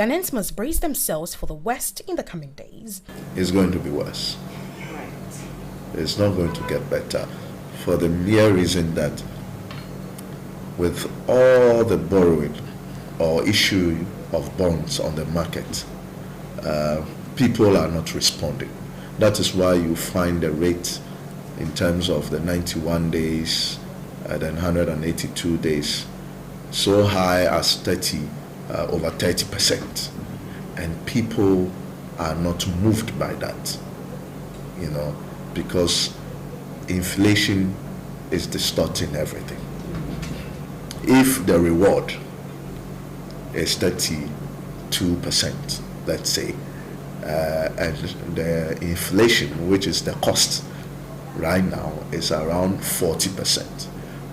Ghanaians must brace themselves for the worst in the coming days. It's going to be worse. It's not going to get better for the mere reason that with all the borrowing or issue of bonds on the market, people are not responding. That is why you find the rate in terms of the 91 days and then 182 days so high as over 30%. And people are not moved by that, because inflation is distorting everything. If the reward is 32%, let's say, and the inflation, which is the cost right now, is around 40%,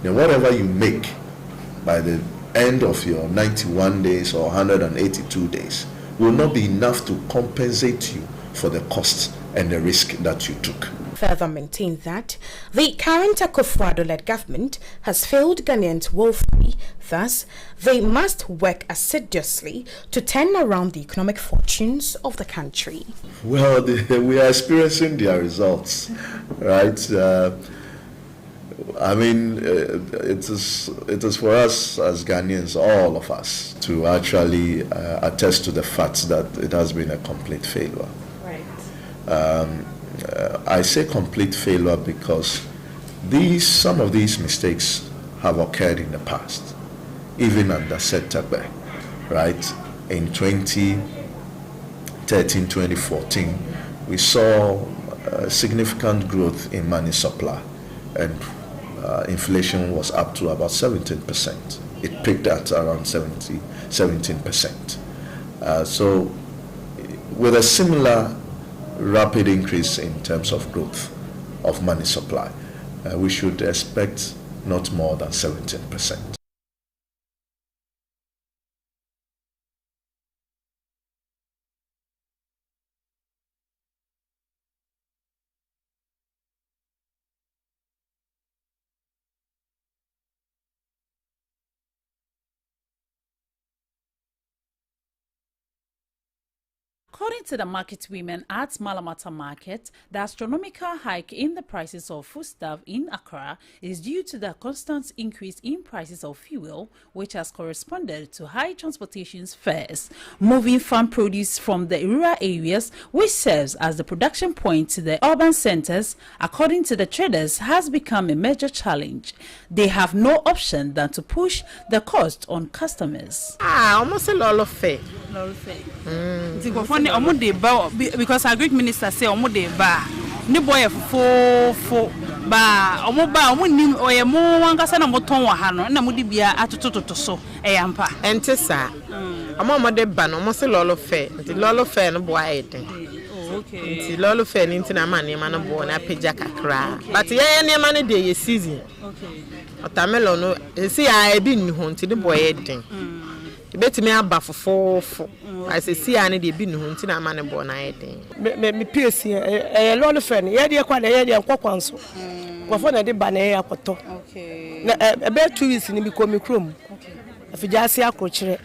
then whatever you make by the end of your 91 days or 182 days will not be enough to compensate you for the costs and the risk that you took. Further maintained that the current Akufo-Addo-led government has failed Ghanaians woefully. Thus, they must work assiduously to turn around the economic fortunes of the country. Well, we are experiencing their results, right? It is for us as Ghanaians, all of us, to actually attest to the fact that it has been a complete failure. Right. I say complete failure because some of these mistakes have occurred in the past, even under Setagbe, right? In 2013, 2014, we saw significant growth in money supply, and inflation was up to about 17%. It peaked at around 17%. So with a similar rapid increase in terms of growth of money supply, we should expect not more than 17%. According to the market women at Malamata Market, the astronomical hike in the prices of foodstuff in Accra is due to the constant increase in prices of fuel, which has corresponded to high transportation fares. Moving farm produce from the rural areas, which serves as the production point to the urban centers, according to the traders, has become a major challenge. They have no option than to push the cost on customers. Almost a lot of fair. Because our great minister say omude ba ni boy fo ba omuba omunim oyemo wankasa na moton wa ha no na mudi bia atototo so eyampa ente sa omude ba no mo se lolo fe no boy eden okay lolo fe ni ntina ma ne ma no boy na peja kakra but ye ne ma ne dey season okay otamelo no esi ya ebi ni ho nti ne boy eden betimi aba fofofo I say see ani de bi no nti na ma ne bo na eden me PC lolo fe ne ye de kwa na ye de kwakwanso kwafo na de ba na ye akoto okay na ebe 2 weeks ni bi ko me krom okay afijase akrochire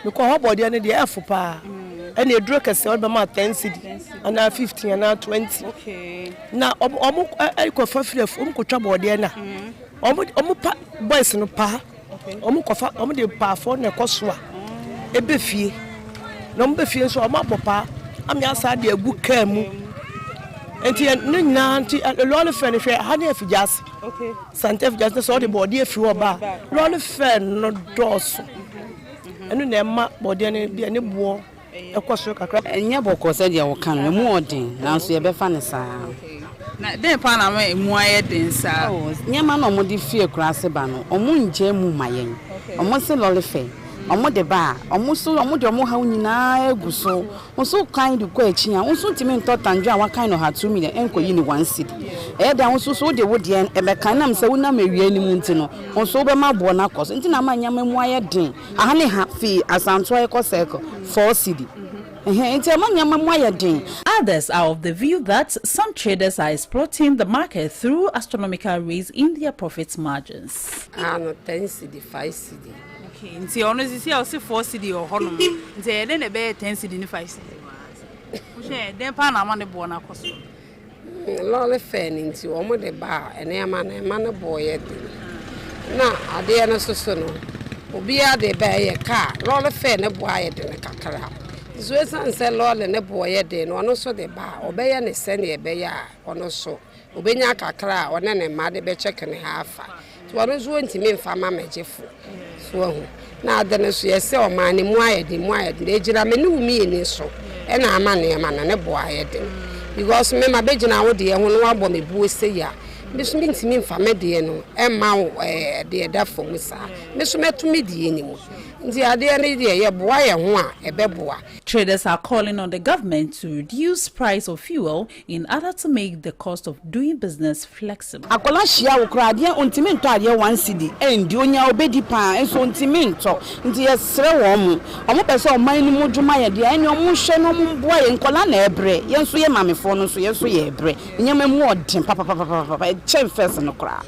me ko hobode ne de efu pa and a drug as all my 10 cedi and 15 and 20 okay na omo kofa fref omo ko twabo de na omo boys no pa omo kofa omo de pa for na koso a ebe fie no mbe fie so omo abopa am ya sa de agu kamu enti no nyina anti lolo fe ne hwe ha na afijase okay sante afijase so de body afi oba lolo fe no dos enu na ma body ne bia ne buo ekoso kakra enya boko se de wo kan mu odin na so ye be fa ne sa na den pa na mu aye den sa nyama na omodi fie kurase ba no omu nje mu mayen omo se lolo fe omo de ba omo de omo ha nyina eguso oso kan de kwa achi a oso timi ntotanjo a wakan no ha 2 million enkoyi ni 1 cedi da oso so de wo de e be kan nam se wo na mawie ni mu ntino oso be ma bo na koso ntina ma nyama mu aye den aha ne ha fi asanto e koso 4 cedi. Others are of the view that some traders are exploiting the market through astronomical raise in their profit margins. 10 cedi, 5 cedi. Okay, nti ono sisi a osi 4 cedi o honom. Nti e dey na be 10 cedi ni 5 cedi. Wo she den pa na ma ne bo na koso. Lole fe ni nti o mo de ba ene ma ne bo ye de. Na ade na soso no. Obi a de ba ye car. Lole fe ne bo aye de ne kakra. So esan se lole ne bo ye de no ono so de ba. Obeya ne se ne be ya ono so. Obenya kakra one ne ma de be check ne hafa. So ono so ntimi mfa ma mejefu. So hu. Na ade ne so ye se o ma ne mu aye de ejira me ne umi ni so. E na ama ne bo aye de. Because me ma bejina wo de ho no wabo me bu ese ya. Me so me ntimi mfa me de no e ma de da fom sa. Me so metumi de ni mu. Traders are calling on the government to reduce price of fuel in order to make the cost of doing business flexible. Akola hia wo kra de ontimi nto ade 1 cedi endi onya obedi pa enso ontimi nto nti yesre wo mu omo pese oman ni mu dwuma ye de ene omo hwe no omo boa ye nkola na ebre yenso ye mamefo no so yenso ye ebre nyama mu odin papa chen first no kra.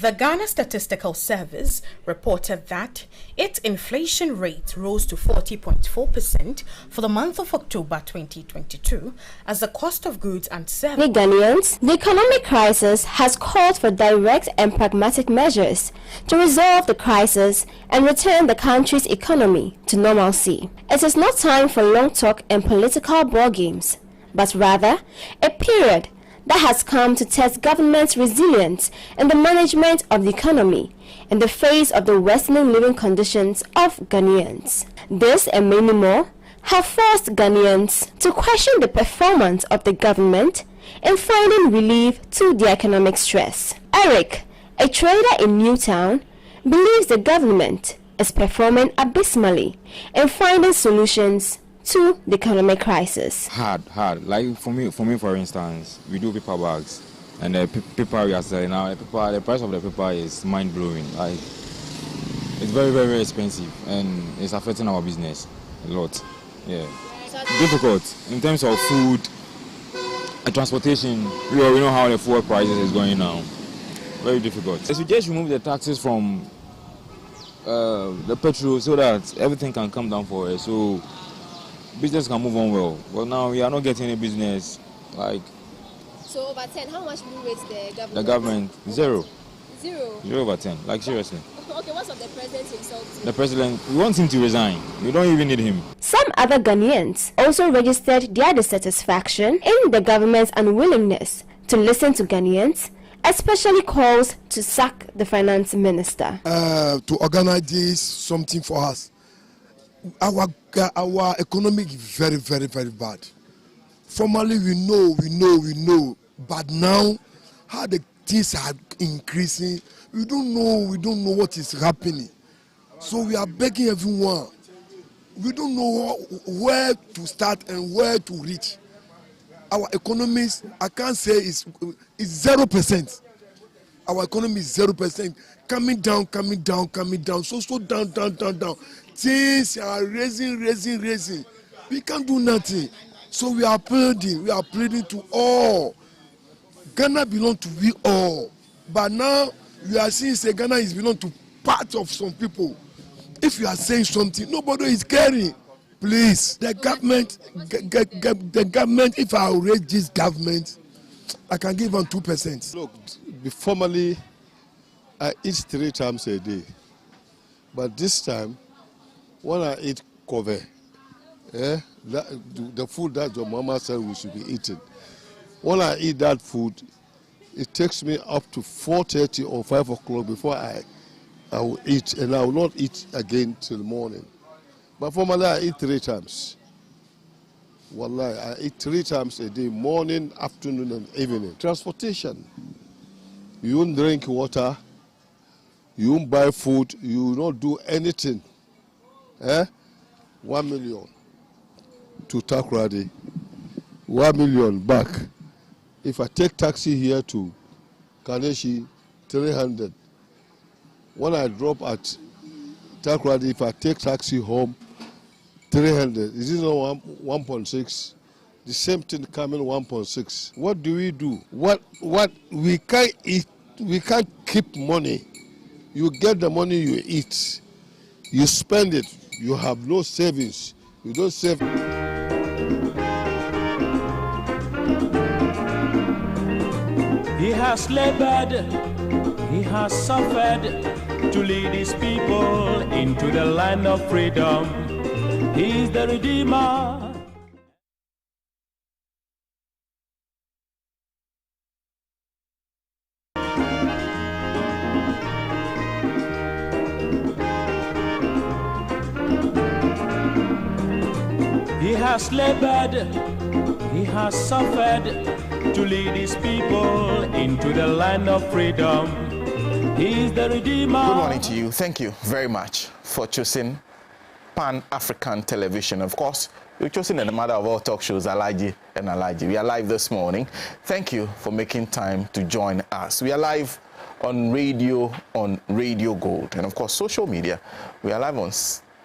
The Ghana Statistical Service reported that its inflation rate rose to 40.4% for the month of October 2022 as the cost of goods and services. Ghanaians, the economic crisis has called for direct and pragmatic measures to resolve the crisis and return the country's economy to normalcy. It is not time for long talk and political ball games, but rather a period that has come to test government's resilience in the management of the economy in the face of the worsening living conditions of Ghanaians. This and many more have forced Ghanaians to question the performance of the government in finding relief to the economic stress. Eric, a trader in Newtown, believes the government is performing abysmally in finding solutions to the economic crisis. Hard. Like for me, for instance, we do paper bags, and the paper we are selling now, the price of the paper is mind blowing. Like it's very, very, very expensive, and it's affecting our business a lot. Yeah, difficult in terms of food and transportation. We know how the fuel prices is going now. Very difficult. So just remove the taxes from the petrol so that everything can come down for us. So business can move on well. But now we are not getting any business. Like. So over 10, how much will you rate the government? The government, 0. 0? 0 over 10. Like seriously. Okay, what's of the president himself? The president, we want him to resign. We don't even need him. Some other Ghanaians also registered their dissatisfaction in the government's unwillingness to listen to Ghanaians, especially calls to sack the finance minister. To organize something for us. Our economy is very, very, very bad. Formerly we know, but now how the things are increasing, we don't know what is happening. So we are begging everyone. We don't know where to start and where to reach. Our economy, I can't say is 0%. Our economy is 0%, coming down, so down. Things are raising. We can't do nothing. So we are pleading to all. Ghana belongs to we all. But now we are seeing say Ghana is belong to part of some people. If you are saying something, nobody is caring. Please, the government, if I raise this government, I can give them 2%. Look, formerly I eat 3 times a day. But this time, when I eat cover, the food that your mama said we should be eating, when I eat that food, it takes me up to 4:30 or 5 o'clock before I will eat, and I will not eat again till morning. But formerly I eat 3 times. Wallahi, I eat 3 times a day, morning, afternoon, and evening. Transportation. You won't drink water, you won't buy food, you will not do anything. 1 million. to Takoradi, 1 million back. If I take taxi here to Kaneshi, 300. When I drop at Takoradi, if I take taxi home, 300. Is this not 1.6? The same thing coming 1.6. What do? What we can't eat. We can't keep money. You get the money, you eat. You spend it. You have no savings. You don't save. He has labored, he has suffered to lead his people into the land of freedom. He is the Redeemer. He has labored, he has suffered to lead his people into the land of freedom. He is the Redeemer. Good morning to you. Thank you very much for choosing Pan-African Television. Of course, you've chosen the mother of all talk shows, Alhaji and Alhaji. We are live this morning. Thank you for making time to join us. We are live on Radio Gold, and of course, social media. We are live on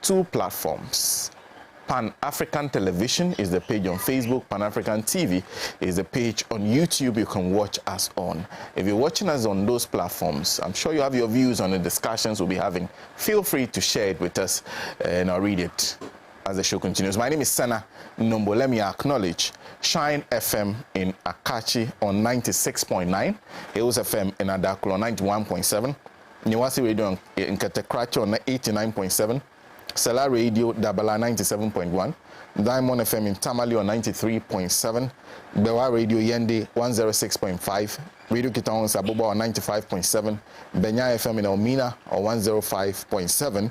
2 platforms. Pan-African Television is the page on Facebook. Pan-African TV is the page on YouTube you can watch us on. If you're watching us on those platforms, I'm sure you have your views on the discussions we'll be having. Feel free to share it with us, and I'll read it as the show continues. My name is Sena Nombo. Let me acknowledge Shine FM in Akachi on 96.9, Hills FM in Adakula on 91.7, Niwasi Radio in Katekrachi on 89.7, Sela Radio Dabala 97.1, Diamond FM in Tamale on 93.7, Bewa Radio Yende 106.5, Radio Kitawan Saboba on 95.7, Benya FM in Elmina on 105.7,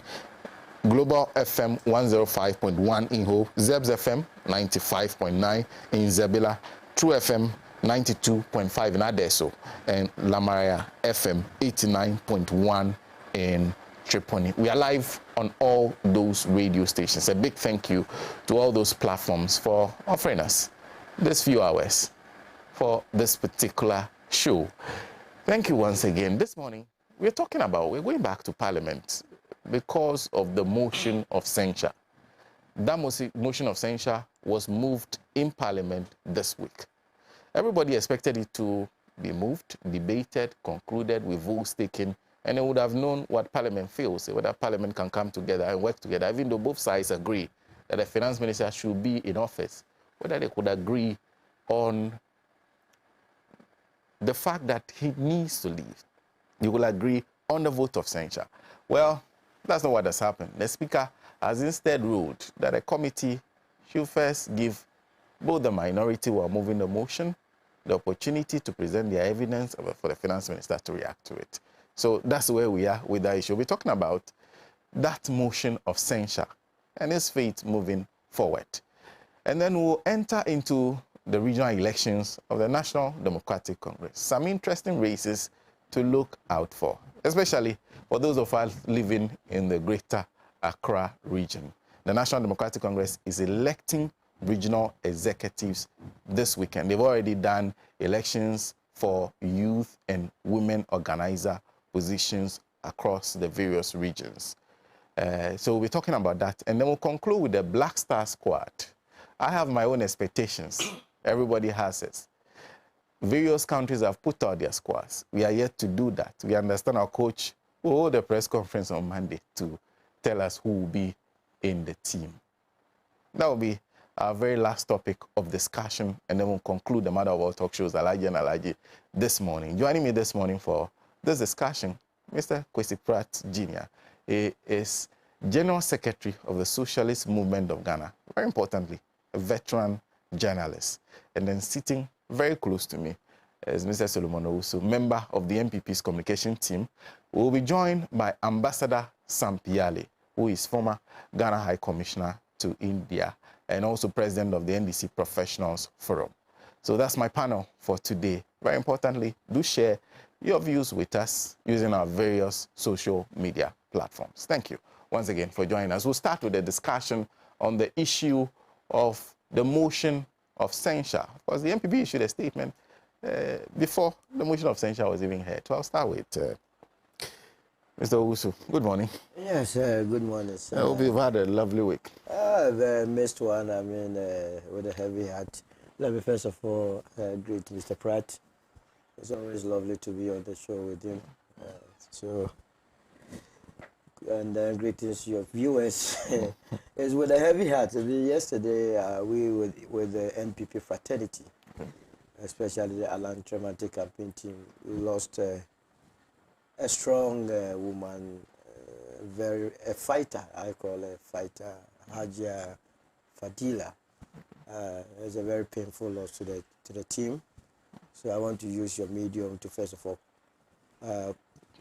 Global FM 105.1 in Ho, Zebs FM 95.9 in Zebila, True FM 92.5 in Adeso, and Lamaria FM 89.1 in Tripoli. We are live on all those radio stations. A big thank you to all those platforms for offering us this few hours for this particular show. Thank you once again. This morning, we're going back to Parliament because of the motion of censure. That motion of censure was moved in Parliament this week. Everybody expected it to be moved, debated, concluded, with votes taken, and they would have known what Parliament feels, whether Parliament can come together and work together, even though both sides agree that the Finance Minister should be in office, whether they could agree on the fact that he needs to leave. You will agree on the vote of censure. Well, that's not what has happened. The Speaker has instead ruled that a committee should first give both the minority who are moving the motion the opportunity to present their evidence for the Finance Minister to react to it. So that's where we are with that issue. We're talking about that motion of censure and its fate moving forward. And then we'll enter into the regional elections of the National Democratic Congress. Some interesting races to look out for, especially for those of us living in the Greater Accra region. The National Democratic Congress is electing regional executives this weekend. They've already done elections for youth and women organizer positions across the various regions. So we're talking about that. And then we'll conclude with the Black Star Squad. I have my own expectations. Everybody has it. Various countries have put out their squads. We are yet to do that. We understand our coach will hold a press conference on Monday to tell us who will be in the team. That will be our very last topic of discussion, and then we'll conclude the matter of all talk shows, Alhaji and Alhaji, this morning. Joining me this morning for this discussion, Mr. Kwesi Pratt Jr. He is General Secretary of the Socialist Movement of Ghana. Very importantly, a veteran journalist. And then sitting very close to me is Mr. Solomon Owusu, member of the NPP's communication team. We will be joined by Ambassador Sam Piale, who is former Ghana High Commissioner to India and also president of the NDC Professionals Forum. So that's my panel for today. Very importantly, do share your views with us using our various social media platforms. Thank you once again for joining us. We'll start with a discussion on the issue of the motion of censure. Because the NPP issued a statement before the motion of censure was even heard. So I'll start with Mr. Owusu. Good morning. Yes, good morning, sir. I hope you've had a lovely week. The missed one, I mean, with a heavy heart. Let me first of all greet Mr. Pratt. It's always lovely to be on the show with him. And greetings to your viewers. It's with a heavy heart. Yesterday, we with the NPP fraternity, especially the Alan Traumatic campaign team, we lost a strong woman, a fighter. I call a fighter, Alhaji Alhaji. It's a very painful loss to the team. So I want to use your medium to first of all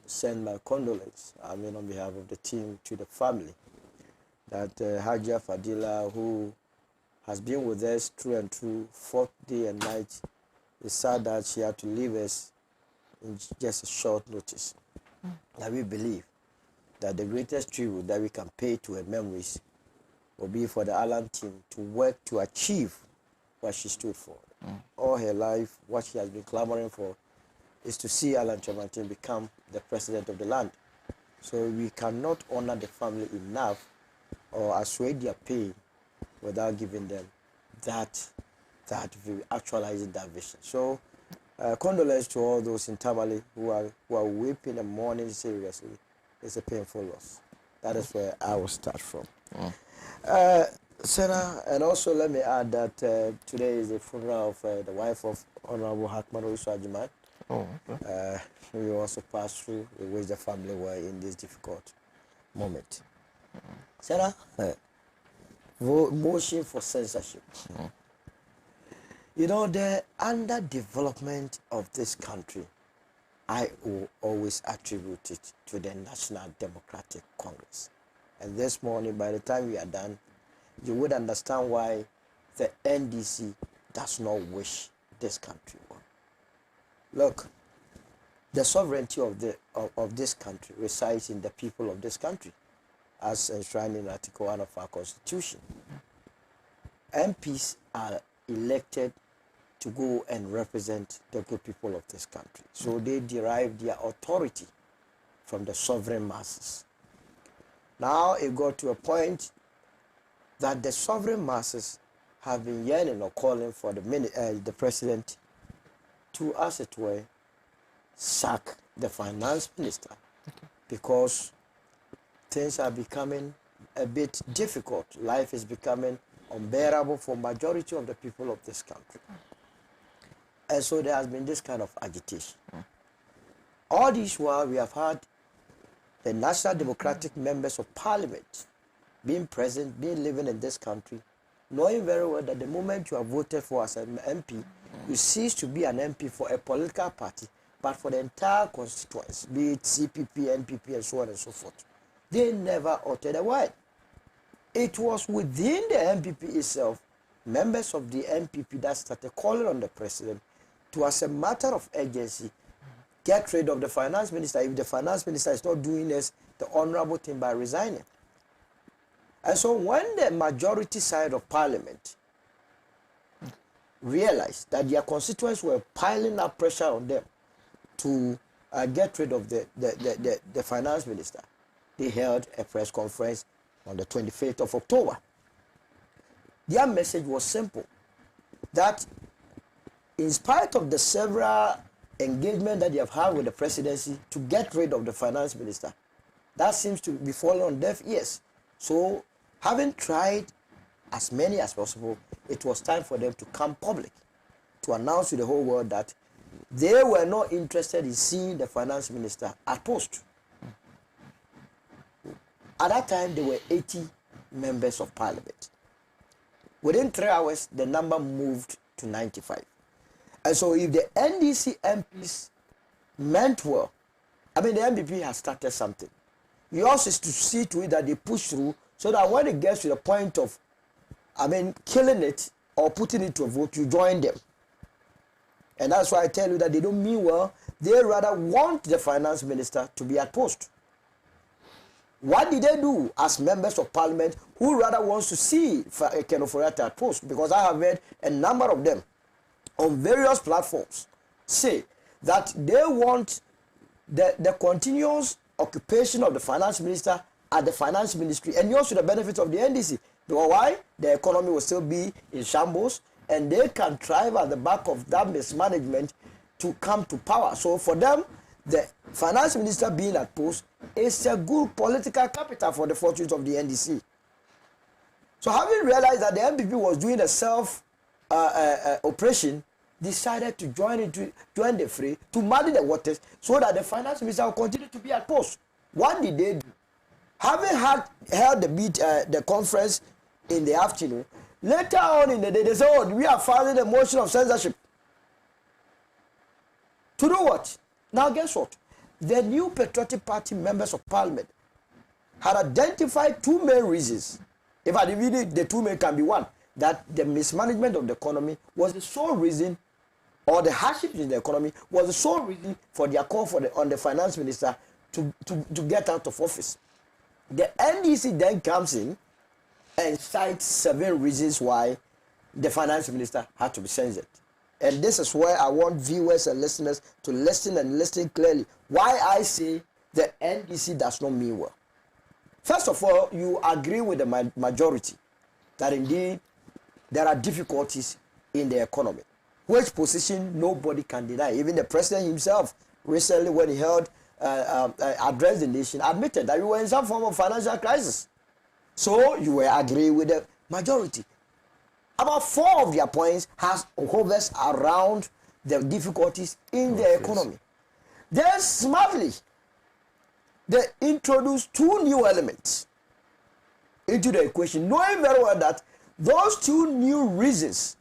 send my condolences, I mean, on behalf of the team, to the family. That Alhaji Alhaji, who has been with us through and through, 4th day and night, it's sad that she had to leave us in just a short notice. And we believe that the greatest tribute that we can pay to her memories will be for the Alan team to work to achieve what she stood for. All her life, what she has been clamoring for is to see Alan Traumatic become the president of the land. So we cannot honor the family enough or assuage their pain without giving them that actualizing that vision. So condolence to all those in Tamale who are weeping and mourning seriously. It's a painful loss. That is where I will start from. Sena, and also let me add that today is the funeral of the wife of Honorable Owusu Ajiman. We also pass through the ways the family were in this difficult moment. Sena, motion for censorship. You know, the underdevelopment of this country, I will always attribute it to the National Democratic Congress. And this morning, by the time we are done, you would understand why the NDC does not wish this country well. Look, the sovereignty of this country resides in the people of this country, as enshrined in Article 1 of our Constitution. MPs are elected to go and represent the good people of this country. So they derive their authority from the sovereign masses. Now it got to a point that the sovereign masses have been yearning or calling for the president to, as it were, sack the finance minister, because things are becoming a bit difficult. Life is becoming unbearable for majority of the people of this country. And so there has been this kind of agitation. All this while we have had the National Democratic members of Parliament being present, being living in this country, knowing very well that the moment you are voted for as an MP, you cease to be an MP for a political party, but for the entire constituency, be it CPP, NPP, and so on and so forth. They never uttered a word. It was within the NPP itself, members of the NPP that started calling on the president to, as a matter of urgency, get rid of the finance minister if the finance minister is not doing this, the honorable thing by resigning. And so when the majority side of Parliament realized that their constituents were piling up pressure on them to get rid of the finance minister, they held a press conference on the 25th of October. Their message was simple, that in spite of the several engagement that they have had with the presidency to get rid of the finance minister, that seems to be falling on deaf ears. So, having tried as many as possible, it was time for them to come public, to announce to the whole world that they were not interested in seeing the finance minister at post. At that time, there were 80 members of Parliament. Within 3 hours, the number moved to 95. And so if the NDC MPs meant well, I mean, the NPP has started something. Yours is to see to it that they push through, so that when it gets to the point of, I mean, killing it or putting it to a vote, you join them. And that's why I tell you that they don't mean well. They rather want the finance minister to be at post. What did they do as members of parliament who rather wants to see Ken Ofori-Atta at post? Because I have heard a number of them on various platforms say that they want the continuous occupation of the finance minister at the finance ministry and also the benefits of the NDC. Because why? The economy will still be in shambles and they can thrive at the back of that mismanagement to come to power. So for them, the finance minister being at post is a good political capital for the fortunes of the NDC. So having realized that the NPP was doing a self operation, decided to join the fray to muddy the waters so that the finance minister will continue to be at post. What did they do? Having held the conference in the afternoon, later on in the day they said, oh, we are filing a motion of censorship. To do what? Now guess what? The new Patriotic Party members of parliament had identified two main reasons. In fact, the two main can be one, that the mismanagement of the economy was the sole reason, or the hardship in the economy was the sole reason for their call on the finance minister to get out of office. The NDC then comes in and cites 7 reasons why the finance minister had to be censored. And this is where I want viewers and listeners to listen and listen clearly. Why I say the NDC does not mean well. First of all, you agree with the majority that indeed there are difficulties in the economy, which position nobody can deny. Even the president himself recently, when he held addressed the nation, admitted that we were in some form of financial crisis. So you will agree with the majority. About 4 of their points hovers around the difficulties in the economy. Then smartly, they introduced 2 new elements into the equation, knowing very well that those 2 new reasons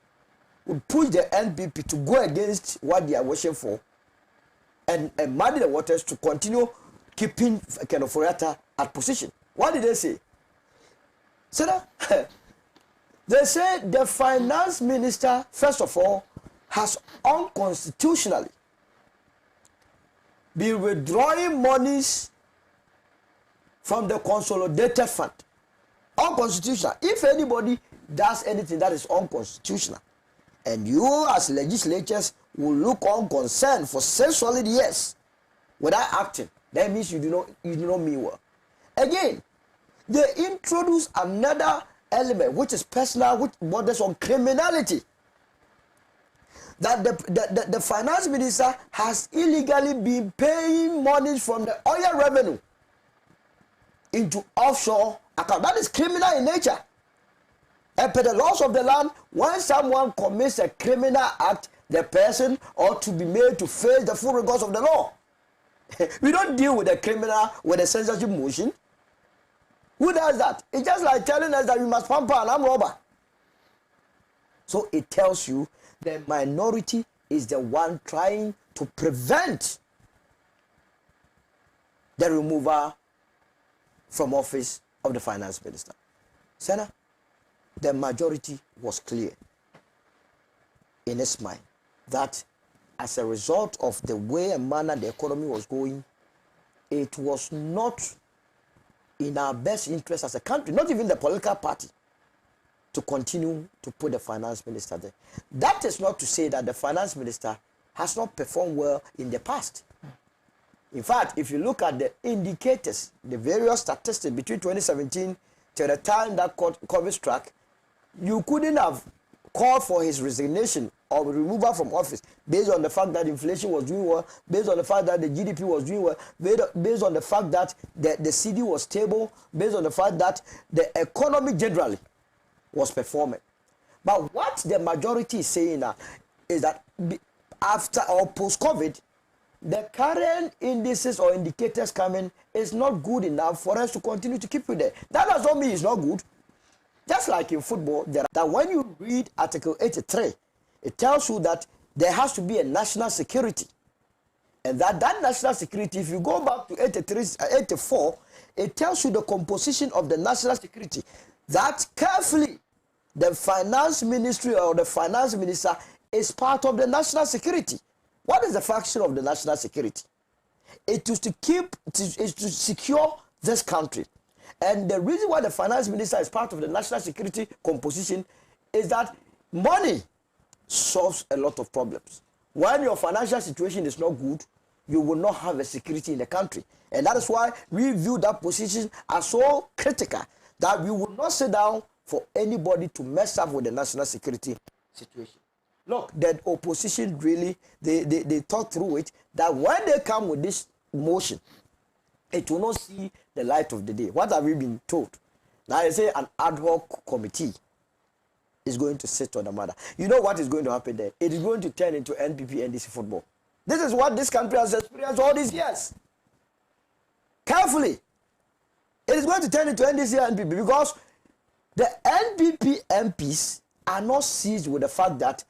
would push the NPP to go against what they are wishing for and muddy the waters to continue keeping Ken Ofori-Atta at position. What did they say? Sena, they say the finance minister, first of all, has unconstitutionally been withdrawing monies from the consolidated fund. Unconstitutional. If anybody does anything that is unconstitutional, and you as legislators will look unconcerned for 6 solid years without acting, that means you do not mean well. Again, they introduce another element which is personal, which borders on criminality. That the finance minister has illegally been paying money from the oil revenue into offshore account. That is criminal in nature. And per the laws of the land, when someone commits a criminal act, the person ought to be made to face the full rigors of the law. We don't deal with a criminal with a censorship motion. Who does that? It's just like telling us that we must pamper an armed robber. So it tells you the minority is the one trying to prevent the removal from office of the finance minister. Sena, the majority was clear in its mind that as a result of the way and manner the economy was going, it was not in our best interest as a country, not even the political party, to continue to put the finance minister there. That is not to say that the finance minister has not performed well in the past. In fact, if you look at the indicators, the various statistics between 2017 to the time that COVID struck, you couldn't have called for his resignation or removal from office based on the fact that inflation was doing well, based on the fact that the GDP was doing well, based on the fact that the CD was stable, based on the fact that the economy generally was performing. But what the majority is saying now is that after or post-COVID, the current indices or indicators coming is not good enough for us to continue to keep it there. That does not mean it's not good. Just like in football, that when you read Article 83, it tells you that there has to be a national security. And that national security, if you go back to 84, it tells you the composition of the national security. That carefully, the finance ministry or the finance minister is part of the national security. What is the function of the national security? It is to secure this country. And the reason why the finance minister is part of the national security composition is that money solves a lot of problems. When your financial situation is not good, you will not have a security in the country. And that is why we view that position as so critical that we will not sit down for anybody to mess up with the national security situation. Look, the opposition really, they thought through it, that when they come with this motion, it will not see the light of the day. What have we been told? Now they say an ad hoc committee is going to sit on the matter. You know what is going to happen there? It is going to turn into NPP NDC football. This is what this country has experienced all these years. Carefully. It is going to turn into NDC and NPP because the NPP MPs are not seized with the fact that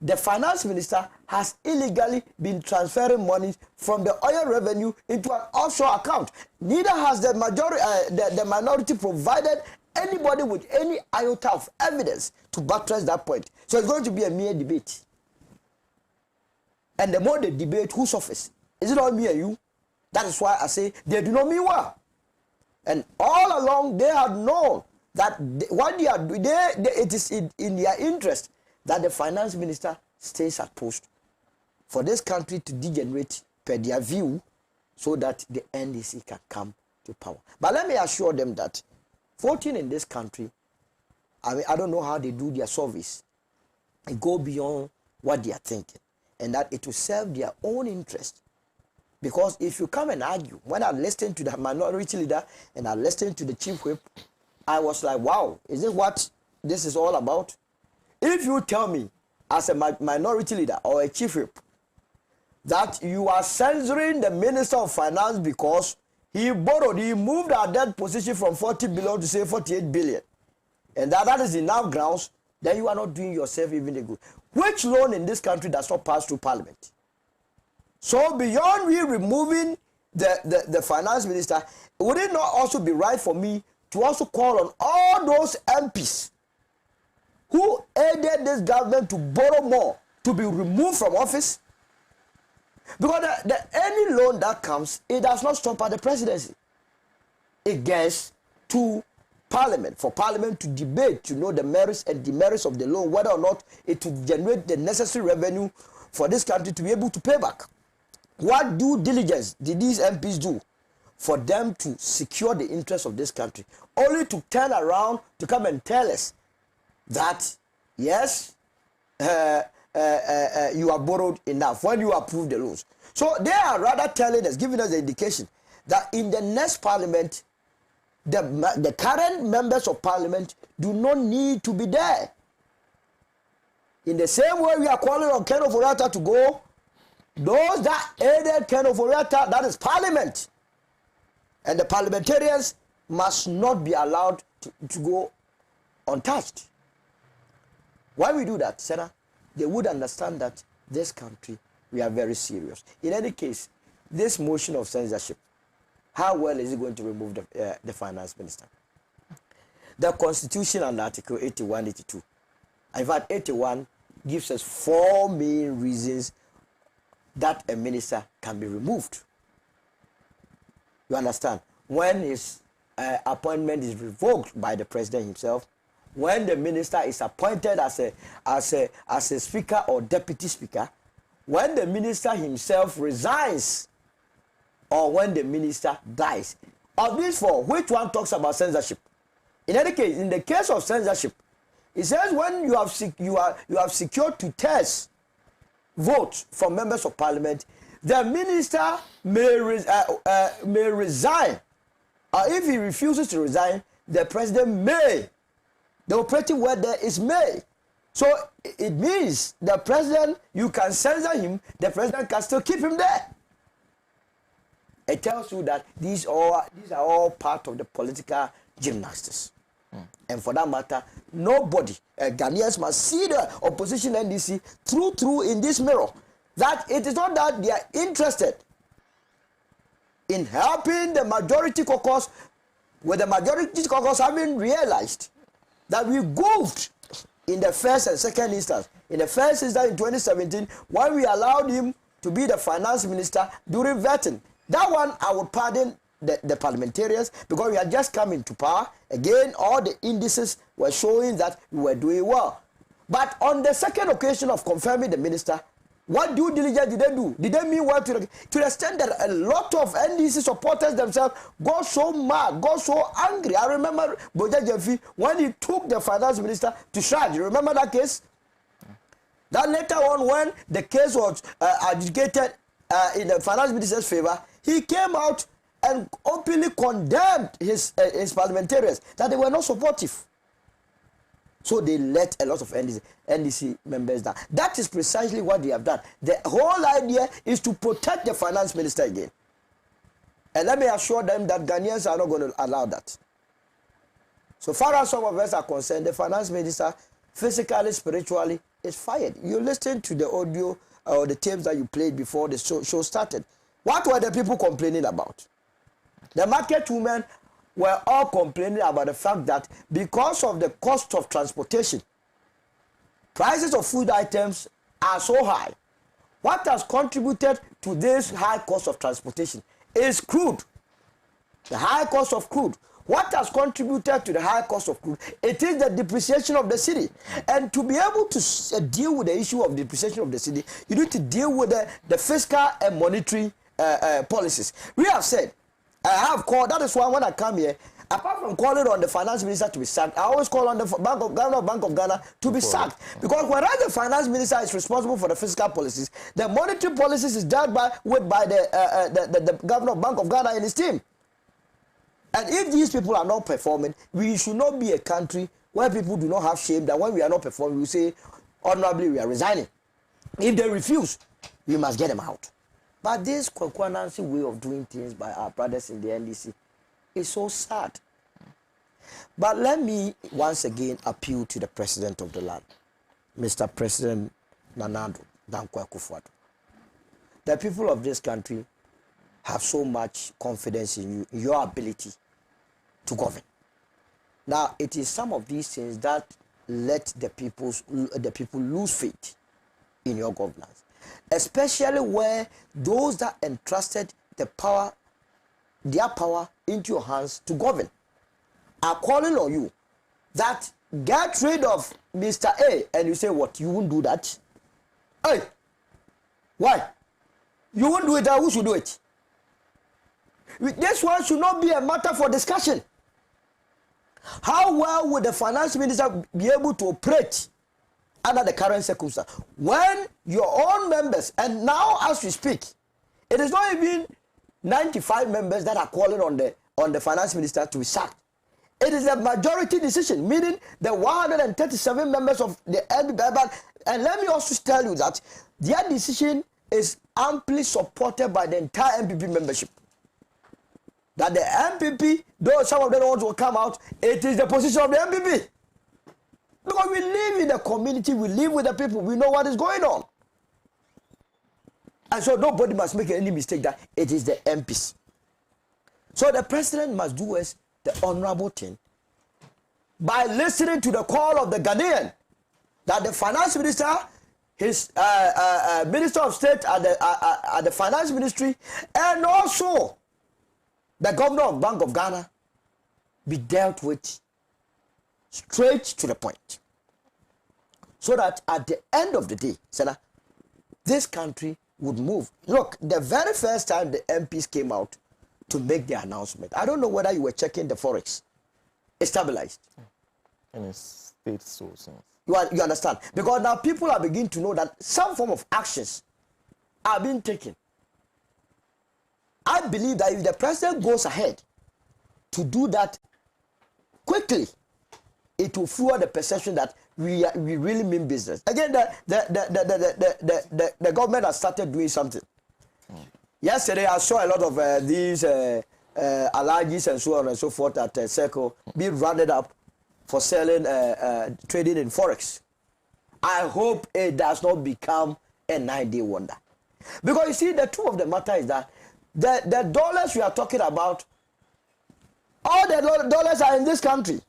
the finance minister has illegally been transferring money from the oil revenue into an offshore account. Neither has the majority, the minority provided anybody with any iota of evidence to buttress that point. So it's going to be a mere debate. And the more they debate, who suffers? Is it all me and you? That is why I say they do not mean well. And all along they have known that what they are doing, it is in their interest that the finance minister stays at post for this country to degenerate per their view so that the NDC can come to power. But let me assure them that voting in this country, I don't know how they do their service. It go beyond what they are thinking, and that it will serve their own interest. Because if you come and argue, when I listened to the minority leader and I listened to the chief whip, I was like, wow, is this what this is all about? If you tell me as a minority leader or a chief whip that you are censoring the Minister of Finance because he moved our debt position from 40 billion to say 48 billion, and that is enough grounds, then you are not doing yourself even a good. Which loan in this country does not pass through Parliament? So beyond we removing the finance minister, would it not also be right for me to also call on all those MPs who aided this government to borrow more to be removed from office? Because any loan that comes, it does not stop at the presidency. It gets to Parliament, for Parliament to debate, to know the merits and demerits of the loan, whether or not it will generate the necessary revenue for this country to be able to pay back. What due diligence did these MPs do for them to secure the interests of this country? Only to turn around to come and tell us that, yes, you have borrowed enough when you approve the loans. So they are rather telling us, giving us the indication that in the next Parliament, the current members of Parliament do not need to be there. In the same way we are calling on Ken Oforiatta to go, those that aided Ken Oforiatta, that is Parliament, and the parliamentarians must not be allowed to go untouched. Why we do that, Sena? They would understand that this country, we are very serious. In any case, this motion of censorship, how well is it going to remove the finance minister? The Constitution and Article 81, 82. In fact, 81 gives us 4 main reasons that a minister can be removed. You understand? When his appointment is revoked by the president himself, when the minister is appointed as a speaker or deputy speaker, when the minister himself resigns, or when the minister dies. Of these 4, which one talks about censorship? In any case, in the case of censorship, it says when you have secured 2/3 votes from members of Parliament, the minister may resign. Or if he refuses to resign, the president may. The operative word there is may. So it means the president, you can censor him, the president can still keep him there. It tells you that these are all part of the political gymnastics. And for that matter, nobody, Ghanaians must see the opposition NDC through in this mirror. That it is not that they are interested in helping the majority caucus, with the majority caucus having realized that we goofed in the first and second instance. In the first instance in 2017, when we allowed him to be the finance minister during vetting, that one I would pardon the parliamentarians, because we had just come into power. Again, all the indices were showing that we were doing well. But on the second occasion of confirming the minister, what due diligence did they do? Did they mean well to the extent that a lot of NDC supporters themselves got so mad, got so angry? I remember Boja Jeffy when he took the finance minister to charge. You remember that case? That later on, when the case was adjudicated in the finance minister's favor, he came out and openly condemned his parliamentarians that they were not supportive. So they let a lot of NDC members down. That is precisely what they have done. The whole idea is to protect the finance minister again. And let me assure them that Ghanaians are not going to allow that. So far as some of us are concerned, the finance minister, physically, spiritually, is fired. You listen to the audio or the tapes that you played before the show started. What were the people complaining about? The market women were all complaining about the fact that because of the cost of transportation, prices of food items are so high. What has contributed to this high cost of transportation is crude. The high cost of crude. What has contributed to the high cost of crude? It is the depreciation of the city. And to be able to deal with the issue of depreciation of the city, you need to deal with the fiscal and monetary policies. We have said, I have called, that is why when I come here, apart from calling on the finance minister to be sacked, I always call on the Bank of Ghana to be sacked. Because whereas the finance minister is responsible for the fiscal policies, the monetary policies is dealt with by the governor of Bank of Ghana and his team. And if these people are not performing, we should not be a country where people do not have shame that when we are not performing, we say, honorably, we are resigning. If they refuse, we must get them out. But this Kwekwanancy way of doing things by our brothers in the NDC is so sad. But let me once again appeal to the president of the land, Mr. President Nana Addo Dankwa Akufo-Addo. The people of this country have so much confidence in you, in your ability to govern. Now, it is some of these things that let the people lose faith in your governance, especially where those that entrusted their power into your hands to govern are calling on you that get rid of Mr. A, and you say, what, you won't do that? Hey, why? You won't do it, who should do it? This one should not be a matter for discussion. How well would the finance minister be able to operate under the current circumstance when your own members, and now as we speak, it is not even 95 members that are calling on the finance minister to be sacked. It is a majority decision, meaning the 137 members of the NPP. And let me also tell you that their decision is amply supported by the entire NPP membership. That the NPP, though some of them want to come out, it is the position of the NPP. Because we live in the community, we live with the people, we know what is going on. And so nobody must make any mistake that it is the MPs. So the president must do as the honorable thing by listening to the call of the Ghanaian, that the finance minister, his minister of state at the finance ministry, and also the governor of Bank of Ghana be dealt with straight to the point. So that at the end of the day, Sena, this country would move. Look, the very first time the MPs came out to make the announcement, I don't know whether you were checking the Forex. It stabilized. And it's stayed so since. You understand? Because now people are beginning to know that some form of actions are being taken. I believe that if the president goes ahead to do that quickly, it will fuel the perception that we really mean business. Again, the government has started doing something. Yesterday, I saw a lot of these Alhajis and so on and so forth at Circle being rounded up for selling, trading in Forex. I hope it does not become a 9-day wonder. Because you see, the truth of the matter is that the dollars we are talking about, all the dollars are in this country.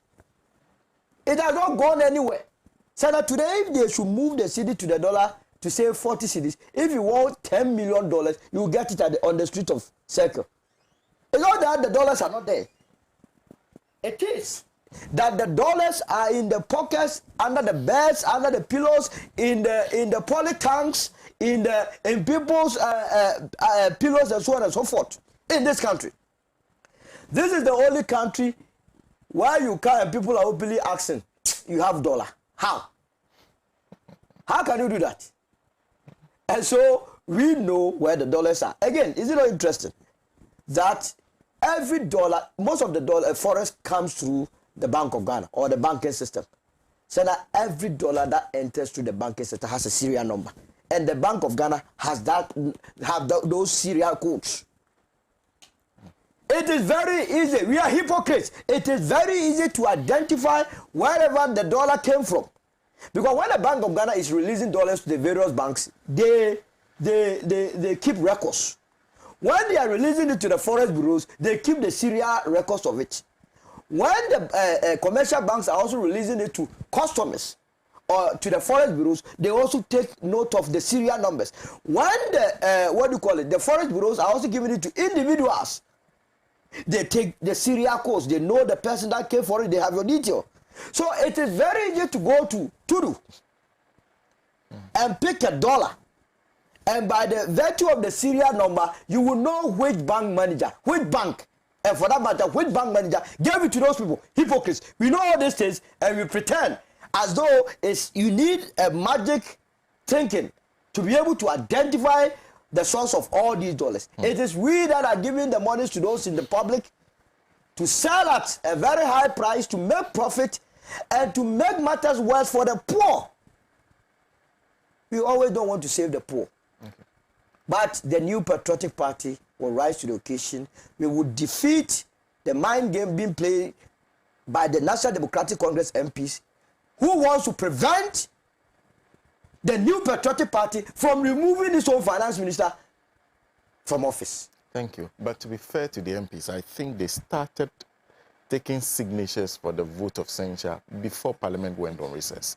It has not gone anywhere. So that today, if they should move the cedi to the dollar to say 40 cedis, if you want $10 million, you will get it on the street of Circle. It's not that the dollars are not there. It is that the dollars are in the pockets, under the beds, under the pillows, in the poly tanks, in people's pillows, and so on and so forth in this country. This is the only country where you can and people are openly asking, you have dollar. How? How can you do that? And so we know where the dollars are. Again, is it not interesting that every dollar, most of the dollar forex comes through the Bank of Ghana or the banking system? So that every dollar that enters through the banking system has a serial number, and the Bank of Ghana has those serial codes. It is very easy. We are hypocrites. It is very easy to identify wherever the dollar came from, because when the Bank of Ghana is releasing dollars to the various banks, they keep records. When they are releasing it to the forex bureaus, they keep the serial records of it. When the commercial banks are also releasing it to customers or to the forex bureaus, they also take note of the serial numbers. When the the forex bureaus are also giving it to individuals, they take the serial codes. They know the person that came for it. They have your detail. So it is very easy to go to Tudu and pick a dollar. And by the virtue of the serial number, you will know which bank manager, which bank, and for that matter, which bank manager gave it to those people. Hypocrites. We know all these things, and we pretend as though you need a magic thinking to be able to identify the source of all these dollars. It is we that are giving the monies to those in the public to sell at a very high price, to make profit, and to make matters worse for the poor. We always don't want to save the poor. But the new Patriotic Party will rise to the occasion. We will defeat the mind game being played by the National Democratic Congress MPs who wants to prevent the new Patriotic Party from removing its own finance minister from office. Thank you. But to be fair to the MPs, I think they started taking signatures for the vote of censure before Parliament went on recess.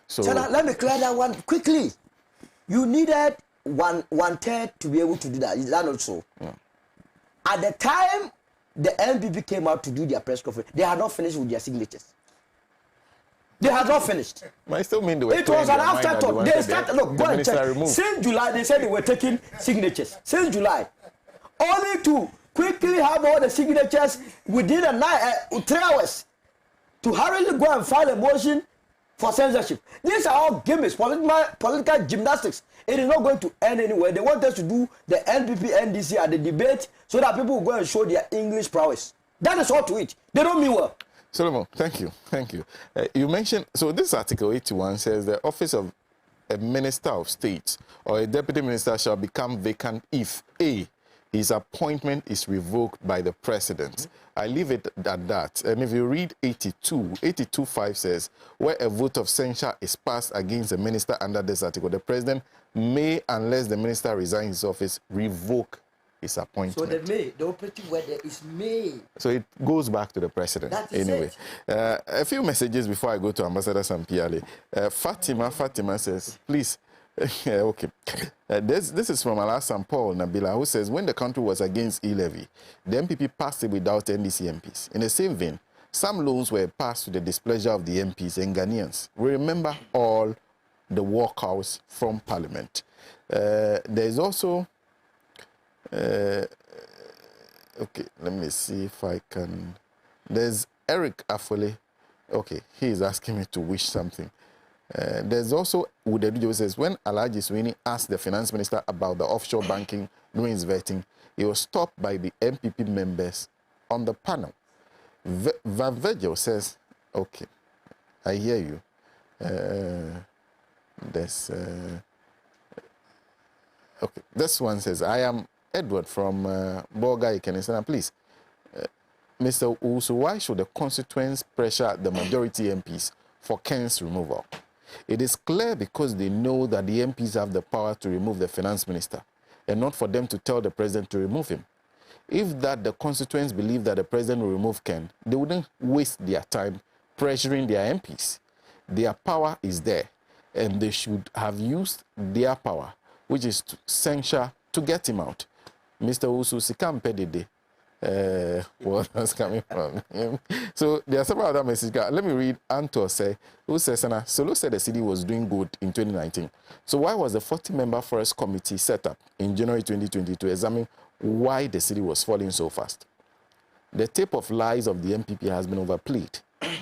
So let me clear that one quickly. You needed one third to be able to do that. Is that not so? Yeah. At the time the NPP came out to do their press conference, they had not finished with their signatures. They had not finished. But I still mean they were. It was an afterthought. They started. Look, go and check. Since July, they said they were taking signatures. Since July, only to quickly have all the signatures within 3 hours to hurriedly go and file a motion for censorship. These are all gimmicks, political gymnastics. It is not going to end anywhere. They want us to do the NPP, NDC at the debate so that people will go and show their English prowess. That is all to it. They don't mean well. Solomon, thank you. You mentioned, so this Article 81 says the office of a Minister of State or a Deputy Minister shall become vacant if A, his appointment is revoked by the President. I leave it at that. And if you read 82.5 says, where a vote of censure is passed against a minister under this article, the President may, unless the minister resigns his office, revoke his appointment. So the operative word there is may. So it goes back to the President. Anyway, a few messages before I go to Ambassador Sampiale. Fatima says, please, okay. This is from Alas St. Paul Nabila, who says, when the country was against e-levy, the MPP passed it without NDC MPs. In the same vein, some loans were passed to the displeasure of the MPs and Ghanaians. We remember all the walkouts from Parliament. There's also... okay, let me see if I can... There's Eric Afole. Okay, he is asking me to wish something. There's also Udedu who says, when Alhaji Sweeney asked the finance minister about the offshore banking during his vetting, he was stopped by the MPP members on the panel. Van Virgil says, okay, I hear you. Okay, this one says, I am Edward from Boga Ikenesana. Please, Mr. Owusu, why should the constituents pressure the majority MPs for Ken's removal? It is clear because they know that the MPs have the power to remove the finance minister and not for them to tell the president to remove him. If that the constituents believe that the president will remove Ken, they wouldn't waste their time pressuring their MPs. Their power is there, and they should have used their power, which is to censure, to get him out. Mr. Owusu, Sikampedede, what was coming from him. So there are several other messages. Let me read Anto say, who says, Sena, Solo said the city was doing good in 2019. So why was the 40-member forest committee set up in January 2020 to examine why the city was falling so fast? The tape of lies of the NPP has been overplayed,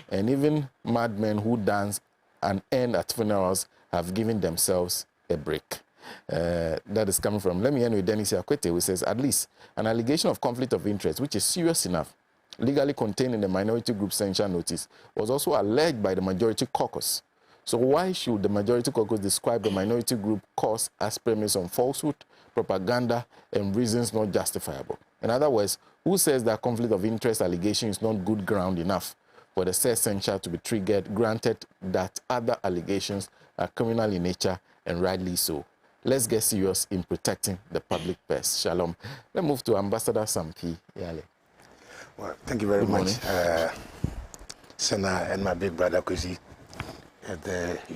and even madmen who dance and end at funerals have given themselves a break. That is coming from, let me end with Dennis Akwete, who says, at least an allegation of conflict of interest, which is serious enough, legally contained in the minority group censure notice, was also alleged by the majority caucus. So why should the majority caucus describe the minority group cause as premise on falsehood, propaganda, and reasons not justifiable? In other words, who says that conflict of interest allegation is not good ground enough for the said censure to be triggered, granted that other allegations are criminal in nature and rightly so? Let's get serious in protecting the public purse. Shalom. Let's move to Ambassador Sampi Yale. Well, thank you very much, Sena and my big brother Kwesi,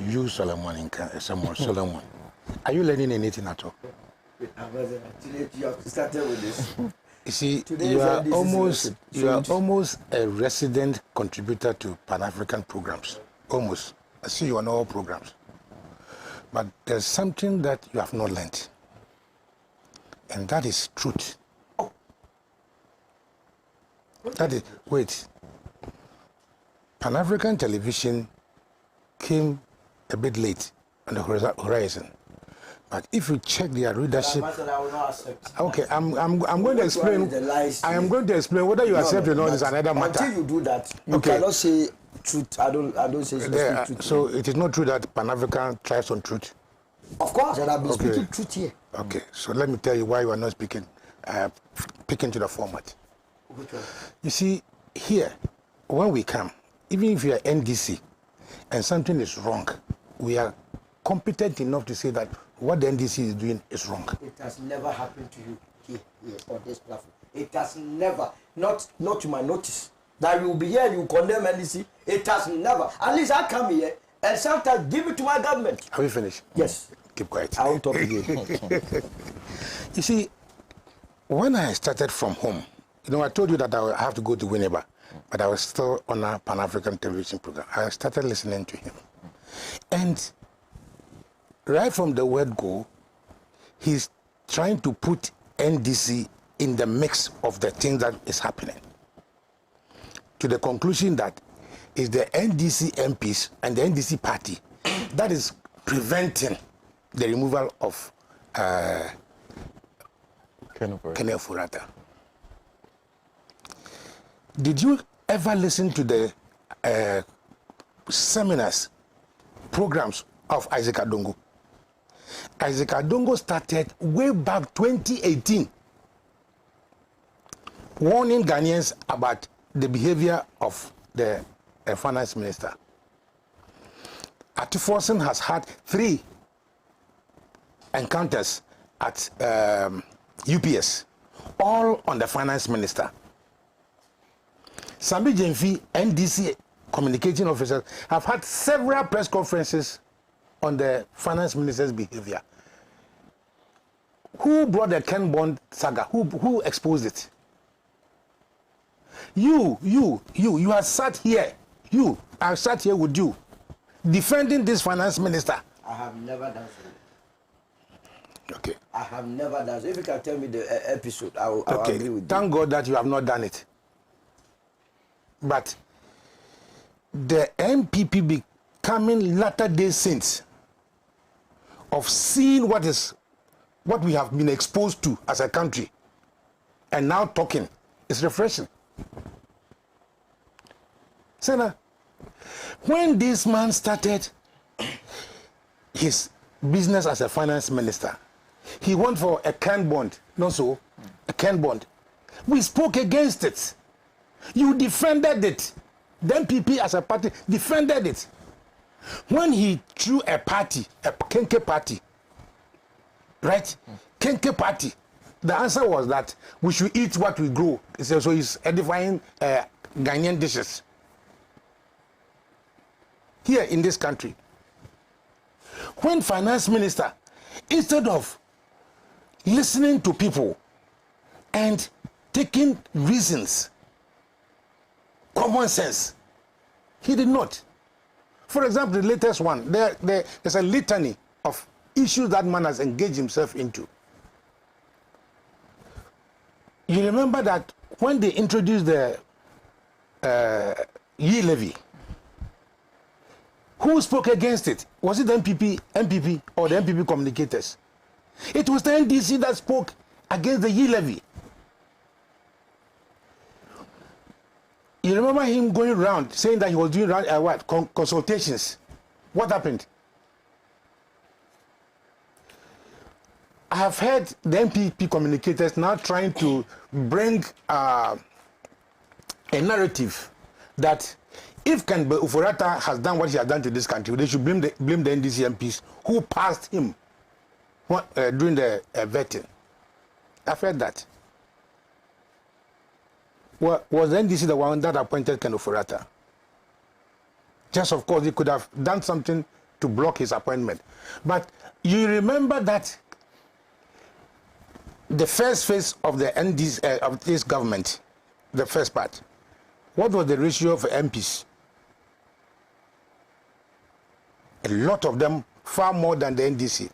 you Solomon, Solomon. Are you learning anything at all? You have started with this. You see, you are almost a resident contributor to Pan-African programs. Almost. I see you on all programs. But there's something that you have not learned. And that is truth. That is, wait. Pan-African television came a bit late on the horizon. But if you check their readership, okay, I'm going to explain. I am going to explain whether you accept or not is another matter. Until you do that, you cannot say truth. I don't say truth. So it is not true that Pan-African thrives on truth. Of course, and I've been speaking truth here. Okay, so let me tell you why you are not speaking, picking to the format. You see, here, when we come, even if you are NDC and something is wrong, we are competent enough to say that what the NDC is doing is wrong. It has never happened to you here on this platform. It has never, not to my notice. That you will be here and you condemn NDC. It has never. At least I come here and sometimes give it to my government. Have you finished? Yes. Keep quiet. I won't talk again. You see, when I started from home, I told you that I have to go to Winneba, but I was still on a Pan-African television program. I started listening to him. And right from the word go, he's trying to put NDC in the mix of the things that is happening. To the conclusion that it's the NDC MPs and the NDC party that is preventing the removal of Kenneth Furata. Did you ever listen to the seminars, programs of Isaac Adongo? Isaac Adongo started way back 2018, warning Ghanaians about the behavior of the finance minister. Atiforson has had 3 encounters at UPS, all on the finance minister. Sambi Jemfi, NDC communication officers, have had several press conferences on the finance minister's behavior. Who brought the Ken Bond saga? Who exposed it? You have sat here. I sat here with you, defending this finance minister. I have never done so. Okay. I have never done so. If you can tell me the episode, I'll agree with you. Thank God that you have not done it. But the NPP becoming latter-day saints of seeing what we have been exposed to as a country and now talking is refreshing. Sena, when this man started his business as a finance minister, he went for a Ken Bond, a Ken Bond. We spoke against it. You defended it. The NPP as a party defended it. When he threw a party, a Kenke party, right? Kenke party, the answer was that we should eat what we grow. So he's edifying Ghanaian dishes here in this country. When finance minister, instead of listening to people and taken reasons, common sense. He did not. For example, the latest one, there's a litany of issues that man has engaged himself into. You remember that when they introduced the ye levy, who spoke against it? Was it the NPP or the NPP communicators? It was the NDC that spoke against the ye levy. You remember him going around saying that he was doing consultations. What happened? I have heard the NPP communicators now trying to bring a narrative that if Kembe Ufurata has done what he has done to this country, they should blame the NDC MPs who passed him during the vetting. I've heard that. Well, was the NDC the one that appointed Kembe Ufurata? Just, of course, they could have done something to block his appointment. But you remember that the first phase of the NDC, of this government, the first part, what was the ratio for MPs? A lot of them, far more than the NDC.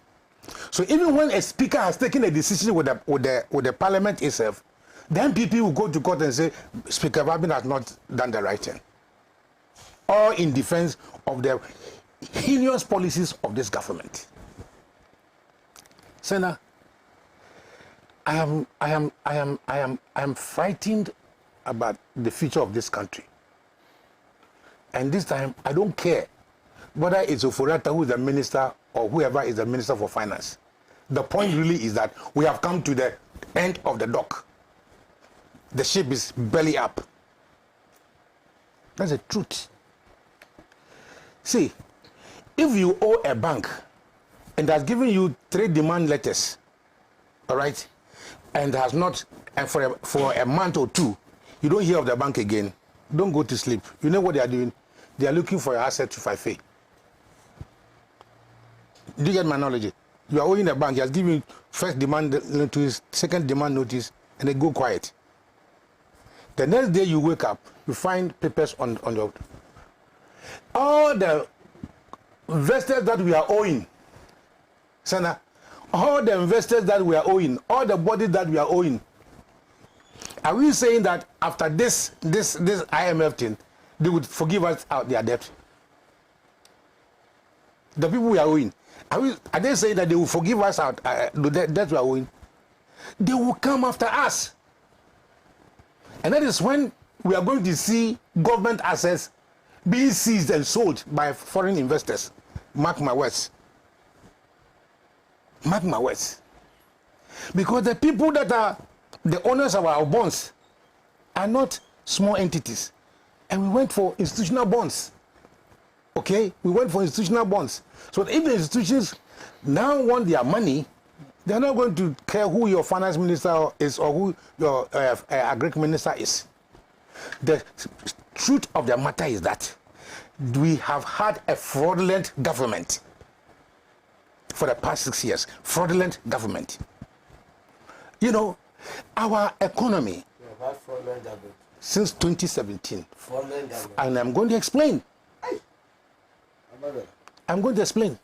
So even when a speaker has taken a decision with the parliament itself, the NPP will go to court and say, Speaker Babin has not done the right thing. All in defense of the heinous policies of this government. Sena, I am frightened about the future of this country. And this time, I don't care whether it's Ufurata who is the minister or whoever is the minister for finance. The point really is that we have come to the end of the dock. The ship is belly up. That's the truth. See, if you owe a bank and has given you 3 demand letters, all right, and has not, and for a month or 2, you don't hear of the bank again, don't go to sleep. You know what they are doing? They are looking for your asset to FIFE. Do you get my knowledge? You are owing a bank, he has given you first demand notice, second demand notice, and they go quiet. The next day you wake up, you find papers on your... All the investors that we are owing, Sena, all the investors that we are owing, all the bodies that we are owing, are we saying that after this IMF thing, they would forgive us out their debt? The people we are owing, are they saying that they will forgive us out the debt we are owing? They will come after us. And that is when we are going to see government assets being seized and sold by foreign investors. Mark my words. Mark my words. Because the people that are the owners of our bonds are not small entities. And we went for institutional bonds. Okay? We went for institutional bonds. So if the institutions now want their money, they're not going to care who your finance minister is or who your agric minister is. The truth of the matter is that we have had a fraudulent government for the past 6 years. Fraudulent government. You know, our economy since 2017. And I'm going to explain. I'm going to explain.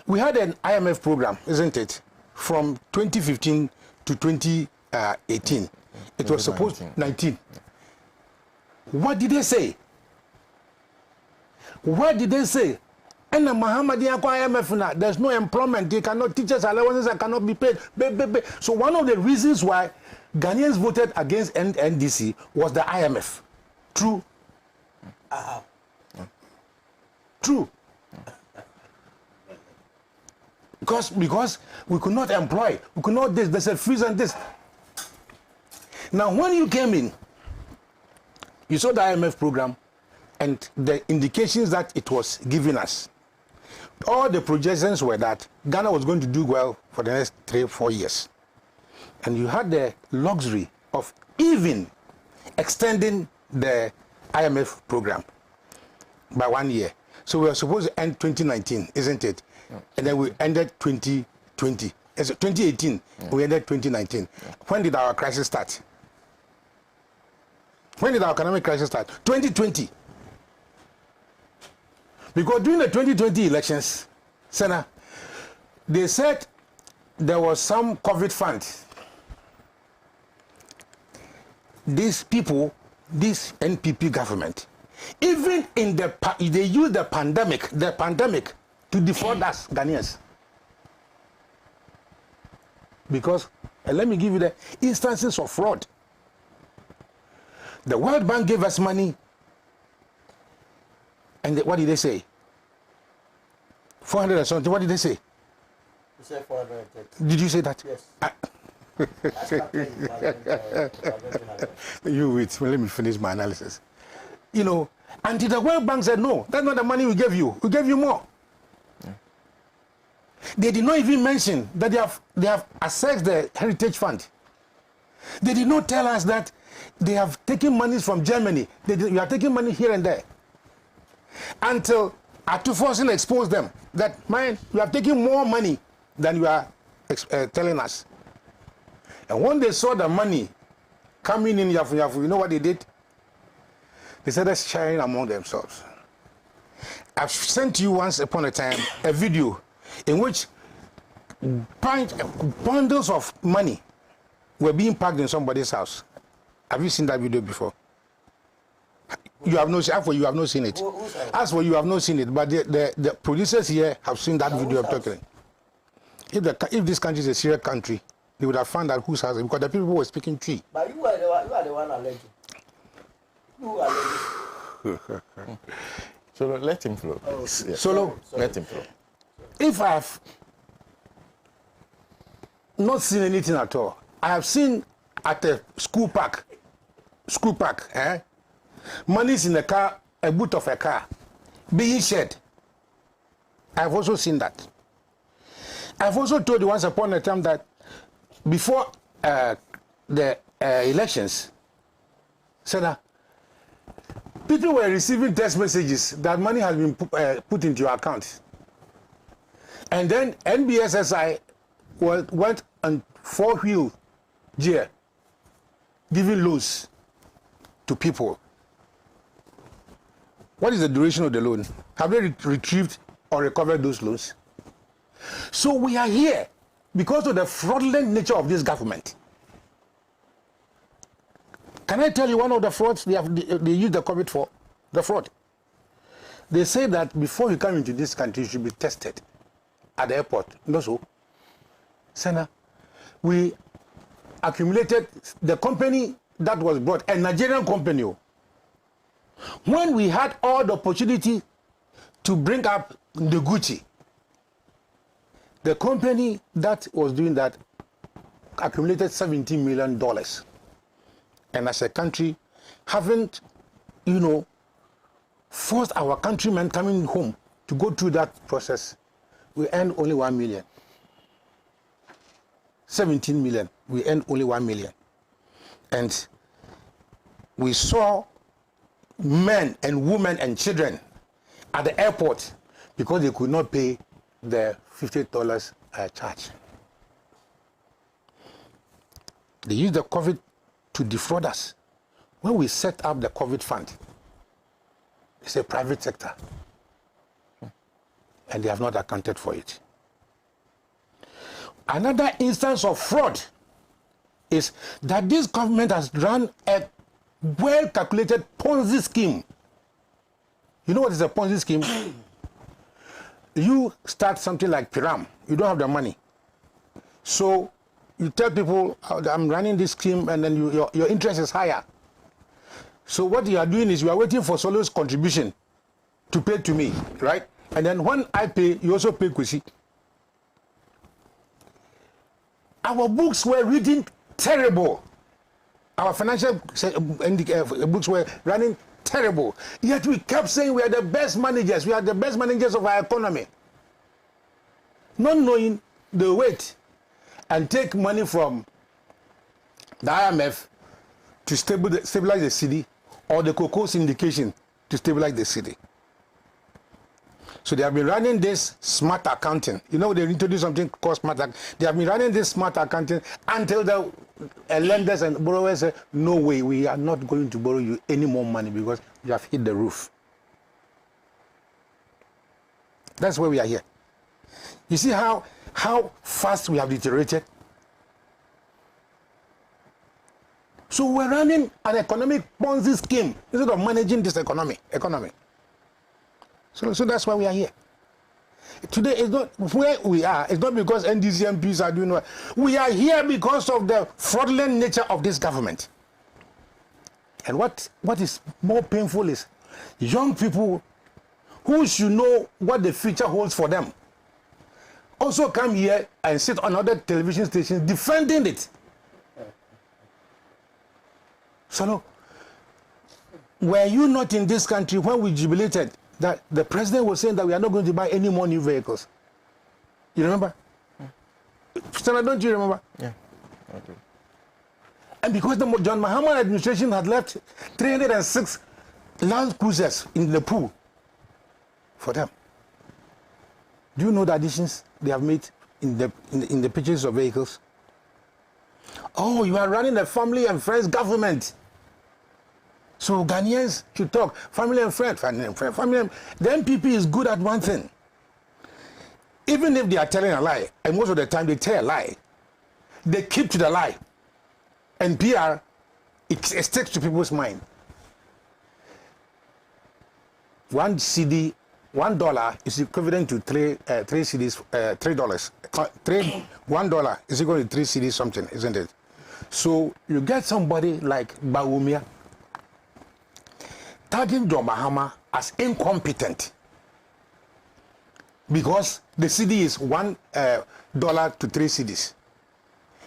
We had an IMF program, isn't it? From 2015 to 2018. It was supposed 19. What did they say? What did they say? And the Muhammadian IMF now, there's no employment. They cannot, teachers' allowances cannot be paid. So one of the reasons why Ghanaians voted against NDC was the IMF. True. True. Because we could not employ, we could not this, there's a freeze and this. Now when you came in, you saw the IMF program and the indications that it was giving us. All the projections were that Ghana was going to do well for the next 3 or 4 years. And you had the luxury of even extending the IMF program by 1 year. So we were supposed to end 2019, isn't it? And then we ended 2020. It's 2018. We ended 2019. When did our crisis start? When did our economic crisis start? 2020. Because during the 2020 elections, Sena, they said there was some COVID fund. These people, this NPP government, even in they use the pandemic to defraud us Ghanaians. Because, and let me give you the instances of fraud. The World Bank gave us money, and what did they say? 400 or something. What did they say? You said 430. Did you say that? Yes. You wait. Well, let me finish my analysis. You know, until the World Bank said, no, that's not the money we gave you. We gave you more. They did not even mention that they have assessed the Heritage Fund. They did not tell us that they have taken money from Germany. You are taking money here and there. Until Atufosin exposed them that, man, you are taking more money than you are telling us. And when they saw the money coming in, you know what they did? They started sharing among themselves. I've sent you once upon a time a video in which bundles of money were being packed in somebody's house. Have you seen that video before? You have not seen it. You have not seen it. As for you have not seen it, but the producers here have seen that video of talking. If this country is a serious country, they would have found out whose house, because the people were speaking tree. But you are the one alleged. You are alleged. So let him flow. Oh, yeah. Solo, let him flow. If I have not seen anything at all, I have seen at a school park, money is in a car, a boot of a car, being shared. I've also seen that. I've also told you once upon a time that before the elections, Sena, people were receiving text messages that money has been put into your account. And then NBSSI went on 4-wheel gear, giving loans to people. What is the duration of the loan? Have they retrieved or recovered those loans? So we are here because of the fraudulent nature of this government. Can I tell you one of the frauds they use the COVID for? The fraud. They say that before you come into this country, you should be tested at the airport. No, so. Sena, we accumulated the company that was brought, a Nigerian company. When we had all the opportunity to bring up the Gucci, the company that was doing that accumulated $17 million. And as a country, haven't, forced our countrymen coming home to go through that process, we earned only 1 million. 17 million, we earned only 1 million. And we saw men and women and children at the airport because they could not pay the $50 charge. They used the COVID to defraud us. When we set up the COVID fund, it's a private sector, and they have not accounted for it. Another instance of fraud is that this government has run a well-calculated Ponzi scheme. You know what is a Ponzi scheme? You start something like Piram. You don't have the money. So you tell people, I'm running this scheme, and then your interest is higher. So what you are doing is you are waiting for Solo's contribution to pay to me, right? And then when I pay, you also pay Kwesi. Our books were reading terrible. Our financial books were running terrible. Yet we kept saying we are the best managers. We are the best managers of our economy. Not knowing the weight and take money from the IMF to stabilize the city, or the cocoa syndication to stabilize the city. So they have been running this smart accounting. You know, they introduced something called smart accounting. They have been running this smart accounting until the lenders and borrowers say, no way, we are not going to borrow you any more money because you have hit the roof. That's where we are here. You see how fast we have deteriorated? So we're running an economic Ponzi scheme instead of managing this economy. So that's why we are here. Today is not where we are. It's not because NDC MPs are doing well. We are here because of the fraudulent nature of this government. And what is more painful is young people who should know what the future holds for them also come here and sit on other television stations defending it. So, no, were you not in this country when we jubilated that the president was saying that we are not going to buy any more new vehicles? You remember? Sena, don't you remember? Yeah, I do. And because the John Mahama administration had left 306 Land Cruisers in the pool for them. Do you know the additions they have made in the purchase of vehicles? Oh, you are running a family and friends government. So Ghanaians should talk. Family and friends. The NPP is good at one thing. Even if they are telling a lie, and most of the time they tell a lie, they keep to the lie. And PR, it sticks to people's mind. $1 is equivalent to three cedis, $3. $1 is equal to 3 cedis something, isn't it? So you get somebody like Bawumia tagging John Mahama as incompetent because the CD is $1 to 3 cedis,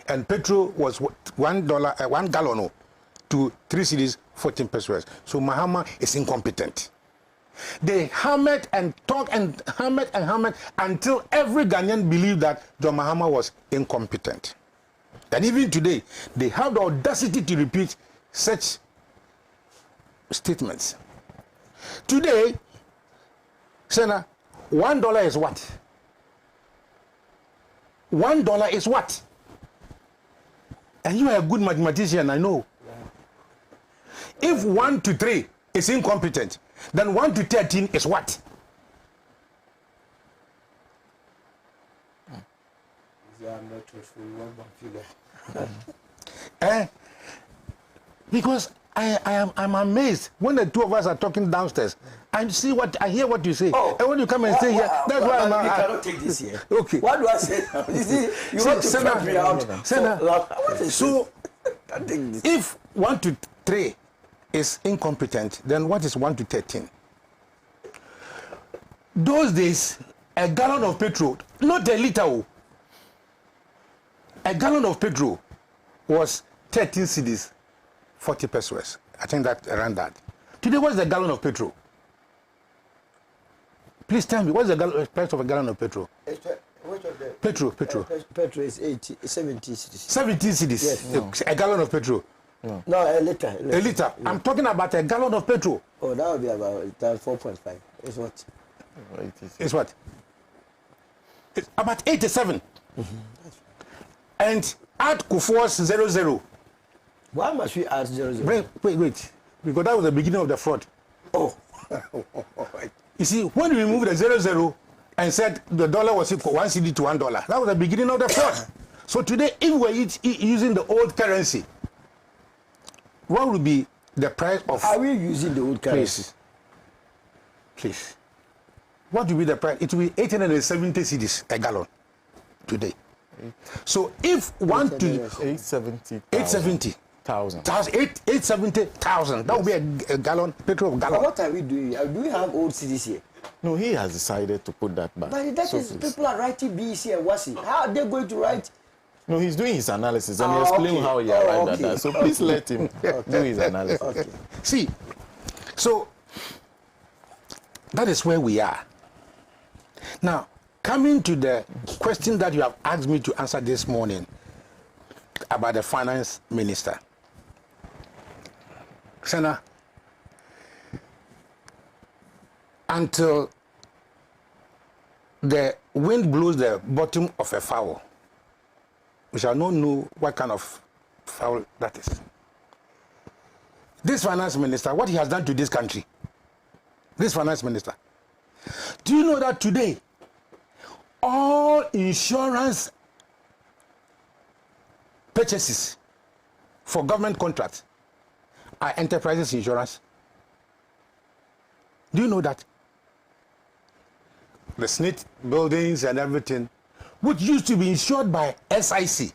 and petrol was $1 1 gallon to 3 cedis 14 pesos. So Mahama is incompetent. They hammered and talked and hammered until every Ghanaian believed that John Mahama was incompetent. And even today, they have the audacity to repeat such statements. Today, Sena, $1 is what? $1 is what? And you are a good mathematician, I know. If 1 to 3 is incompetent, then 1 to 13 is what? Because I'm amazed when the two of us are talking downstairs. I hear what you say. Oh, and when you come and say here, that's why I'm. We cannot take this here. Okay. What do I say? You see, you want to trap me out. So if 1 to 3 is incompetent, then what is 1 to 13? Those days, a gallon of petrol, not a liter, a gallon of petrol was 13 cedis, 40 pesos. I think that around that. Today, what's the gallon of petrol? Please tell me, what's the price of a gallon of petrol? Petrol. Petrol is 70 cedis. 70 cedis. Yes. No. A gallon of petrol. No, a liter. A liter. Yeah. I'm talking about a gallon of petrol. Oh, that would be about 4.5. It's what? It's what? It's about 87. Mm-hmm. And add Kufuor's 00. Why must we add 00? Wait. Because that was the beginning of the fraud. Oh. You see, when we removed the 00 and said the dollar was equal 1 CD to $1, that was the beginning of the fraud. So today, if we're using the old currency, what would be the price of... Are we using the old currency? Please. What will be the price? It will be 870 cedis a gallon today. So if 870,000. That would be a gallon, petrol of gallon. But what are we doing? Do we have old cedis here? No, he has decided to put that back. But that is, people are writing BEC and WASI. How are they going to write? No, he's doing his analysis and he explained how he arrived at that. So please let him do his analysis. Okay. See, so that is where we are. Now, coming to the question that you have asked me to answer this morning about the finance minister. Sena, until the wind blows the bottom of a fowl, we shall not know what kind of fowl that is. This finance minister, what he has done to this country, this finance minister, do you know that today all insurance purchases for government contracts are enterprises insurance? Do you know that? The SNIT buildings and everything, which used to be insured by SIC,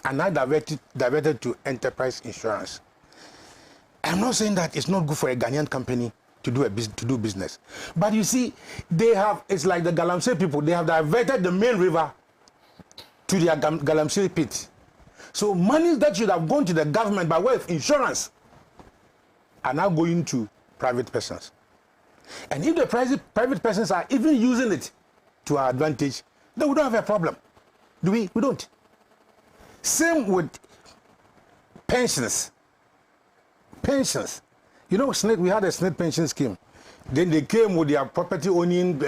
are now diverted to enterprise insurance. I'm not saying that it's not good for a Ghanaian company to do business, but you see, they have, it's like the Galamsey people, they have diverted the main river to their Galamsey pit. So money that should have gone to the government by way of insurance are now going to private persons. And if the private persons are even using it to our advantage, then we don't have a problem. Do we? We don't. Same with pensions. Pensions. You know, we had a SNIT pension scheme. Then they came with their property owning,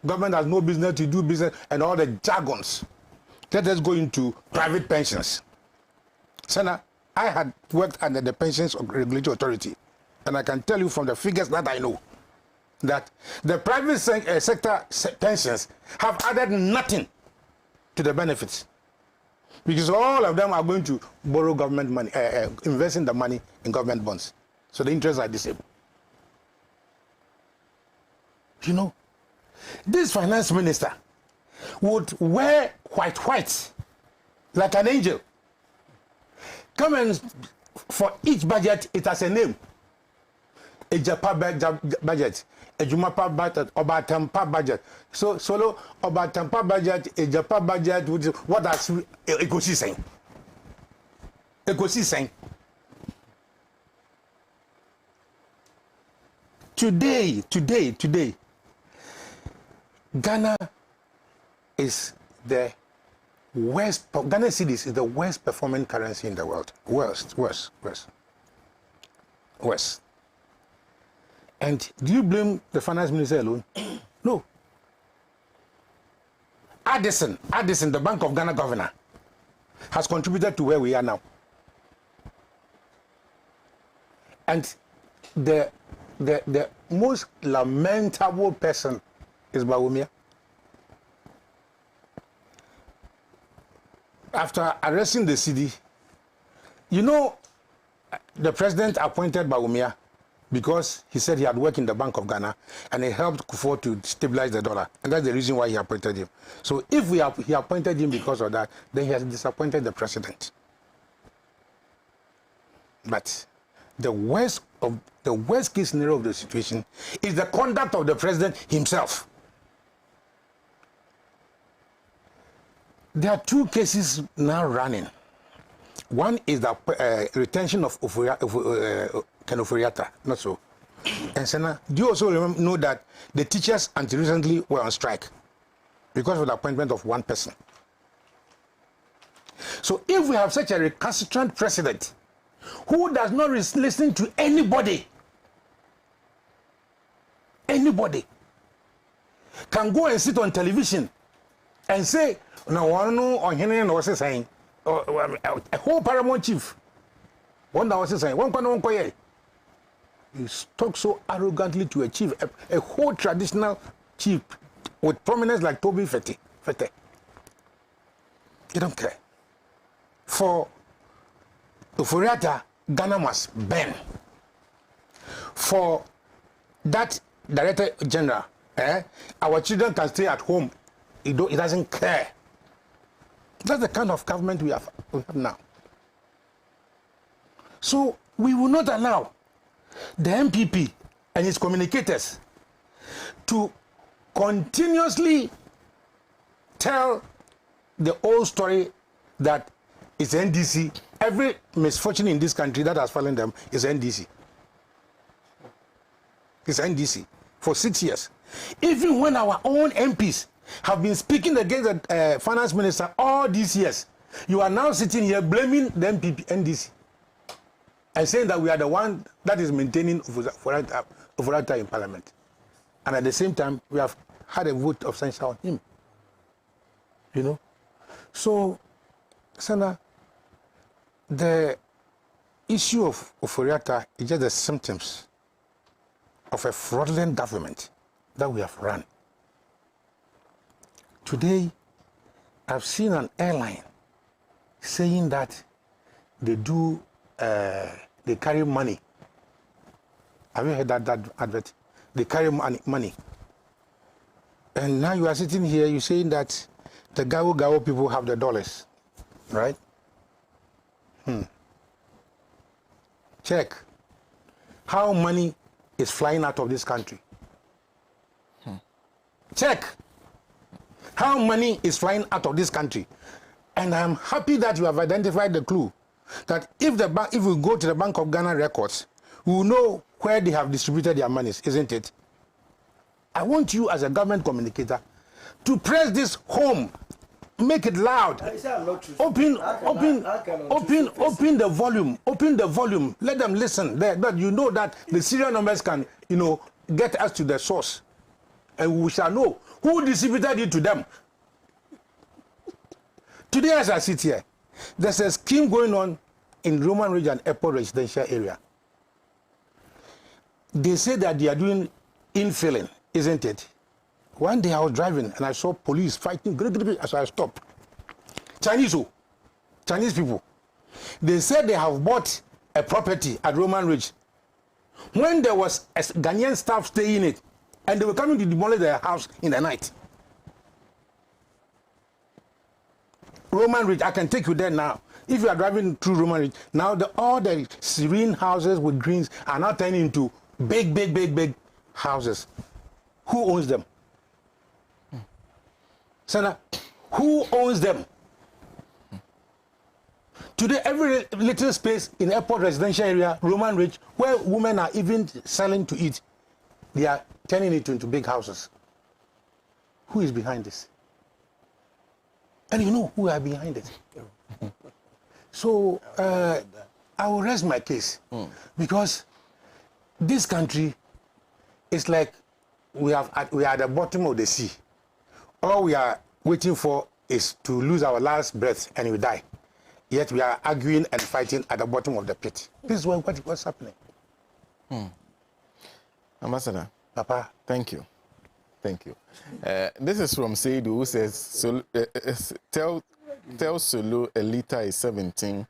government has no business to do business, and all the jargons. Let us go into private pensions. Sena, I had worked under the Pensions Regulatory Authority, and I can tell you from the figures that I know, that the private sector pensions have added nothing to the benefits, because all of them are going to borrow government money, investing the money in government bonds. So the interests are the same. You know, this finance minister would wear white like an angel. Come and for each budget, it has a name. A Japa budget, a Jumapa budget, Obatampa budget. So solo Obatampa budget, a Japa budget, which is what does Kwesi saying? Kwesi saying. Today, Ghana is the worst. Ghana cedis is the worst performing currency in the world. Worst. And do you blame the finance minister alone? No. Addison, the Bank of Ghana governor, has contributed to where we are now. And the most lamentable person is Bawumia. After arresting the CD, you know, the president appointed Bawumia because he said he had worked in the Bank of Ghana and he helped Kufuor to stabilize the dollar. And that's the reason why he appointed him. So if he appointed him because of that, then he has disappointed the president. But the worst case scenario of the situation is the conduct of the president himself. There are two cases now running. One is the retention of Oforiata, not so. And Sena, do you also know that the teachers until recently were on strike because of the appointment of one person? So if we have such a recalcitrant president who does not listen to anybody can go and sit on television and say, no one on Henry was saying, a whole paramount chief, one that was saying, one he talks so arrogantly to a chief, a whole traditional chief with prominence like Toby Fete. You don't care. For Oforiata, Ghana must burn. For that Director General, our children can stay at home. It doesn't care. That's the kind of government we have now. So we will not allow the NPP and its communicators to continuously tell the old story that it's NDC. Every misfortune in this country that has fallen them is NDC. It's NDC for 6 years. Even when our own MPs have been speaking against the finance minister all these years, you are now sitting here blaming the NPP, NDC, and saying that we are the one that is maintaining Oforiata in Parliament. And at the same time, we have had a vote of censure on him. You know? So, Sena, the issue of Oforiatta is just the symptoms of a fraudulent government that we have run. Today, I've seen an airline saying that they carry money. Have you heard that advert? They carry money. And now you are sitting here, you're saying that the Gao people have the dollars, right? Check how money is flying out of this country. Check how money is flying out of this country. And I'm happy that you have identified the clue that if we go to the Bank of Ghana records, we will know where they have distributed their monies, isn't it? I want you as a government communicator to press this home, make it loud. Open the volume. Let them listen. That you know that the serial numbers can, get us to the source, and we shall know who distributed it to them. Today, as I sit here, there's a scheme going on in Roman Ridge and Airport residential area. They say that they are doing infilling, isn't it? One day I was driving and I saw police fighting, so I stopped. Chinese people. They said they have bought a property at Roman Ridge. When there was a Ghanaian staff staying in it, and they were coming to demolish their house in the night. Roman Ridge, I can take you there now. If you are driving through Roman Ridge, now all the serene houses with greens are now turning into big houses. Who owns them? Sena, who owns them? Today, every little space in airport residential area, Roman Ridge, where women are even selling to eat, they are turning it into big houses. Who is behind this? And you know who are behind it. So, I will rest my case because this country is like we are at the bottom of the sea. All we are waiting for is to lose our last breath and we die. Yet we are arguing and fighting at the bottom of the pit. This is what's happening. Ambassador. Papa. Thank you. This is from Seidu, who says, tell Solo a liter is 17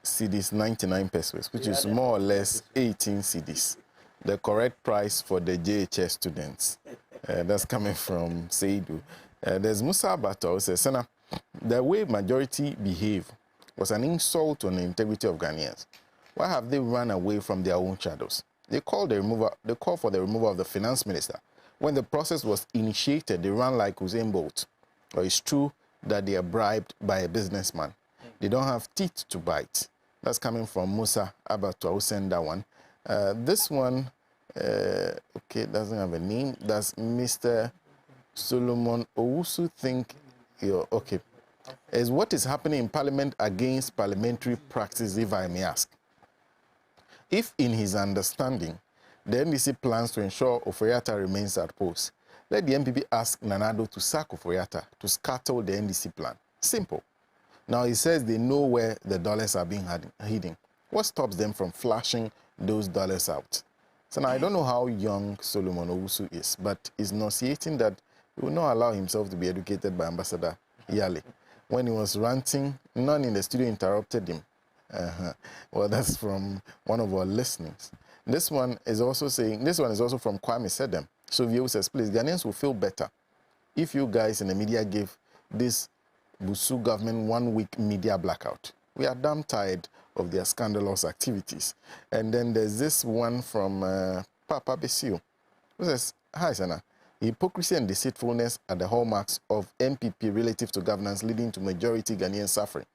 cedis, 99 pesos, which is more or less 18 cedis. The correct price for the JHS students. That's coming from Seidu. There's Musa Abato, who says, Sena, the way majority behave was an insult on the integrity of Ghanaians. Why have they run away from their own shadows? They called for the removal of the finance minister. When the process was initiated, they ran like Usain Bolt. Or it's true that they are bribed by a businessman. They don't have teeth to bite. That's coming from Musa Abato. I will send that one. This one, okay, doesn't have a name. That's Mr. Solomon Owusu. Okay. Is what is happening in Parliament against parliamentary practice, if I may ask? If in his understanding, the NDC plans to ensure Oforiatta remains at post, let the NPP ask Nanado to sack Oforiatta to scuttle the NDC plan. Simple. Now he says they know where the dollars are being hidden. What stops them from flashing those dollars out? So now I don't know how young Solomon Owusu is, but he's enunciating that he will not allow himself to be educated by Ambassador Yale. When he was ranting, none in the studio interrupted him. Well, that's from one of our listeners. This one is also from Kwame Sedem. So Vio says, please, Ghanaians will feel better if you guys in the media give this Busu government 1 week media blackout. We are damn tired of their scandalous activities. And then there's this one from Papa Besio, who says, hi, Sena. Hypocrisy and deceitfulness are the hallmarks of NPP relative to governance, leading to majority Ghanaian suffering.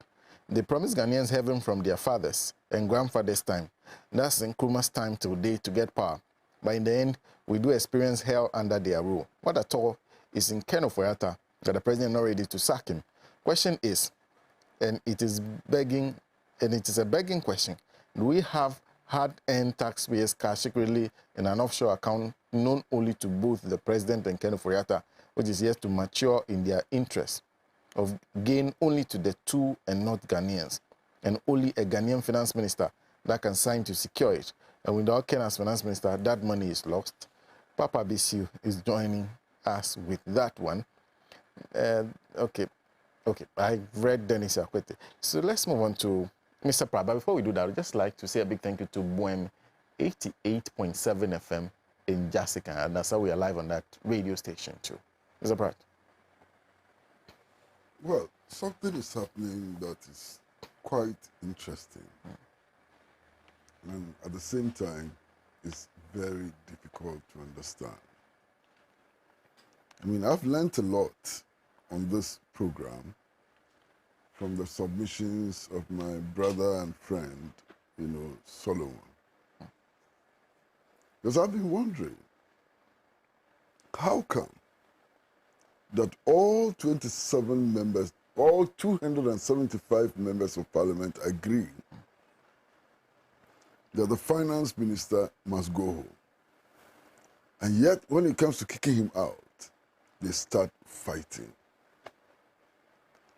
They promise Ghanaians heaven from their fathers and grandfathers' time. That's Nkrumah's time today to get power. But in the end, we do experience hell under their rule. What at all is in Ken Oforiatta that the president is not ready to sack him? Question is, and it is a begging question, do we have hard-earned taxpayers cash secretly in an offshore account known only to both the president and Ken Ofori-Atta, which is yet to mature in their interest of gain only to the two and not Ghanaians, and only a Ghanaian finance minister that can sign to secure it. And without Ken as finance minister, that money is lost. Papa Bisiu is joining us with that one. Okay, I've read Dennis Akwete. So let's move on to Mr. Pratt. But before we do that, I'd just like to say a big thank you to Boem 88.7 FM in Jessica, and that's how we are live on that radio station too. Mr. Pratt. Well, something is happening that is quite interesting. And at the same time, it's very difficult to understand. I mean, I've learned a lot on this program from the submissions of my brother and friend, Solomon. Because I've been wondering, how come that all 27 members, all 275 members of parliament agree that the finance minister must go home? And yet, when it comes to kicking him out, they start fighting.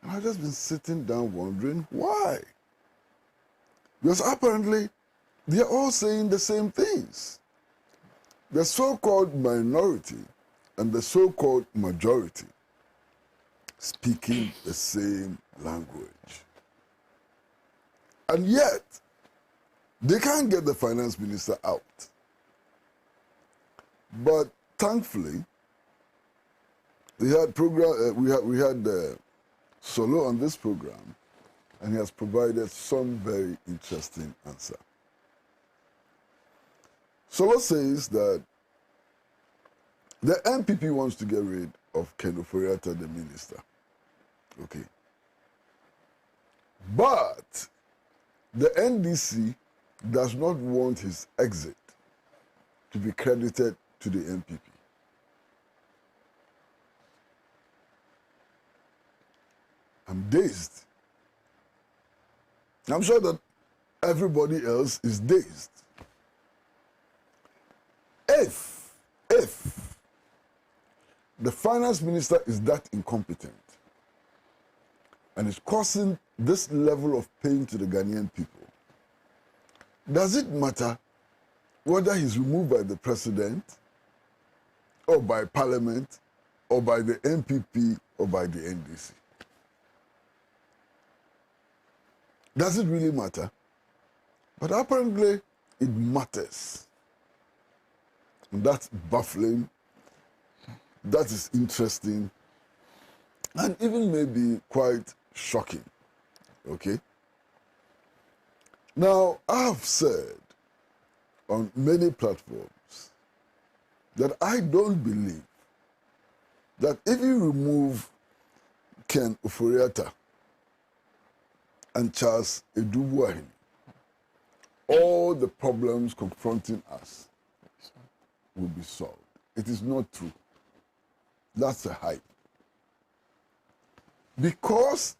And I've just been sitting down wondering why. Because apparently, they're all saying the same things. The so-called minority and the so-called majority speaking the same language. And yet, they can't get the finance minister out. But thankfully, we had Solo on this program, and he has provided some very interesting answer. Solo says that the NPP wants to get rid of Ken Ofori-Atta, the minister. Okay. But the NDC does not want his exit to be credited to the NPP. I'm dazed. I'm sure that everybody else is dazed. If the finance minister is that incompetent and is causing this level of pain to the Ghanaian people, does it matter whether he's removed by the president or by parliament or by the NPP or by the NDC? Does it really matter? But apparently it matters. And that's baffling. That is interesting. And even maybe quite shocking. Okay? Now, I have said on many platforms that I don't believe that if you remove Ken Ofori-Atta and Charles Edubuahini, all the problems confronting us will be solved. It is not true. That's a hype. Because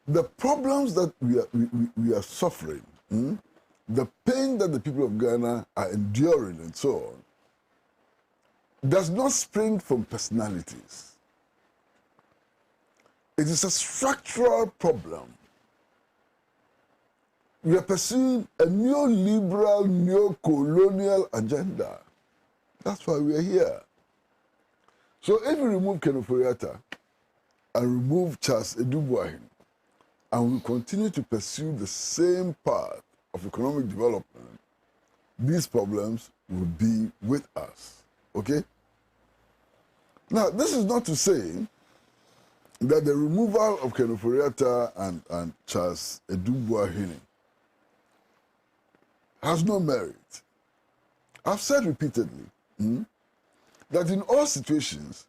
the problems that we are suffering, the pain that the people of Ghana are enduring and so on, does not spring from personalities. It is a structural problem. We are pursuing a neoliberal, neo-colonial agenda. That's why we are here. So if we remove Ken Ofori-Atta and remove Charles Edubuahini, and we continue to pursue the same path of economic development, these problems will be with us. Okay? Now, this is not to say that the removal of Ken Ofori-Atta and Charles Edubuahini has no merit. I've said repeatedly that in all situations,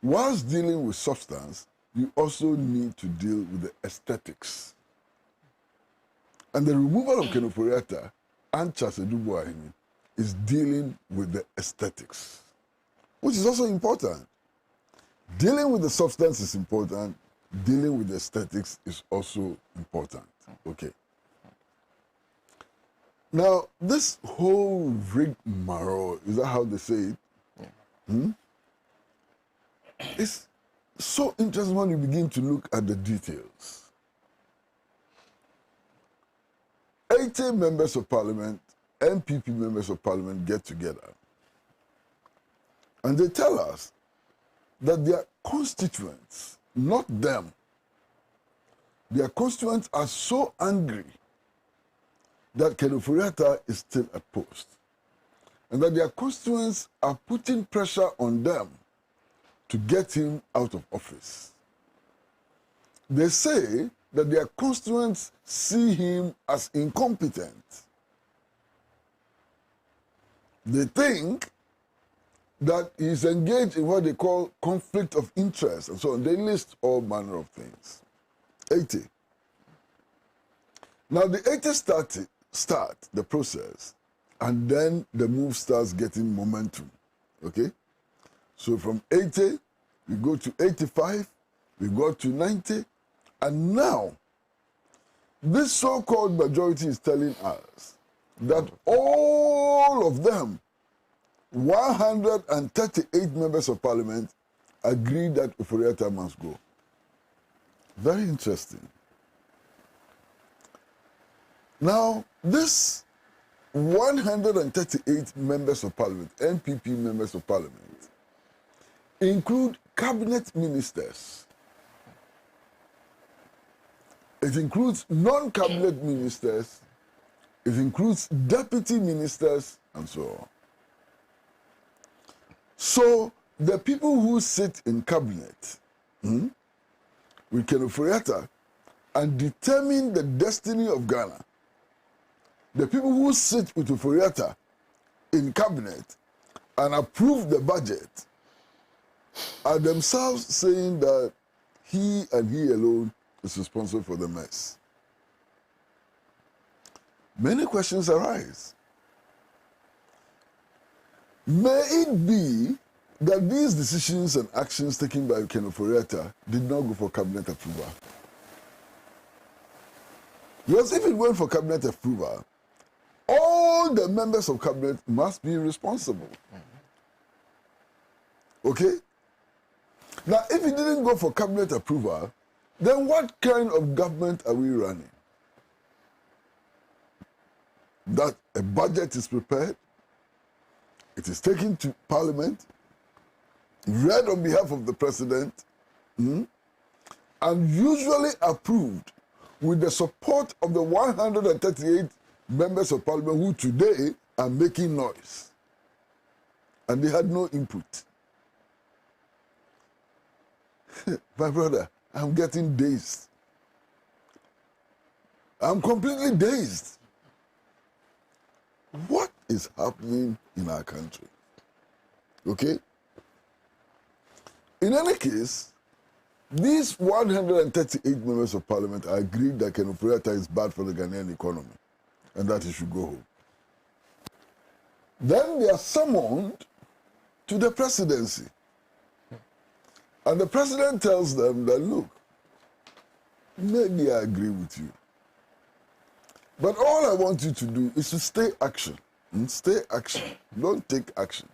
whilst dealing with substance, you also need to deal with the aesthetics. And the removal of Ken Ofori-Atta and Charles Edubuahini is dealing with the aesthetics, which is also important. Dealing with the substance is important. Dealing with the aesthetics is also important. Okay. Now, this whole rigmarole, is that how they say it? Yeah. It's so interesting when you begin to look at the details. 80 members of parliament, NPP members of parliament get together and they tell us that their constituents, not them, their constituents are so angry that Kenufuriata is still at post, and that their constituents are putting pressure on them to get him out of office. They say that their constituents see him as incompetent. They think that he's engaged in what they call conflict of interest, and so on. They list all manner of things. 80. Now the 80 start the process, and then the move starts getting momentum. Okay? So from 80, we go to 85, we go to 90, and now this so-called majority is telling us that all of them, 138 members of parliament, agree that Oforiatta must go. Very interesting. Now, this 138 members of parliament, NPP members of parliament, include cabinet ministers. It includes non-cabinet ministers, it includes deputy ministers, and so on. So, the people who sit in cabinet with Kenufuriatta and determine the destiny of Ghana, the people who sit with Oforiatta in cabinet and approve the budget are themselves saying that he and he alone is responsible for the mess. Many questions arise. May it be that these decisions and actions taken by Ken Oforiatta did not go for cabinet approval? Because if it went for cabinet approval, all the members of cabinet must be responsible. Okay? Now, if it didn't go for cabinet approval, then what kind of government are we running? That a budget is prepared, it is taken to parliament, read on behalf of the president, and usually approved with the support of the 138 members of parliament who today are making noise. And they had no input. My brother, I'm getting dazed. I'm completely dazed. What is happening in our country? Okay? In any case, these 138 members of parliament are agreed that Ken Oforiatta is bad for the Ghanaian economy and that he should go home. Then they are summoned to the presidency. And the president tells them that, look, maybe I agree with you, but all I want you to do is to stay action. Stay action. Don't take action.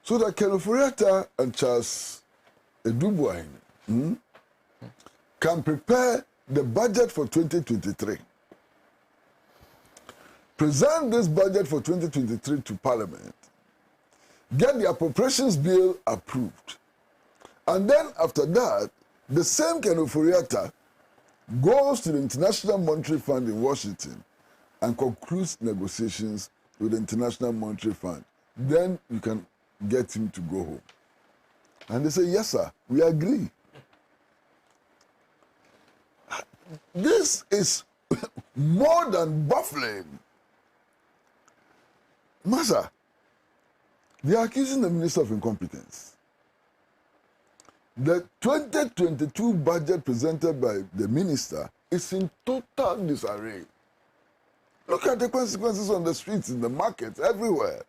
So that Ken Oforiatta and Charles Edubuahin can prepare the budget for 2023. Present this budget for 2023 to Parliament. Get the appropriations bill approved. And then after that, the same Ken Oforiatta goes to the International Monetary Fund in Washington and concludes negotiations with the International Monetary Fund. Then you can get him to go home. And they say, yes, sir, we agree. This is more than baffling. Massa, they are accusing the Minister of incompetence. The 2022 budget presented by the minister is in total disarray. Look at the consequences on the streets, in the markets, everywhere.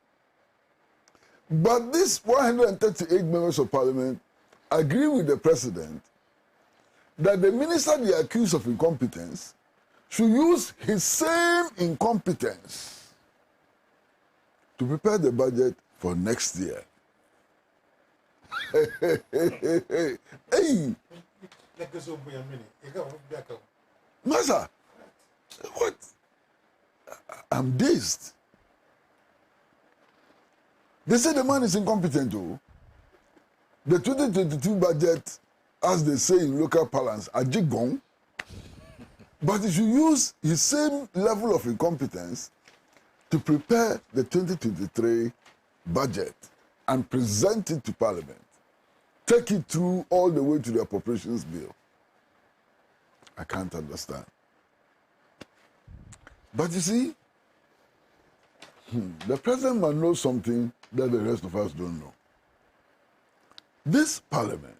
But these 138 members of parliament agree with the president that the minister they accuse of incompetence should use his same incompetence to prepare the budget for next year. Hey! Master, what? I'm dazed. They say the man is incompetent, though. The 2022 budget, as they say in local parlance, a jigong. But if you use his same level of incompetence to prepare the 2023 budget and present it to Parliament, take it through all the way to the appropriations bill, I can't understand. But you see, the president must know something that the rest of us don't know. This Parliament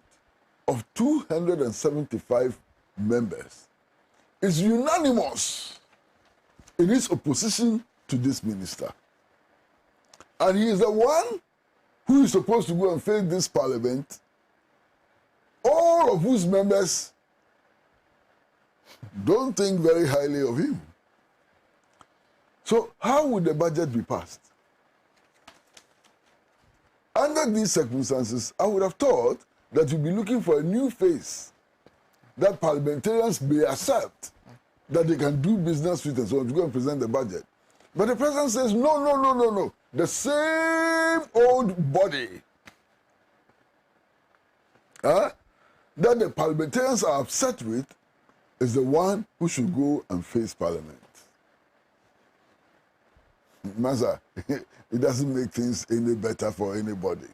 of 275 members is unanimous in its opposition to this minister. And he is the one who is supposed to go and face this Parliament, all of whose members don't think very highly of him. So how would the budget be passed? Under these circumstances, I would have thought that you'd be looking for a new face that parliamentarians may accept, that they can do business with and so on, to go and present the budget. But the president says, no. The same old body that the parliamentarians are upset with is the one who should go and face Parliament. Master, it doesn't make things any better for anybody.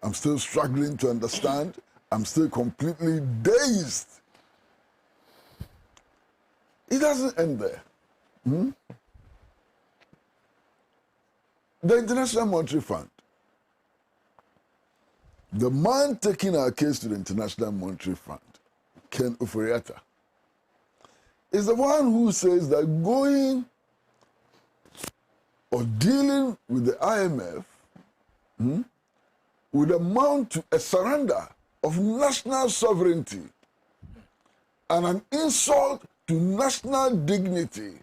I'm still struggling to understand. I'm still completely dazed. It doesn't end there. The International Monetary Fund. The man taking our case to the International Monetary Fund, Ken Oforiatta, is the one who says that going or dealing with the IMF would amount to a surrender of national sovereignty and an insult to national dignity.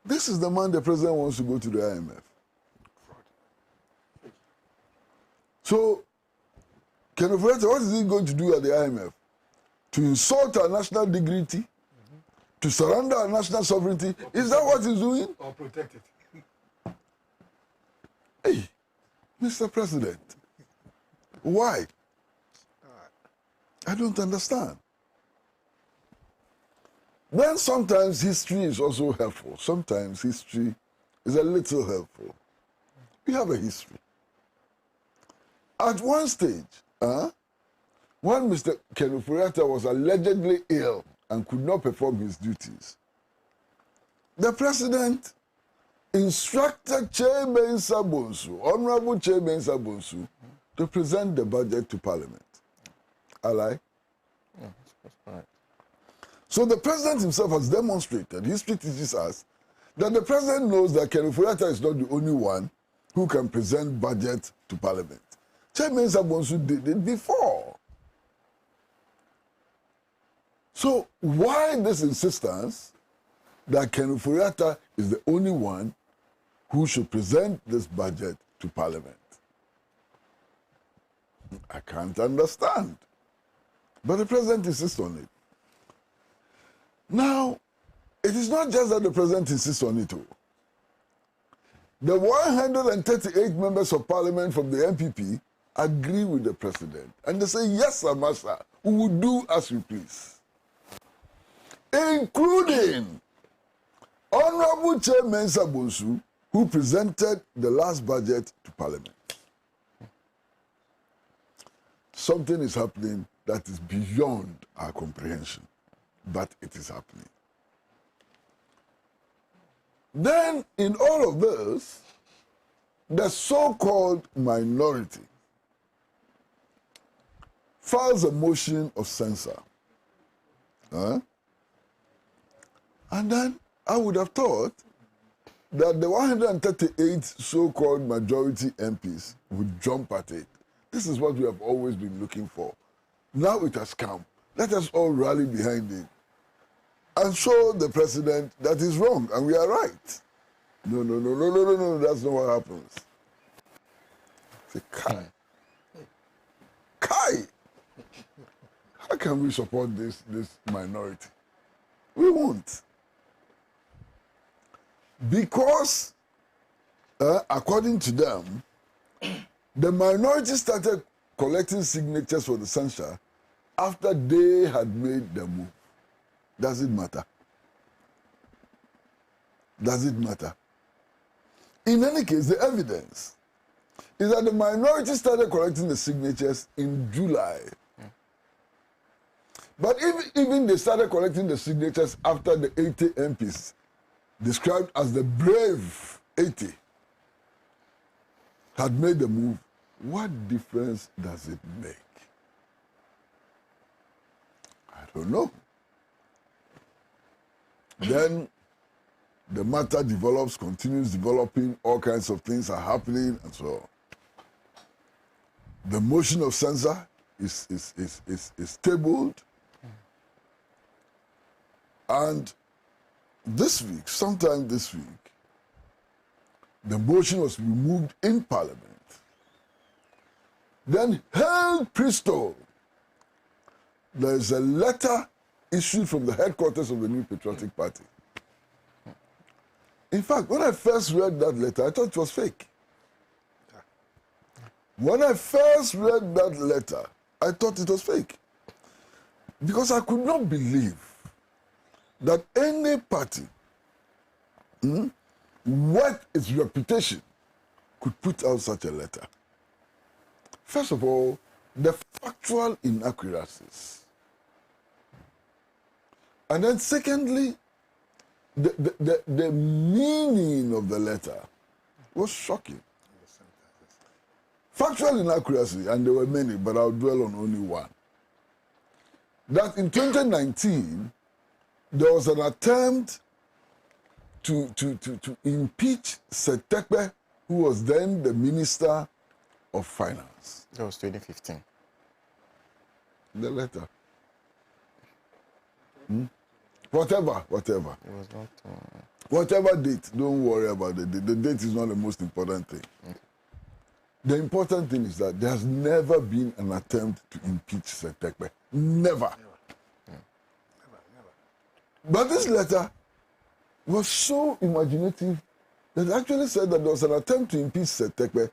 This is the man the president wants to go to the IMF. So, Ken Oforiatta, what is he going to do at the IMF? To insult our national dignity? To surrender our national sovereignty? Is that what he's doing? Or protect it. Hey, Mr. President, why? I don't understand. Then sometimes history is also helpful. Sometimes history is a little helpful. We have a history. At one stage, when Mr. Ken Oforiatta was allegedly ill and could not perform his duties, the president instructed Chairman Sabonsu, Honorable Chairman Sabonsu, to present the budget to Parliament. Ally? Yeah, that's right. So the president himself has demonstrated, history teaches us, that the president knows that Ken Oforiatta is not the only one who can present budget to Parliament. Chairman Sabonsu did it before. So why this insistence that Ken Oforiatta is the only one who should present this budget to Parliament? I can't understand. But the president insists on it. Now, it is not just that the president insists on it. The 138 members of Parliament from the NPP agree with the president. And they say, yes, sir, master, we will do as we please. Including Honorable Chairman Sabonsu, who presented the last budget to Parliament. Something is happening that is beyond our comprehension, but it is happening. Then, in all of this, the so-called minority files a motion of censure. And then I would have thought that the 138 so-called majority MPs would jump at it. This is what we have always been looking for. Now it has come. Let us all rally behind it and show the president that he's wrong and we are right. No, that's not what happens. Kai. Kai! How can we support this minority? We won't. Because, according to them, the minority started collecting signatures for the censure after they had made the move. Does it matter? Does it matter? In any case, the evidence is that the minority started collecting the signatures in July. But even they started collecting the signatures after the 80 MPs, described as the brave 80, had made the move, what difference does it make? I don't know. Then the matter develops, continues developing, all kinds of things are happening, and so on. The motion of censure is tabled. And this week, sometime this week, the motion was removed in Parliament. Then, held presto, there is a letter issued from the headquarters of the New Patriotic Party. In fact, when I first read that letter, I thought it was fake. When I first read that letter, I thought it was fake. Because I could not believe that any party worth its reputation could put out such a letter. First of all, the factual inaccuracies. And then secondly, the meaning of the letter was shocking. Factual inaccuracy, and there were many, but I'll dwell on only one. That in 2019, there was an attempt to impeach Setekpe, who was then the Minister of Finance. That was 2015. The letter. Whatever. It was not... Whatever date, don't worry about the date. The date is not the most important thing. Okay. The important thing is that there has never been an attempt to impeach Setekpe. Never. But this letter was so imaginative that it actually said that there was an attempt to impeach Setekpe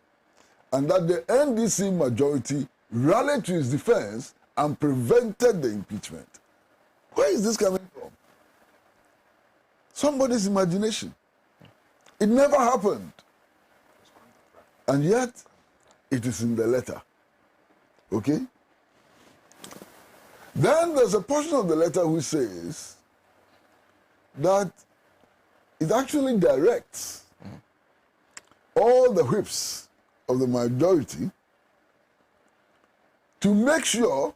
and that the NDC majority rallied to his defense and prevented the impeachment. Where is this coming from? Somebody's imagination. It never happened. And yet, it is in the letter. Okay? Then there's a portion of the letter which says that it actually directs all the whips of the majority to make sure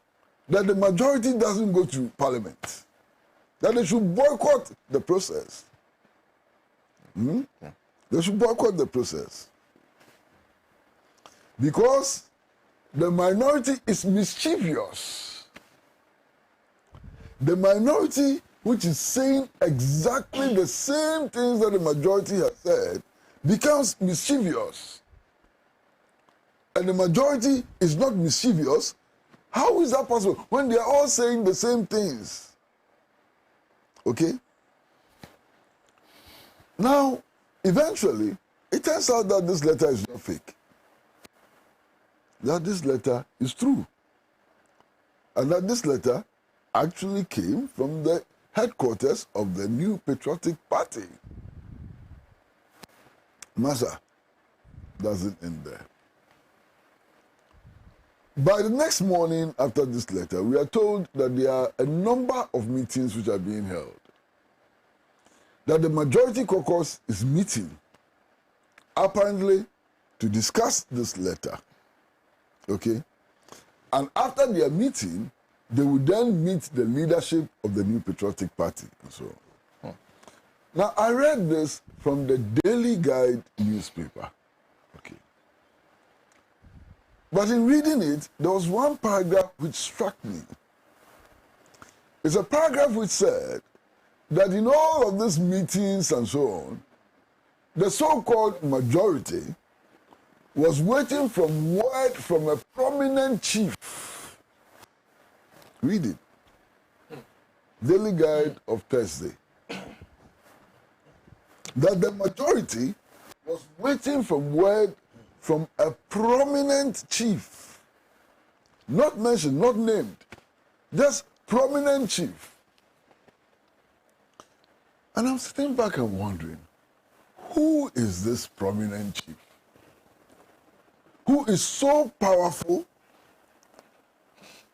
that the majority doesn't go to Parliament, that they should boycott the process. They should boycott the process. Because the minority is mischievous. The minority, which is saying exactly the same things that the majority has said, becomes mischievous. And the majority is not mischievous. How is that possible when they are all saying the same things? Okay? Now, eventually, it turns out that this letter is not fake. That this letter is true. And that this letter actually came from the headquarters of the New Patriotic Party. Massa doesn't end there. By the next morning after this letter, we are told that there are a number of meetings which are being held. That the majority caucus is meeting, apparently, to discuss this letter. Okay? And after their meeting, they will then meet the leadership of the New Patriotic Party and so on. Now, I read this from the Daily Guide newspaper. Okay. But in reading it, there was one paragraph which struck me. It's a paragraph which said that in all of these meetings and so on, the so-called majority was waiting from word from a prominent chief. Read it. Daily Guide of Thursday. That the majority was waiting for word from a prominent chief. Not mentioned, not named. Just prominent chief. And I'm sitting back and wondering, who is this prominent chief? Who is so powerful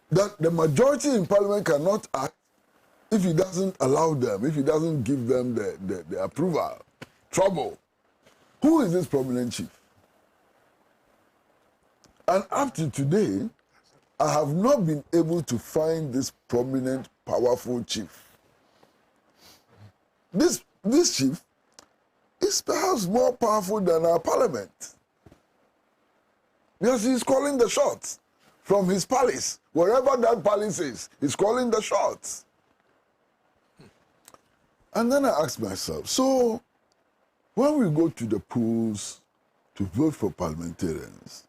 that the majority in parliament cannot act if he doesn't allow them, if he doesn't give them the approval? Trouble. Who is this prominent chief? And up to today, I have not been able to find this prominent, powerful chief. This chief is perhaps more powerful than our parliament. Because he's calling the shots from his palace. Wherever that palace is, he's calling the shots. And then I asked myself, so when we go to the polls to vote for parliamentarians,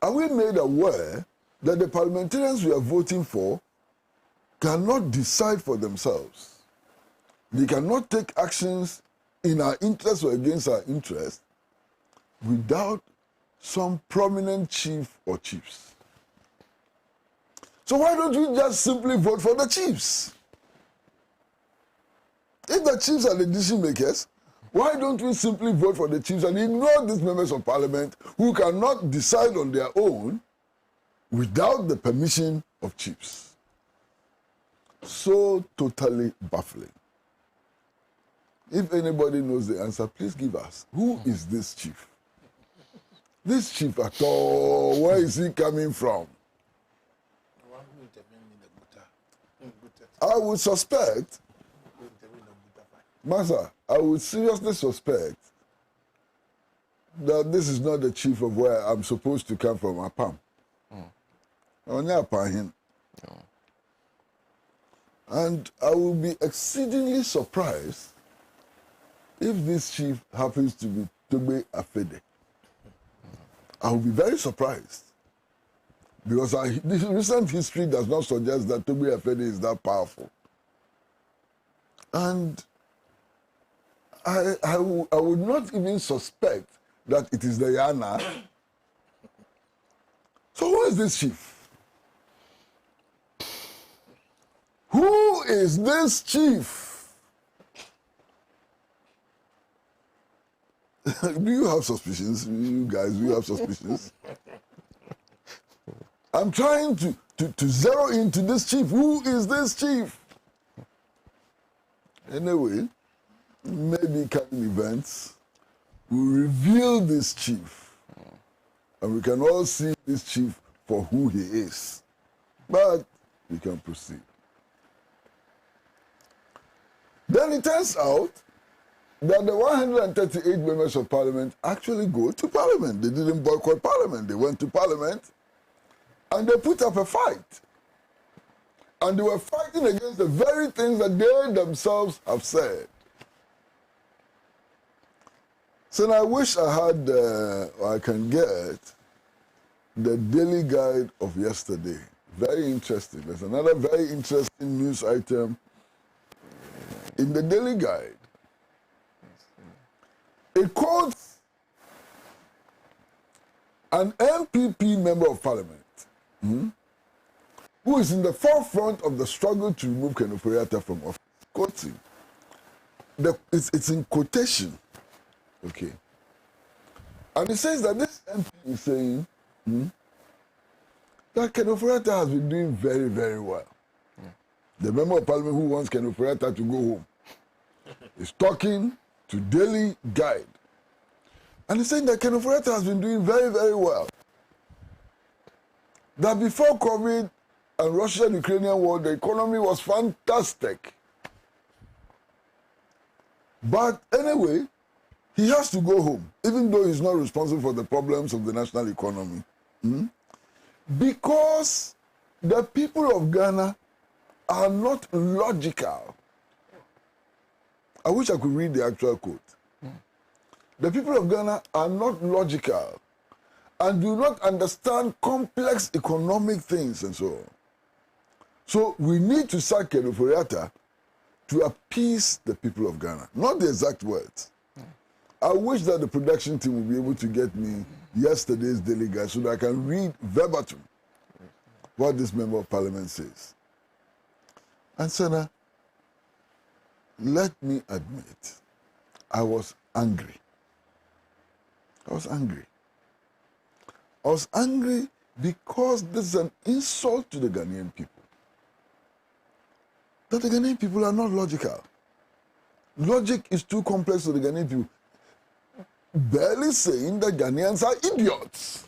are we made aware that the parliamentarians we are voting for cannot decide for themselves? They cannot take actions in our interest or against our interest without some prominent chief or chiefs. So why don't we just simply vote for the chiefs? If the chiefs are the decision makers, why don't we simply vote for the chiefs and ignore these members of parliament who cannot decide on their own without the permission of chiefs? So totally baffling. If anybody knows the answer, please give us. Who is this chief? This chief at all, where is he coming from? I would suspect, Master, I would seriously suspect that this is not the chief of where I'm supposed to come from, Apam. Only Apam him. And I will be exceedingly surprised if this chief happens to be Togbe Afede. I will be very surprised. Because this recent history does not suggest that Togbe Afede is that powerful. And I would not even suspect that it is the Yana. So who is this chief? Who is this chief? Do you have suspicions? You guys, do you have suspicions? I'm trying to zero into this chief. Who is this chief? Anyway, maybe coming events will reveal this chief. And we can all see this chief for who he is. But we can proceed. Then it turns out that the 138 members of parliament actually go to parliament. They didn't boycott parliament. They went to parliament and they put up a fight. And they were fighting against the very things that they themselves have said. So I wish I had, I can get the Daily Guide of yesterday. Very interesting. There's another very interesting news item in the Daily Guide. It quotes an NPP member of parliament who is in the forefront of the struggle to remove Kenoforiata from office. Quoting. It's in quotation. Okay. And it says that this MP is saying that Kenoforiata has been doing very, very well. The member of parliament who wants Kenoforiata to go home is talking to Daily Guide. And he's saying that Kenoforiata has been doing very, very well. That before COVID and Russian-Ukrainian war, the economy was fantastic. But anyway, he has to go home, even though he's not responsible for the problems of the national economy. Because the people of Ghana are not logical. I wish I could read the actual quote. the people of Ghana are not logical and do not understand complex economic things and so on. So we need to sack Kenoforiata to appease the people of Ghana, not the exact words. I wish that the production team would be able to get me yesterday's daily guide so that I can read verbatim what this member of parliament says. And Sena, let me admit, I was angry. I was angry. I was angry because this is an insult to the Ghanaian people. That the Ghanaian people are not logical. Logic is too complex for the Ghanaian people. Barely saying that Ghanaians are idiots.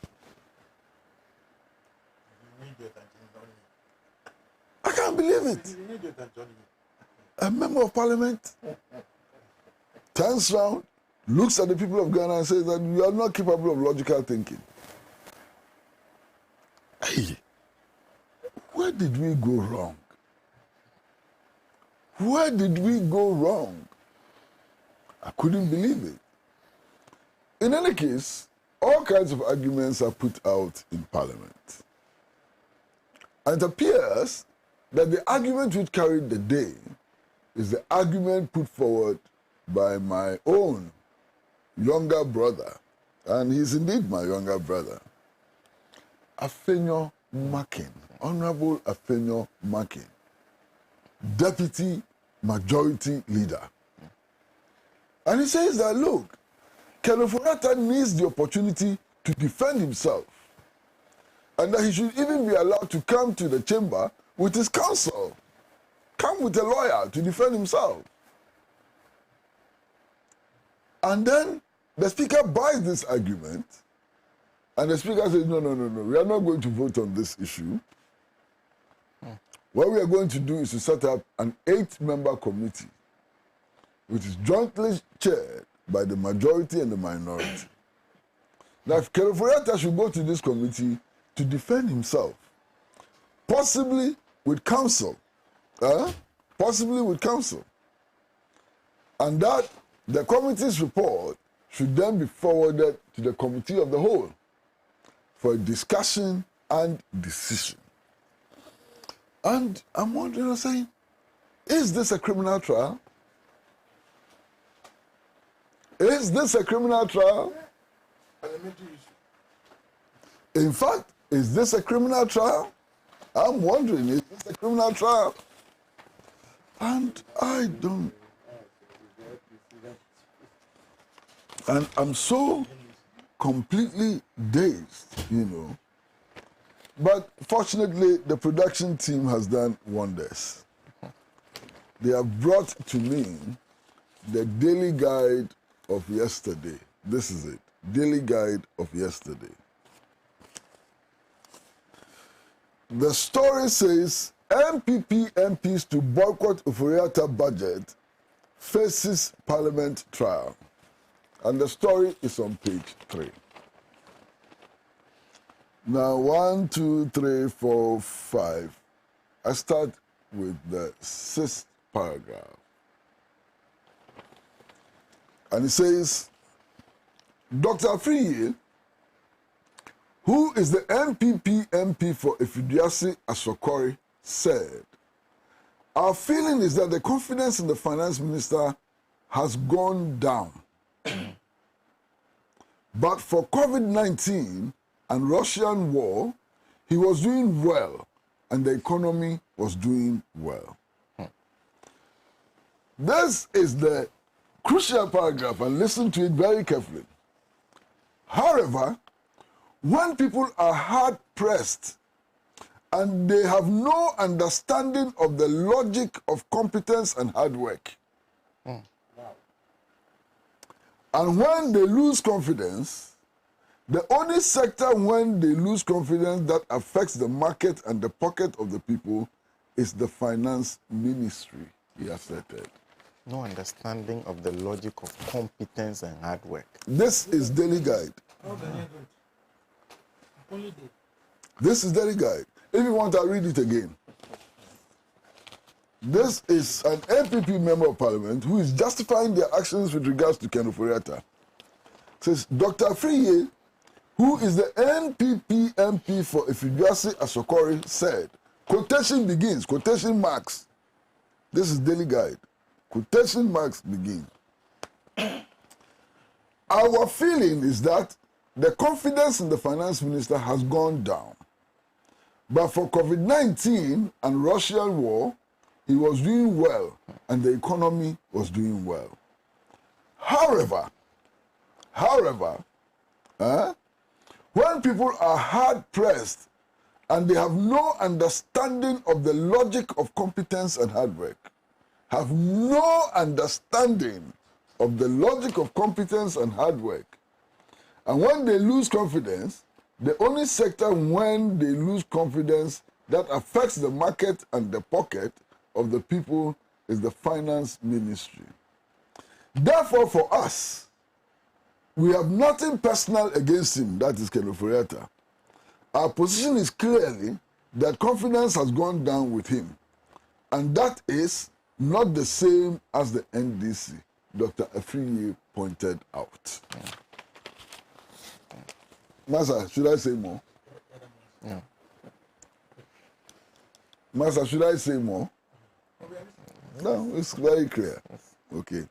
I can't believe it. A member of parliament turns around, looks at the people of Ghana and says that you are not capable of logical thinking. Hey, where did we go wrong? Where did we go wrong? I couldn't believe it. In any case, all kinds of arguments are put out in Parliament. And it appears that the argument which carried the day is the argument put forward by my own younger brother, and he's indeed my younger brother, Afenyo Makin, Honorable Afenyo Makin, Deputy Majority Leader. And he says that, look, Kenoforiata needs the opportunity to defend himself, and that he should even be allowed to come to the chamber with his counsel, come with a lawyer to defend himself. And then the speaker buys this argument, and the speaker says, no, we are not going to vote on this issue. What we are going to do is to set up an 8-member committee, which is jointly chaired by the majority and the minority. Now, if Kenoforiata should go to this committee to defend himself, possibly with counsel, and that the committee's report should then be forwarded to the committee of the whole for a discussion and decision. And I'm wondering, saying, is this a criminal trial? Is this a criminal trial? In fact, is this a criminal trial? I'm wondering, is this a criminal trial? And I don't. And I'm so completely dazed, you know. But fortunately, the production team has done wonders. They have brought to me the daily guide of yesterday. This is it. Daily guide of yesterday. The story says, NPP MPs to boycott Oforiatta budget faces parliament trial. And the story is on page 3. Now, 1, 2, 3, 4, 5. I start with the 6th paragraph. And it says, Dr. Afriye, who is the NPP MP for Efidiasi Asokori, said, our feeling is that the confidence in the finance minister has gone down. But for COVID-19 and Russian war, he was doing well, and the economy was doing well. This is the crucial paragraph, and listen to it very carefully. However, when people are hard-pressed and they have no understanding of the logic of competence and hard work, and when they lose confidence, the only sector when they lose confidence that affects the market and the pocket of the people is the finance ministry, he asserted. No understanding of the logic of competence and hard work. This is Daily Guide. This is Daily Guide. If you want, I'll read it again. This is an NPP member of parliament who is justifying their actions with regards to Kenoforiatta. says Dr. Afriye, who is the NPP MP for Ifiduase Asokori, said, quotation begins, quotation marks. This is Daily Guide. Quotation marks begin. Our feeling is that the confidence in the finance minister has gone down. But for COVID-19 and Russian war, he was doing well and the economy was doing well. However, when people are hard-pressed and they have no understanding of the logic of competence and hard work, have no understanding of the logic of competence and hard work, and when they lose confidence, the only sector when they lose confidence that affects the market and the pocket of the people is the finance ministry. Therefore, for us, we have nothing personal against him, that is Ken Ofori-Atta. Our position is clearly that confidence has gone down with him, and that is not the same as the NDC, Dr. Afriye pointed out. Master, should I say more? Yeah. Master, should I say more? No, it's very clear. Okay.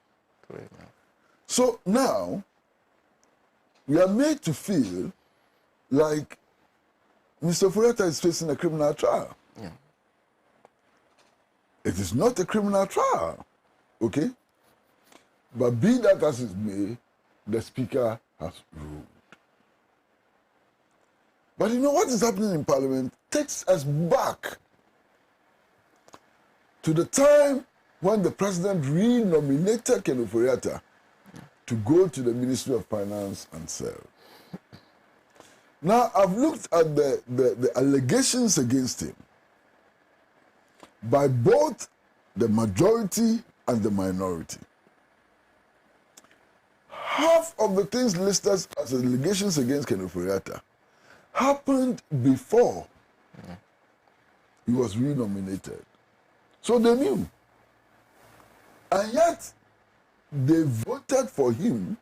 So now, we are made to feel like Mr. Ofori-Atta is facing a criminal trial. Yeah. It is not a criminal trial, okay? But be that as it may, the speaker has ruled. But you know what is happening in Parliament takes us back to the time when the president renominated Ken Ofori-Atta to go to the Ministry of Finance and serve. Now, I've looked at the allegations against him by both the majority and the minority. Half of the things listed as allegations against Ken Ofori-Atta happened before he was renominated. So they knew. And yet, they voted for him,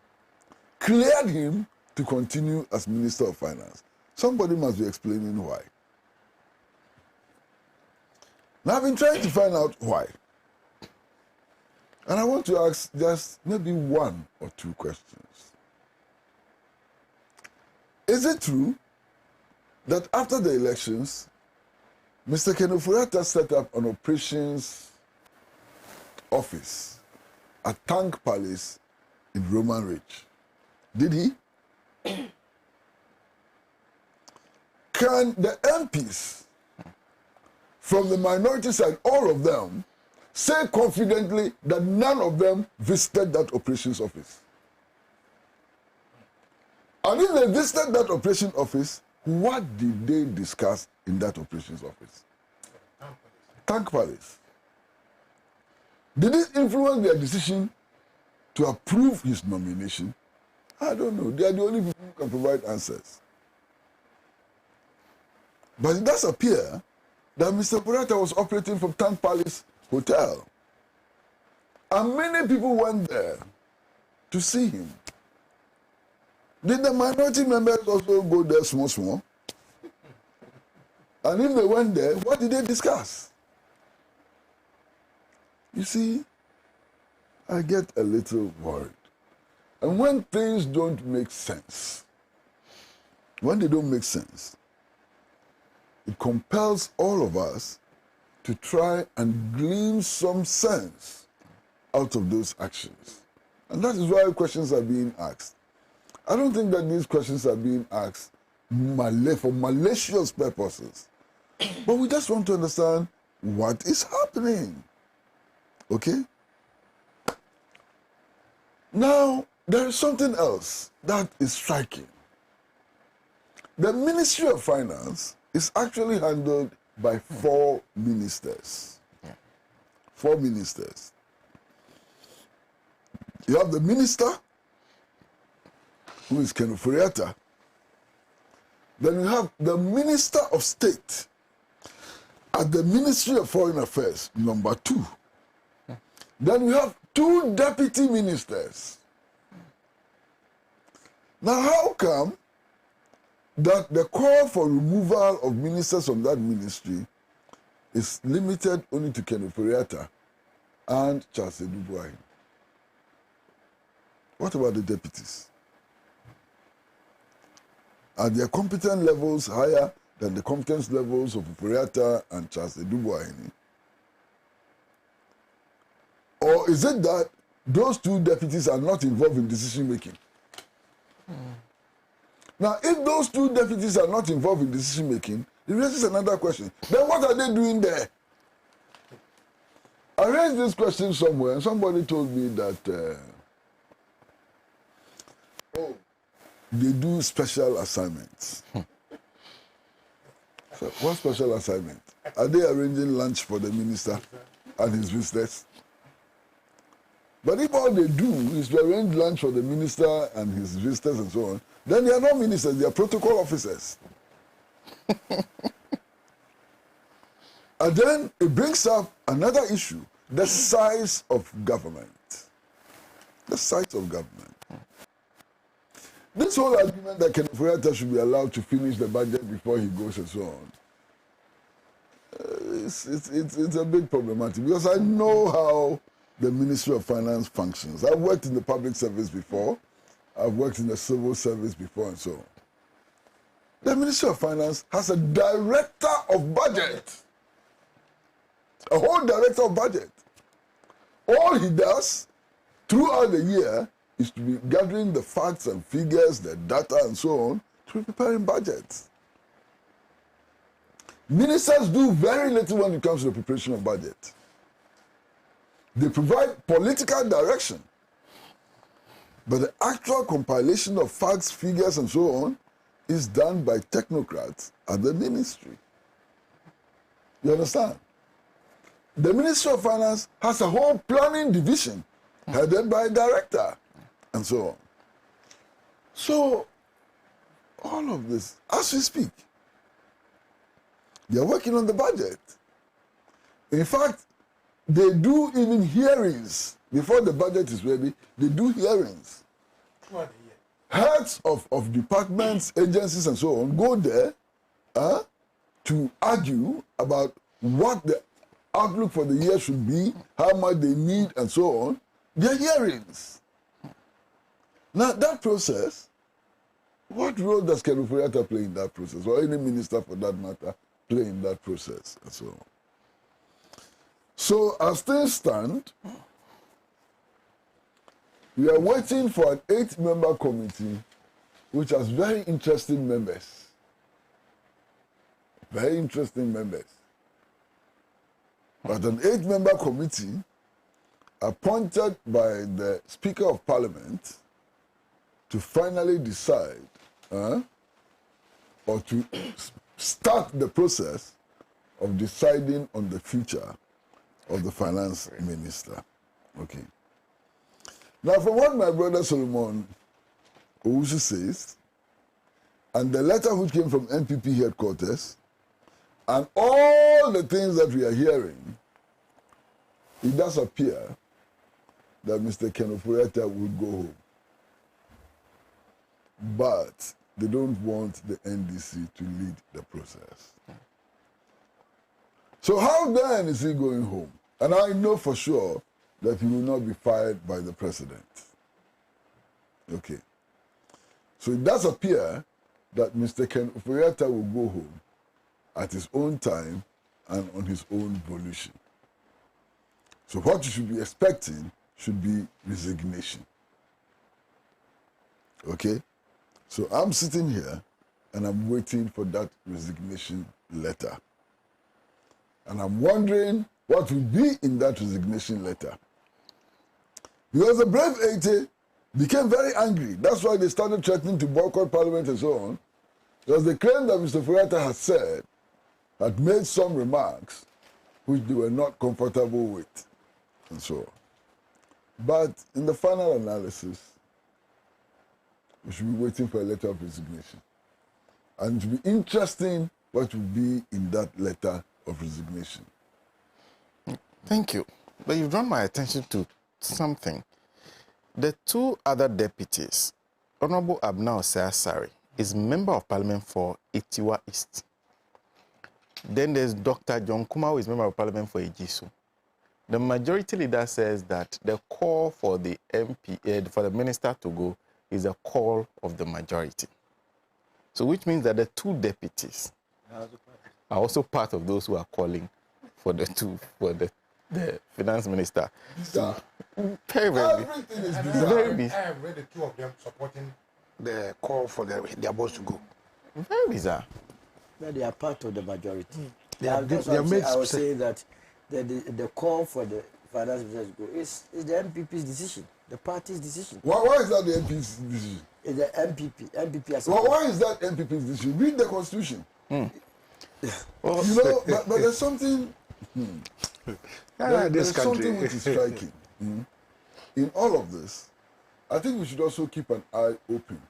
cleared him to continue as Minister of Finance. Somebody must be explaining why. Now, I've been trying to find out why. And I want to ask just maybe one or two questions. Is it true that after the elections, Mr. Ken Ofori-Atta set up an operations office at Tank Palace in Roman Ridge? Did he? Can the MPs from the minority side, all of them, say confidently that none of them visited that operations office? And if they visited that operations office, what did they discuss in that operations office? Tank Palace. Did it influence their decision to approve his nomination? I don't know. They are the only people who can provide answers. But it does appear that Mr. Ofori-Atta was operating from Tank Palace Hotel. And many people went there to see him. Did the minority members also go there small? And if they went there, what did they discuss? You see, I get a little worried. And when things don't make sense, when they don't make sense, it compels all of us to try and glean some sense out of those actions. And that is why questions are being asked. I don't think that these questions are being asked for malicious purposes. But we just want to understand what is happening. Okay? Now, there is something else that is striking. The Ministry of Finance is actually handled by 4 ministers. 4 ministers. You have the minister, who is Ken Ofori-Atta. Then you have the Minister of State at the Ministry of Foreign Affairs, number 2. Then we have 2 deputy ministers. Now, how come that the call for removal of ministers from that ministry is limited only to Ken Ofori-Atta and Charles Edubuahi? What about the deputies? Are their competence levels higher than the competence levels of Ofori-Atta and Charles Edubuahi? Or is it that those two deputies are not involved in decision making? Now, if those two deputies are not involved in decision making, it raises another question. Then what are they doing there? I raised this question somewhere, and somebody told me that they do special assignments. So what special assignment? Are they arranging lunch for the minister and his visitors? But if all they do is to arrange lunch for the minister and his visitors and so on, then they are not ministers, they are protocol officers. And then it brings up another issue, the size of government. The size of government. This whole argument that Ken Ofori-Atta should be allowed to finish the budget before he goes and so on, it's a bit problematic because I know how the Ministry of Finance functions. I've worked in the public service before. I've worked in the civil service before and so on. The Ministry of Finance has a director of budget. A whole director of budget. All he does throughout the year is to be gathering the facts and figures, the data and so on, to be preparing budgets. Ministers do very little when it comes to the preparation of budget. They provide political direction, but the actual compilation of facts, figures, and so on is done by technocrats at the ministry. You understand? The Ministry of Finance has a whole planning division headed by a director, and so on. So, all of this, as we speak, they are working on the budget. In fact, they do even hearings. Before the budget is ready, they do hearings. Heads of departments, agencies, and so on go there to argue about what the outlook for the year should be, how much they need, and so on. Their hearings. Now, that process, what role does Ken Ofori-Atta play in that process, or any minister for that matter play in that process, and so on? So, as things stand, we are waiting for an 8-member committee which has very interesting members. Very interesting members. But an 8-member committee appointed by the Speaker of Parliament to finally decide or to start the process of deciding on the future of the finance minister. Okay. Now, from what my brother Solomon Owusu says, and the letter which came from NPP headquarters, and all the things that we are hearing, it does appear that Mr. Ken Ofori-Atta will go home. But they don't want the NDC to lead the process. So how then is he going home? And I know for sure that he will not be fired by the president. Okay. So it does appear that Mr. Ken Ofori-Atta will go home at his own time and on his own volition. So what you should be expecting should be resignation. Okay? So I'm sitting here and I'm waiting for that resignation letter. And I'm wondering what will be in that resignation letter. Because the brave 80 became very angry. That's why they started threatening to boycott Parliament and so on. Because they claimed that Mr. Ofori-Atta had made some remarks which they were not comfortable with, and so on. But in the final analysis, we should be waiting for a letter of resignation. And it will be interesting what will be in that letter of resignation. Thank you. But you've drawn my attention to something. The 2 other deputies Honorable Abna Osei is Member of Parliament for Itiwa East. Then there's Dr. John Kuma, who is Member of Parliament for Ejisu. The majority leader says that the call for the MP, for the minister to go, is a call of the majority. So which means that the two deputies are also part of those who are calling for the finance minister. So, very bizarre. I have read the two of them supporting the call for their boss to go. Very bizarre. That they are part of the majority. I would say that the call for the finance minister to go is the NPP's decision, the party's decision. Why is that the MP's decision? It's the NPP. NPP has why is that NPP's decision? Read the constitution. Well, but there's something. There's something which is striking. In all of this, I think we should also keep an eye open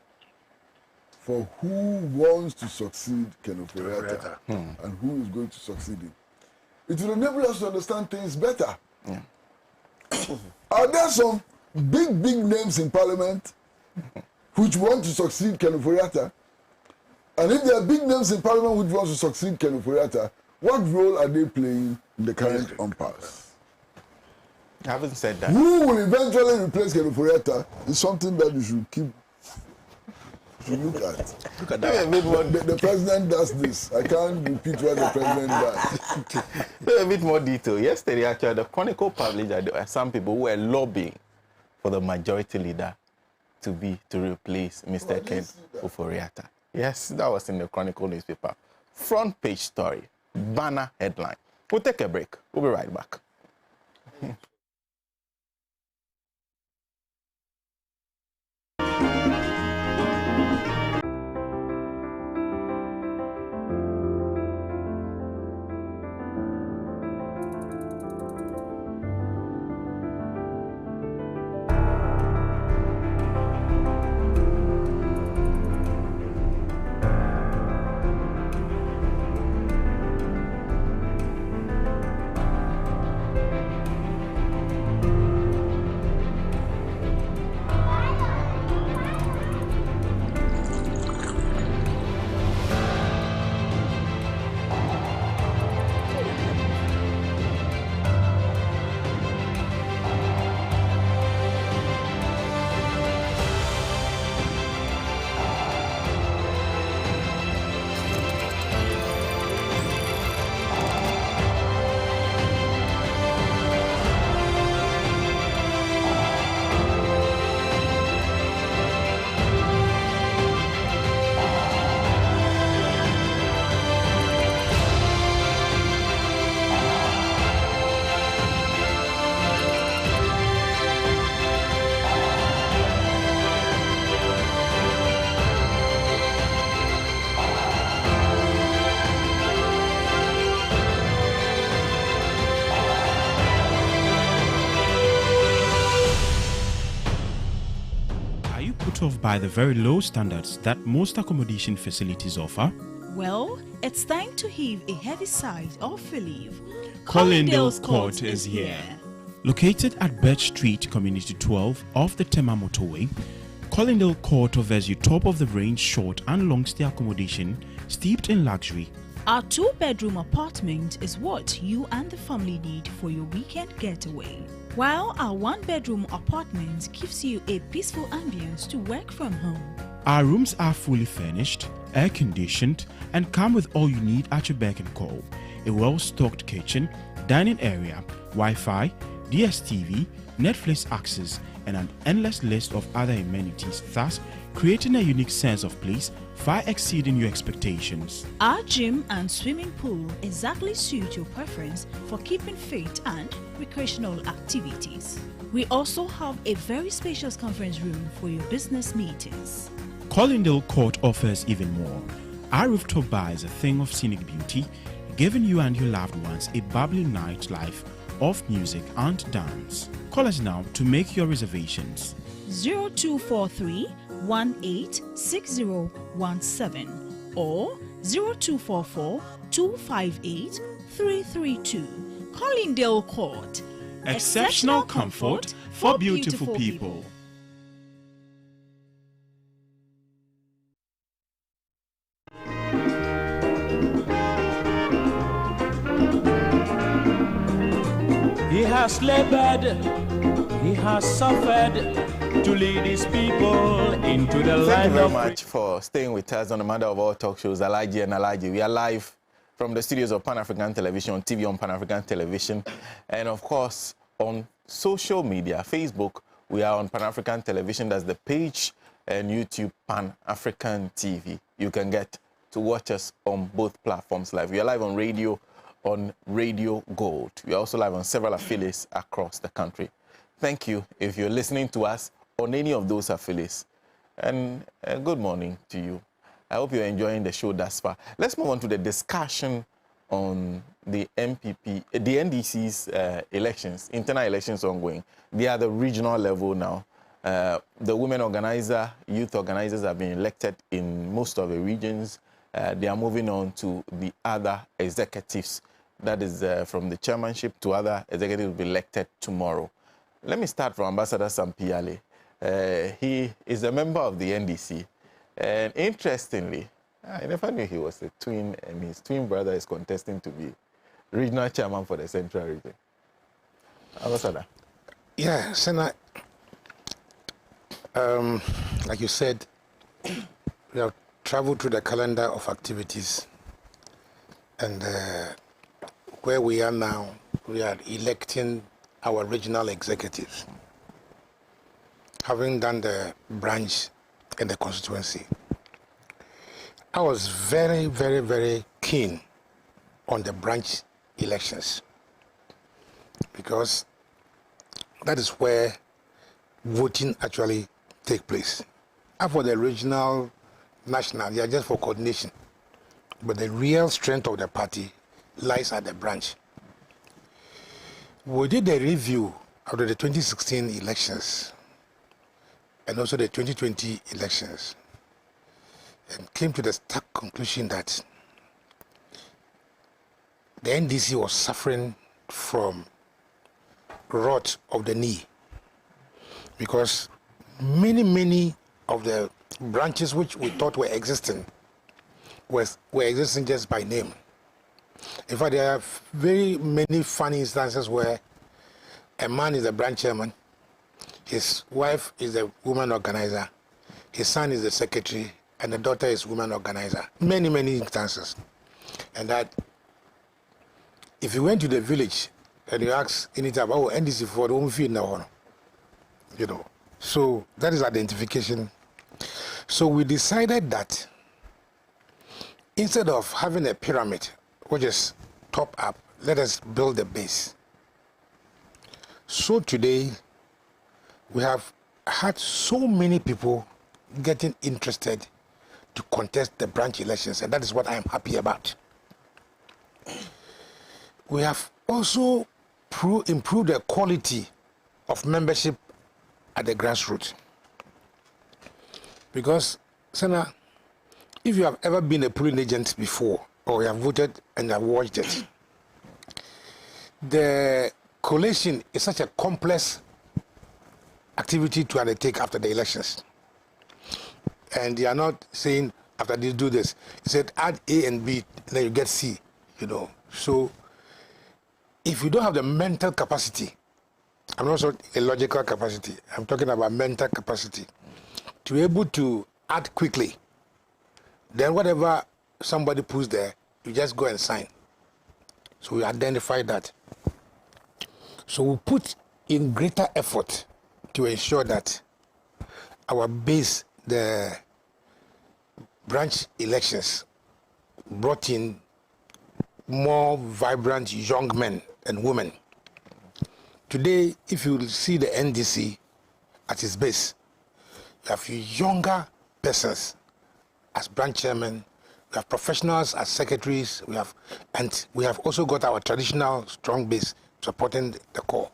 for who wants to succeed Ken Ofori-Atta and who is going to succeed him. It will enable us to understand things better. Are there some big names in Parliament which want to succeed Ken Ofori-Atta? And if there are big names in Parliament which want to succeed Ken Ofori-Atta, what role are they playing in the current impasse? I haven't said that. Who will eventually replace Ken Ofori-Atta is something that you should keep to look at. Look at that. The president does this. I can't repeat what the president does. A bit more detail. Yesterday, actually, the Chronicle published that there were some people who were lobbying for the majority leader to replace Mr. Ken Ofori-Atta. Yes, that was in the Chronicle newspaper. Front page story, banner headline. We'll take a break. We'll be right back. Off by the very low standards that most accommodation facilities offer? Well, it's time to heave a heavy sigh of relief. Collindale Court is here. Located at Birch Street, Community 12 off the Tema Motorway, Collindale Court offers you top-of-the-range short and long-stay accommodation steeped in luxury. Our 2-bedroom apartment is what you and the family need for your weekend getaway, while our 1-bedroom apartment gives you a peaceful ambience to work from home. Our rooms are fully furnished, air-conditioned, and come with all you need at your beck and call. A well-stocked kitchen, dining area, Wi-Fi, DSTV, Netflix access, and an endless list of other amenities, thus creating a unique sense of place far exceeding your expectations. Our gym and swimming pool exactly suit your preference for keeping fit and recreational activities. We also have a very spacious conference room for your business meetings. Collindale Court offers even more. Our rooftop bar is a thing of scenic beauty, giving you and your loved ones a bubbly nightlife of music and dance. Call us now to make your reservations. 0243 186017 or 0244 258 332. Collindale Court. Exceptional comfort for beautiful people. He has labored, he has suffered to lead his people into the land of... Thank you very much for staying with us on the Mother of All Talk Shows, Alhaji and Alhaji. We are live from the studios of Pan-African Television, on TV on Pan-African Television, and of course on social media, Facebook, we are on Pan-African Television. That's the page, and YouTube Pan-African TV. You can get to watch us on both platforms live. We are live on radio, on Radio Gold. We are also live on several affiliates across the country. Thank you if you're listening to us on any of those affiliates. And good morning to you. I hope you're enjoying the show thus far. Let's move on to the discussion on the NPP, the NDC's elections, internal elections ongoing. They are at the regional level now. The women organizer, youth organizers have been elected in most of the regions. They are moving on to the other executives. That is from the chairmanship to other executives will be elected tomorrow. Let me start from Ambassador Sampiale. He is a member of the NDC. And interestingly, I never knew he was a twin, and his twin brother is contesting to be regional chairman for the Central Region. Ambassador. Yeah, Sena, like you said, we have traveled through the calendar of activities, and where we are now, we are electing our regional executives, having done the branch in the constituency. I was very, very, very keen on the branch elections because that is where voting actually takes place. And for the regional, national, they are just for coordination. But the real strength of the party lies at the branch. We did a review after the 2016 elections and also the 2020 elections, and came to the stark conclusion that the NDC was suffering from rot of the knee because many of the branches which we thought were existing were existing just by name. In fact, there are very many funny instances where a man is a branch chairman, his wife is a woman organizer, his son is the secretary, and the daughter is woman organizer. Many instances. And that if you went to the village and you ask anything about NDC for the home field now, you know. So that is identification. So we decided that instead of having a pyramid, which is top up, let us build the base. So today, we have had so many people getting interested to contest the branch elections, and that is what I am happy about. We have also improved the quality of membership at the grassroots. Because, Sena, if you have ever been a polling agent before, or you have voted and have watched it, the collation is such a complex activity to undertake after the elections. And they are not saying, after this, do this. He said, add A and B, then you get C, you know. So, if you don't have the mental capacity, I'm not saying a logical capacity, I'm talking about mental capacity, to be able to add quickly, then whatever somebody puts there, you just go and sign. So we identify that. So we put in greater effort to ensure that our base, the branch elections, brought in more vibrant young men and women. Today, if you see the NDC at its base, you have younger persons as branch chairmen, we have professionals as secretaries, we have also got our traditional strong base supporting the core.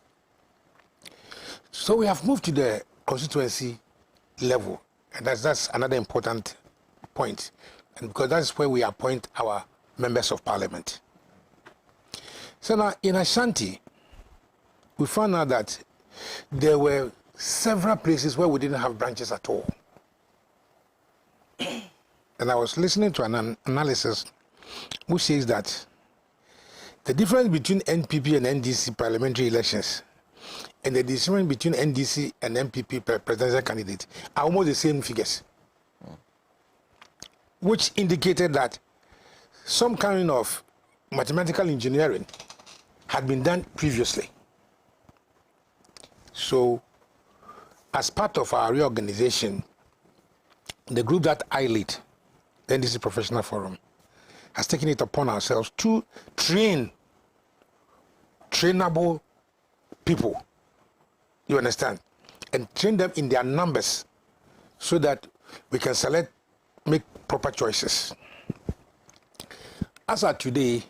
So we have moved to the constituency level, and that's another important point, and because that's where we appoint our members of parliament. So now in Ashanti, we found out that there were several places where we didn't have branches at all. And I was listening to an analysis which says that The difference between NPP and NDC parliamentary elections and the difference between NDC and NPP presidential candidates are almost the same figures, which indicated that some kind of mathematical engineering had been done previously. So, as part of our reorganization, the group that I lead, the NDC Professional Forum, has taken it upon ourselves to train trainable people, you understand, and train them in their numbers so that we can make proper choices. As of today,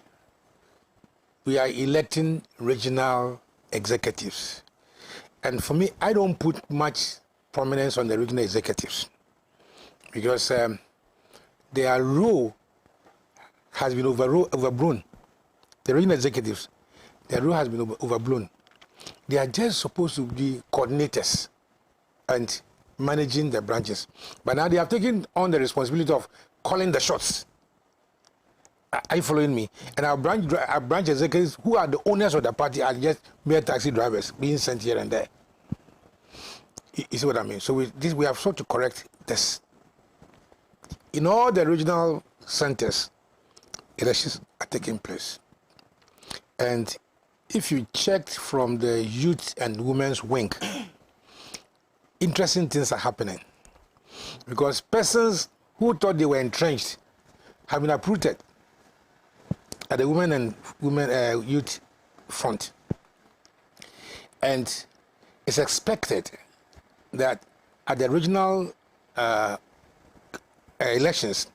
we are electing regional executives. And for me, I don't put much prominence on the regional executives because their role has been overblown. The regional executives, their role has been overblown. They are just supposed to be coordinators and managing the branches. But now they have taken on the responsibility of calling the shots. Are you following me? And our branch executives, who are the owners of the party, are just mere taxi drivers being sent here and there. You see what I mean? So we have sought to correct this. In all the regional centers, elections are taking place. And if you checked from the youth and women's wing, interesting things are happening. Because persons who thought they were entrenched have been uprooted at the women and youth front. And it's expected that at the regional elections,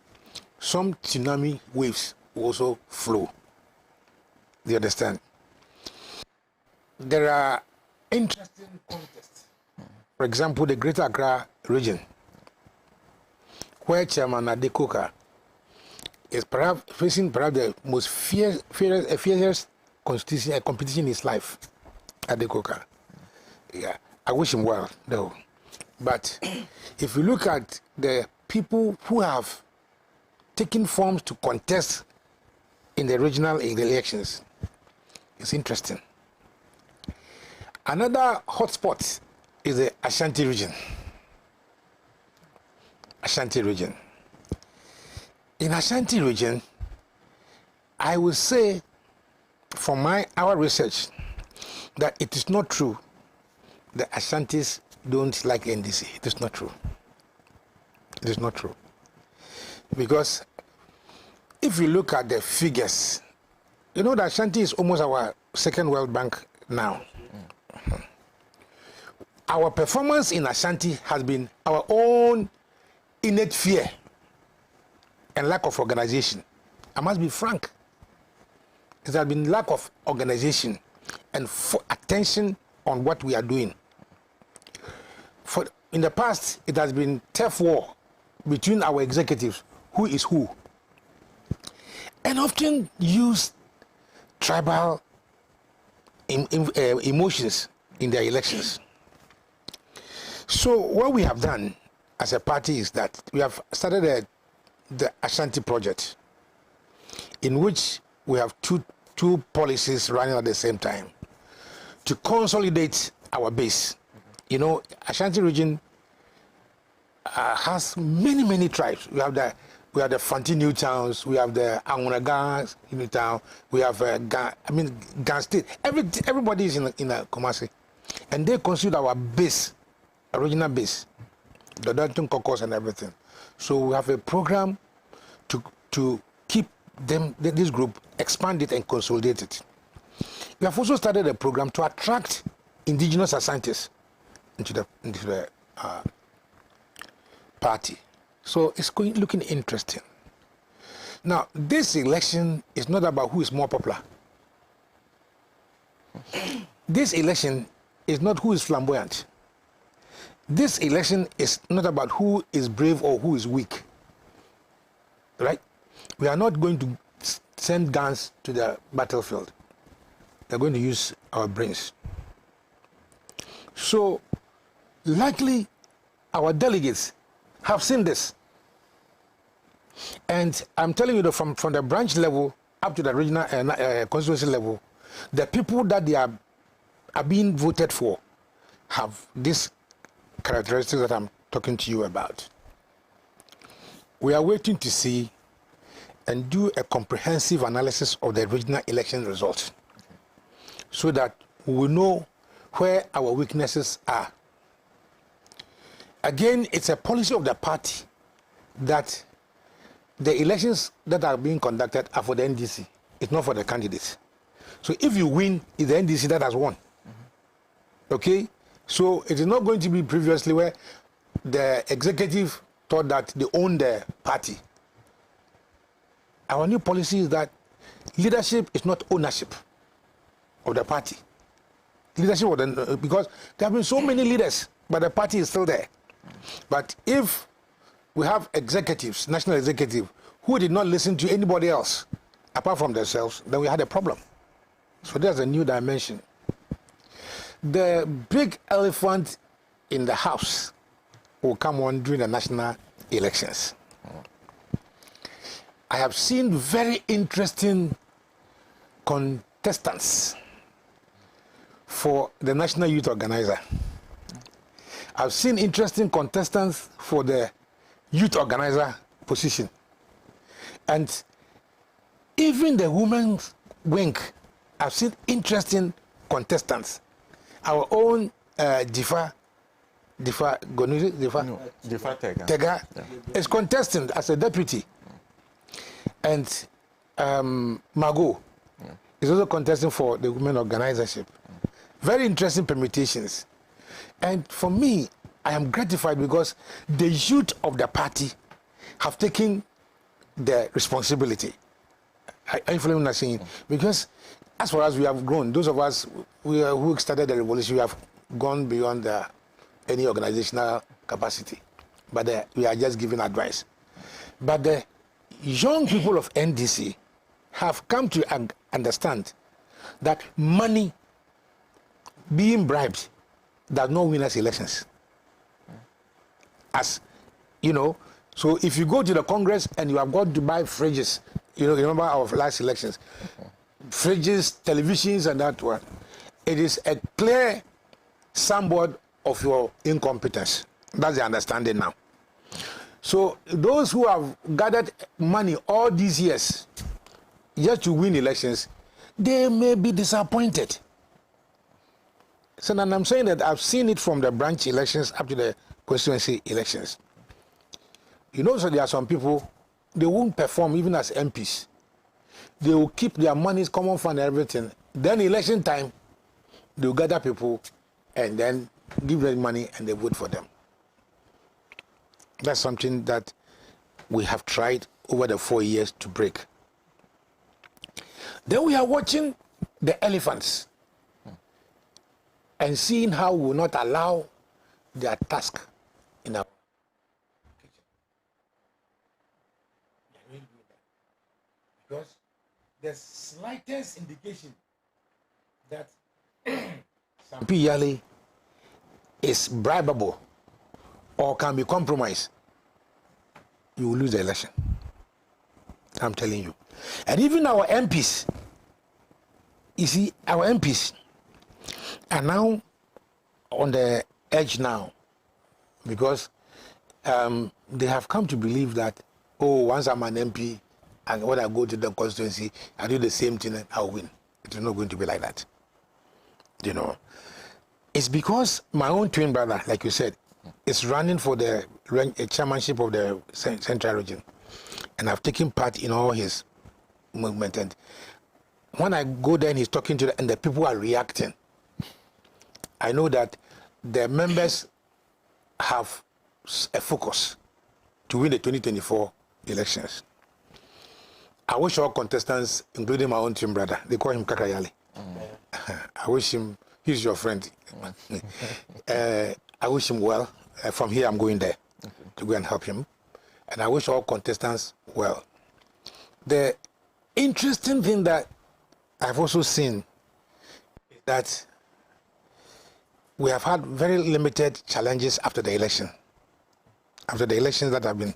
some tsunami waves will also flow. Do you understand? There are interesting contests. For example, the Greater Accra region, where Chairman Adekoka is perhaps facing the most fierce competition in his life. Adekoka. Yeah, I wish him well, though. But if you look at the people who have taken forms to contest in the regional elections, it's interesting. Another hotspot is the Ashanti region. Ashanti region. In Ashanti region, I will say, from our research, that it is not true that Ashantis don't like NDC. It is not true. It is not true. Because if you look at the figures, you know that Ashanti is almost our second World Bank now. Our performance in Ashanti has been our own innate fear and lack of organization. I must be frank. It has been lack of organization and attention on what we are doing. In the past, it has been tough war between our executives, who is who, and often use tribal emotions in their elections. So what we have done as a party is that we have started the Ashanti project, in which we have two policies running at the same time to consolidate our base. You know, Ashanti region has many tribes. We have the Fanti New Towns, we have the Angunaga New Town, we have Gan State. Everybody is in Kumasi, and they constitute our base, original base, the Dalton Caucus and everything. So we have a program to keep this group, expand it and consolidate it. We have also started a program to attract indigenous Asantes into the party. So it's looking interesting. Now, this election is not about who is more popular. This election is not who is flamboyant. This election is not about who is brave or who is weak. Right? We are not going to send guns to the battlefield. We are going to use our brains. So, likely, our delegates have seen this. And I'm telling you that from the branch level up to the regional constituency level, the people that they are being voted for have this characteristics that I'm talking to you about. We are waiting to see and do a comprehensive analysis of the regional election results so that we will know where our weaknesses are. Again, it's a policy of the party that the elections that are being conducted are for the NDC. It's not for the candidates. So if you win, it's the NDC that has won. Okay? So it is not going to be previously where the executive thought that they own the party. Our new policy is that leadership is not ownership of the party. Leadership of the, because there have been so many leaders, but the party is still there. But if we have executives, national executive, who did not listen to anybody else apart from themselves, then we had a problem. So there's a new dimension. The big elephant in the house will come on during the national elections. I have seen very interesting contestants for the National Youth Organizer. I've seen interesting contestants for the Youth Organizer position. And even the women's wing, I've seen interesting contestants. Our own Tega is contesting as a deputy. And Margot is also contesting for the women organizership. Very interesting permutations. And for me, I am gratified because the youth of the party have taken the responsibility. Are you following what I'm saying? Because as far as we have grown, those of us who started the revolution, we have gone beyond any organizational capacity. But we are just giving advice. But the young people of NDC have come to understand that money being bribed does not win us elections. As you know, so if you go to the Congress and you have got to buy fridges, you remember our last elections, fridges, televisions, and that one, it is a clear signboard of your incompetence. That's the understanding now. So those who have gathered money all these years just to win elections, they may be disappointed. So then I'm saying that I've seen it from the branch elections up to the constituency elections. You know, so there are some people, they won't perform even as MPs. They will keep their monies, common fund, and everything. Then election time, they'll gather people and then give them money and they vote for them. That's something that we have tried over the 4 years to break. Then we are watching the elephants and seeing how we will not allow their task in our kitchen. Because the slightest indication that some PLA is bribable or can be compromised, you will lose the election. I'm telling you. And even our MPs, you see, our MPs are now on the edge now because they have come to believe that, oh, once I'm an MP and when I go to the constituency, I do the same thing and I'll win. It's not going to be like that. You know, it's because my own twin brother, like you said, is running for the chairmanship of the Central Region. And I've taken part in all his movement. And when I go there and he's talking to them and the people are reacting, I know that the members have a focus to win the 2024 elections. I wish all contestants, including my own twin brother, they call him Kakayali. I wish him, he's your friend. I wish him well. From here, I'm going there to go and help him. And I wish all contestants well. The interesting thing that I've also seen is that we have had very limited challenges after the election. After the elections that have been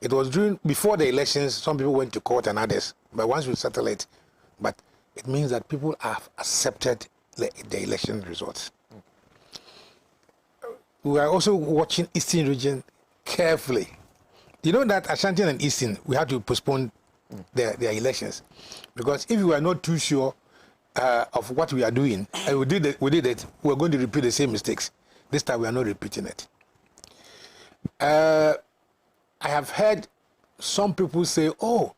It was before the elections, some people went to court and others, but once we settle it, but it means that people have accepted the election results. We are also watching Eastern region carefully. You know that Ashanti and Eastern, we had to postpone their elections because if we are not too sure of what we are doing, and we did it, we're going to repeat the same mistakes. This time we are not repeating it. I have heard some people say, oh,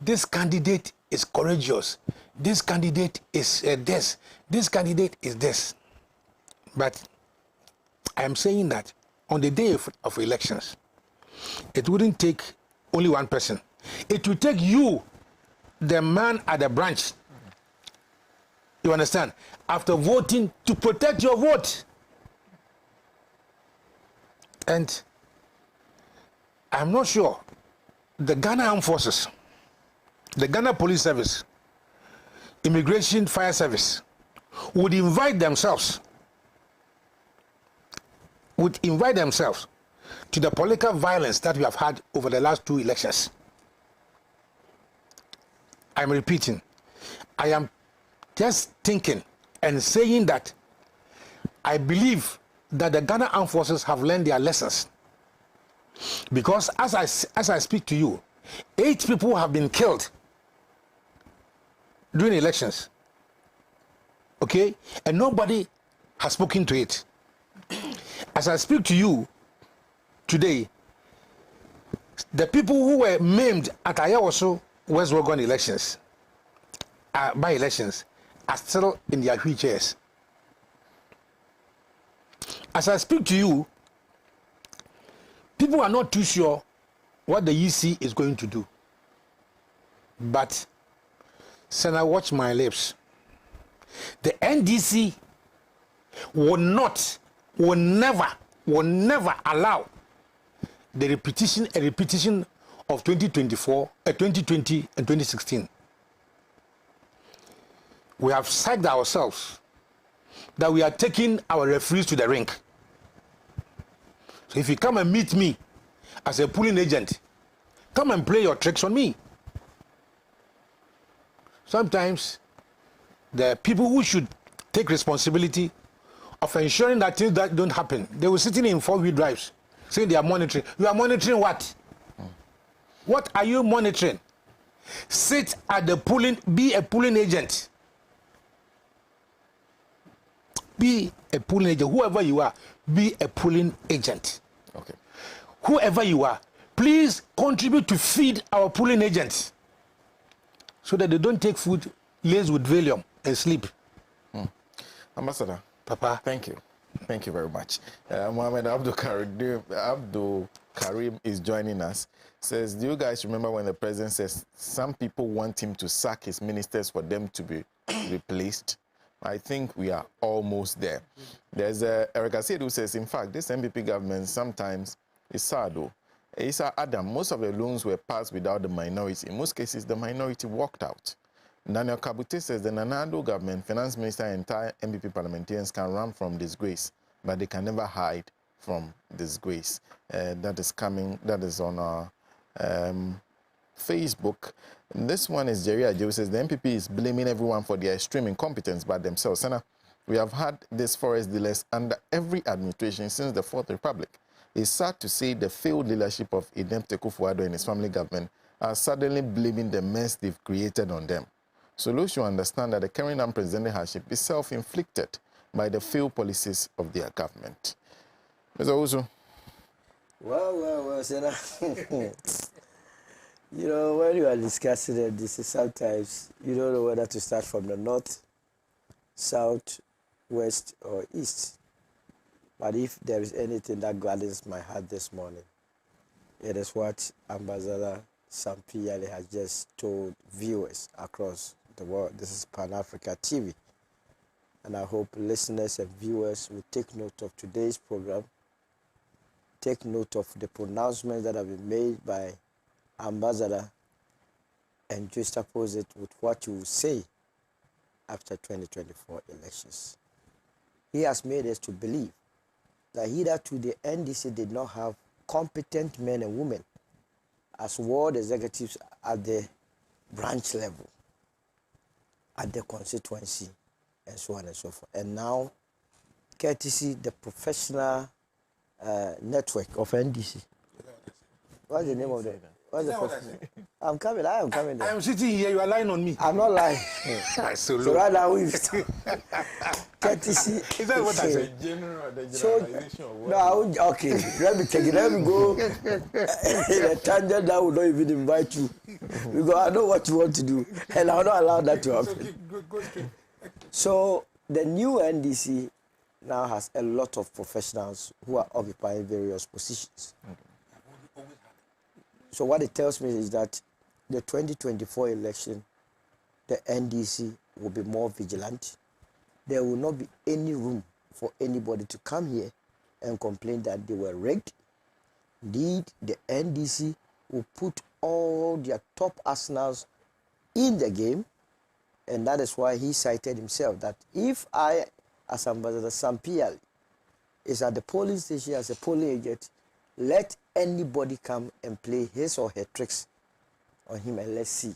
this candidate is courageous. This candidate is this candidate is this. But I am saying that on the day of elections, it wouldn't take only one person. It will take you, the man at the branch, you understand, after voting to protect your vote. And I'm not sure the Ghana Armed Forces, the Ghana Police Service, Immigration Fire Service would invite themselves to the political violence that we have had over the last 2 elections. I'm repeating, I am just thinking and saying that I believe that the Ghana Armed Forces have learned their lessons. Because as I speak to you, 8 people have been killed during elections. Okay? And nobody has spoken to it. As I speak to you today, the people who were maimed at Owusu West Rogon elections, by elections, are still in their wheelchairs. As I speak to you, people are not too sure what the EC is going to do. But, Sena, watch my lips. The NDC will never allow a repetition of 2020 and 2016. We have said ourselves that we are taking our referees to the rink. So if you come and meet me as a polling agent, come and play your tricks on me. Sometimes the people who should take responsibility of ensuring that things that don't happen, they were sitting in 4-wheel drives saying they are monitoring. You are monitoring what? What are you monitoring? Sit at the polling, be a polling agent. Be a polling agent. Whoever you are, be a polling agent. Okay. Whoever you are, please contribute to feed our polling agents so that they don't take food laced with Valium and sleep. Ambassador. Papa. Thank you. Thank you very much. Mohammed Abdul Karim is joining us. Says, do you guys remember when the president says some people want him to sack his ministers for them to be replaced? I think we are almost there. There's Erica Said who says, in fact, this NPP government sometimes is sad though. Isa Adam, most of the loans were passed without the minority. In most cases, the minority walked out. Daniel Kabute says the Nanado government, finance minister, and entire NPP parliamentarians can run from disgrace, but they can never hide from disgrace. That is coming, that is on our Facebook. And this one is Jerry Ajo says the NPP is blaming everyone for their extreme incompetence by themselves. Sena, we have had this forest dealers under every administration since the Fourth Republic. It's sad to see the failed leadership of Idem Kufuor and his family government are suddenly blaming the mess they've created on them. So those who understand that the current unprecedented hardship is self-inflicted by the failed policies of their government. Mr. Owusu. Well, Sena. You know, when you are discussing it, this is sometimes you don't know whether to start from the north, south, west, or east. But if there is anything that gladdens my heart this morning, it is what Ambassador Sampiale has just told viewers across the world. This is Pan-Africa TV. And I hope listeners and viewers will take note of today's program, take note of the pronouncements that have been made by Ambassador, and juxtapose it with what you will say after 2024 elections. He has made us to believe that hitherto the NDC did not have competent men and women as ward executives at the branch level, at the constituency, and so on and so forth. And now, courtesy the professional network of NDC. What's the name of the? What's the professional? I'm coming. I am coming there. I am sitting here. You are lying on me. I'm not lying. So right now we've courtesy. Is that what I said? Generalization of what? No, okay. Let me take it. Let me go. In a tangent that will not even invite you. Because I know what you want to do, and I'll not allow that to happen. So the new NDC now has a lot of professionals who are occupying various positions. So what it tells me is that the 2024 election, the NDC will be more vigilant. There will not be any room for anybody to come here and complain that they were rigged. Indeed, the NDC will put all their top arsenals in the game, and that is why he cited himself that if I, as Ambassador Sampiali, is at the polling station as a polling agent, let anybody come and play his or her tricks on him, and let's see.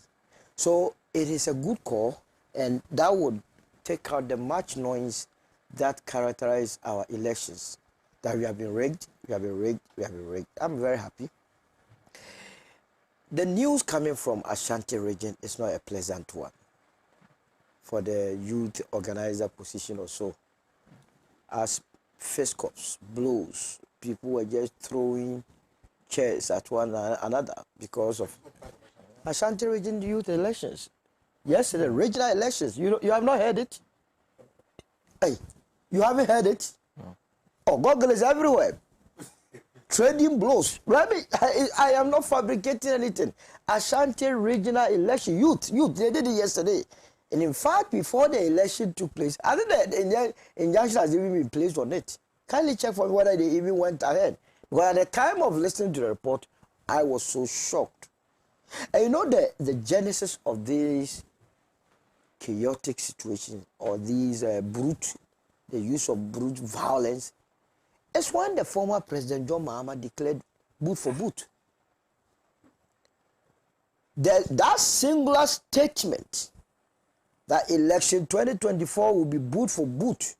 So it is a good call, and that would take out the much noise that characterize our elections, that we have been rigged, we have been rigged, we have been rigged. I'm very happy. The news coming from Ashanti region is not a pleasant one for the youth organizer position or so. As fisticuffs, blows, people were just throwing chairs at one another because of Ashanti region youth elections. Yesterday, regional elections. You have not heard it? Hey, you haven't heard it? No. Oh, Google is everywhere. Trading blows. I am not fabricating anything. Ashanti regional election, youth, they did it yesterday. And in fact, before the election took place, I think the injunction has even been placed on it. Kindly check for me whether they even went ahead. But at the time of listening to the report, I was so shocked. And you know the genesis of these chaotic situations or these the use of brute violence, is when the former President John Mahama declared boot for boot. That singular statement that election 2024 will be boot for boot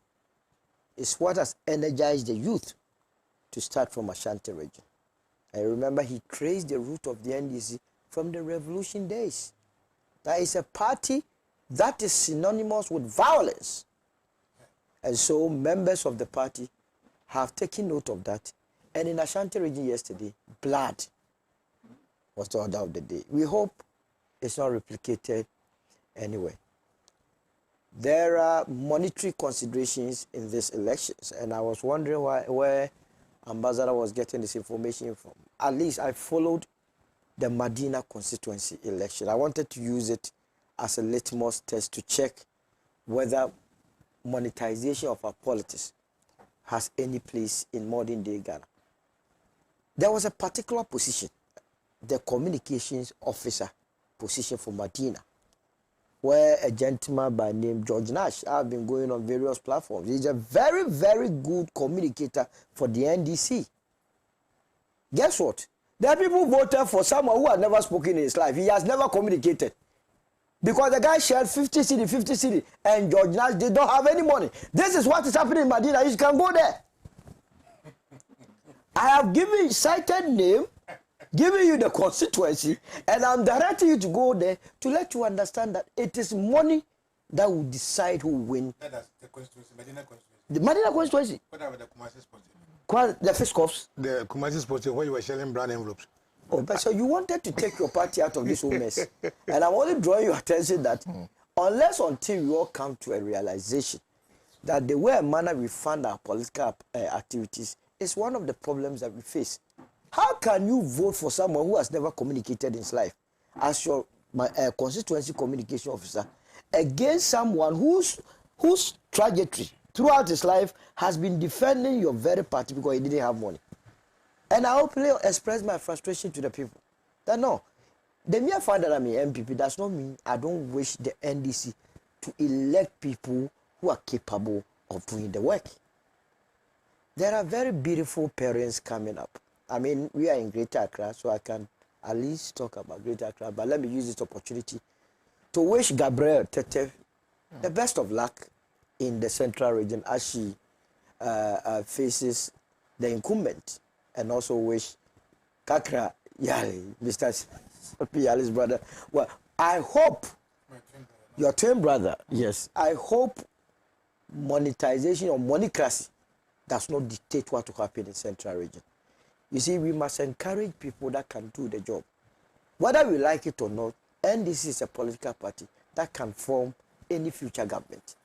is what has energized the youth to start from Ashanti region. I remember he traced the root of the NDC from the revolution days. That is a party that is synonymous with violence. And so members of the party have taken note of that. And in Ashanti region yesterday, blood was the order of the day. We hope it's not replicated anywhere. There are monetary considerations in these elections, and I was wondering where Ambassador was getting this information from. At least I followed the Medina constituency election. I wanted to use it as a litmus test to check whether monetization of our politics has any place in modern day Ghana. There was a particular position, the communications officer position for Medina, where a gentleman by name George Nash, I've been going on various platforms. He's a very, very good communicator for the NDC. Guess what? There are people who voted for someone who had never spoken in his life. He has never communicated. Because the guy shared 50 cedi, and George Nash did not have any money. This is what is happening in Medina. You can go there. I have given cited name, giving you the constituency, and I'm directing you to go there to let you understand that it is money that will decide who wins. That's the constituency, Medina constituency. The Medina constituency. What about the Kumasi sports? The fisticuffs. The Kumasi sports where you were selling brown envelopes. Oh, but so you wanted to take your party out of this whole mess. And I'm only drawing your attention that until we all come to a realization that the way and manner we fund our political activities is one of the problems that we face. How can you vote for someone who has never communicated in his life as your constituency communication officer against someone whose trajectory throughout his life has been defending your very party because he didn't have money? And I openly express my frustration to the people that no, the mere fact that I'm an NPP does not mean I don't wish the NDC to elect people who are capable of doing the work. There are very beautiful parents coming up. I mean, we are in Greater Accra, so I can at least talk about Greater Accra. But let me use this opportunity to wish Gabrielle Tete the best of luck in the central region as she faces the incumbent, and also wish Kakra Yali, Mr. Yali's brother. Well, I hope your twin brother, yes, I hope monetization or monocracy does not dictate what will happen in central region. You see, we must encourage people that can do the job. Whether we like it or not, NDC is a political party that can form any future government.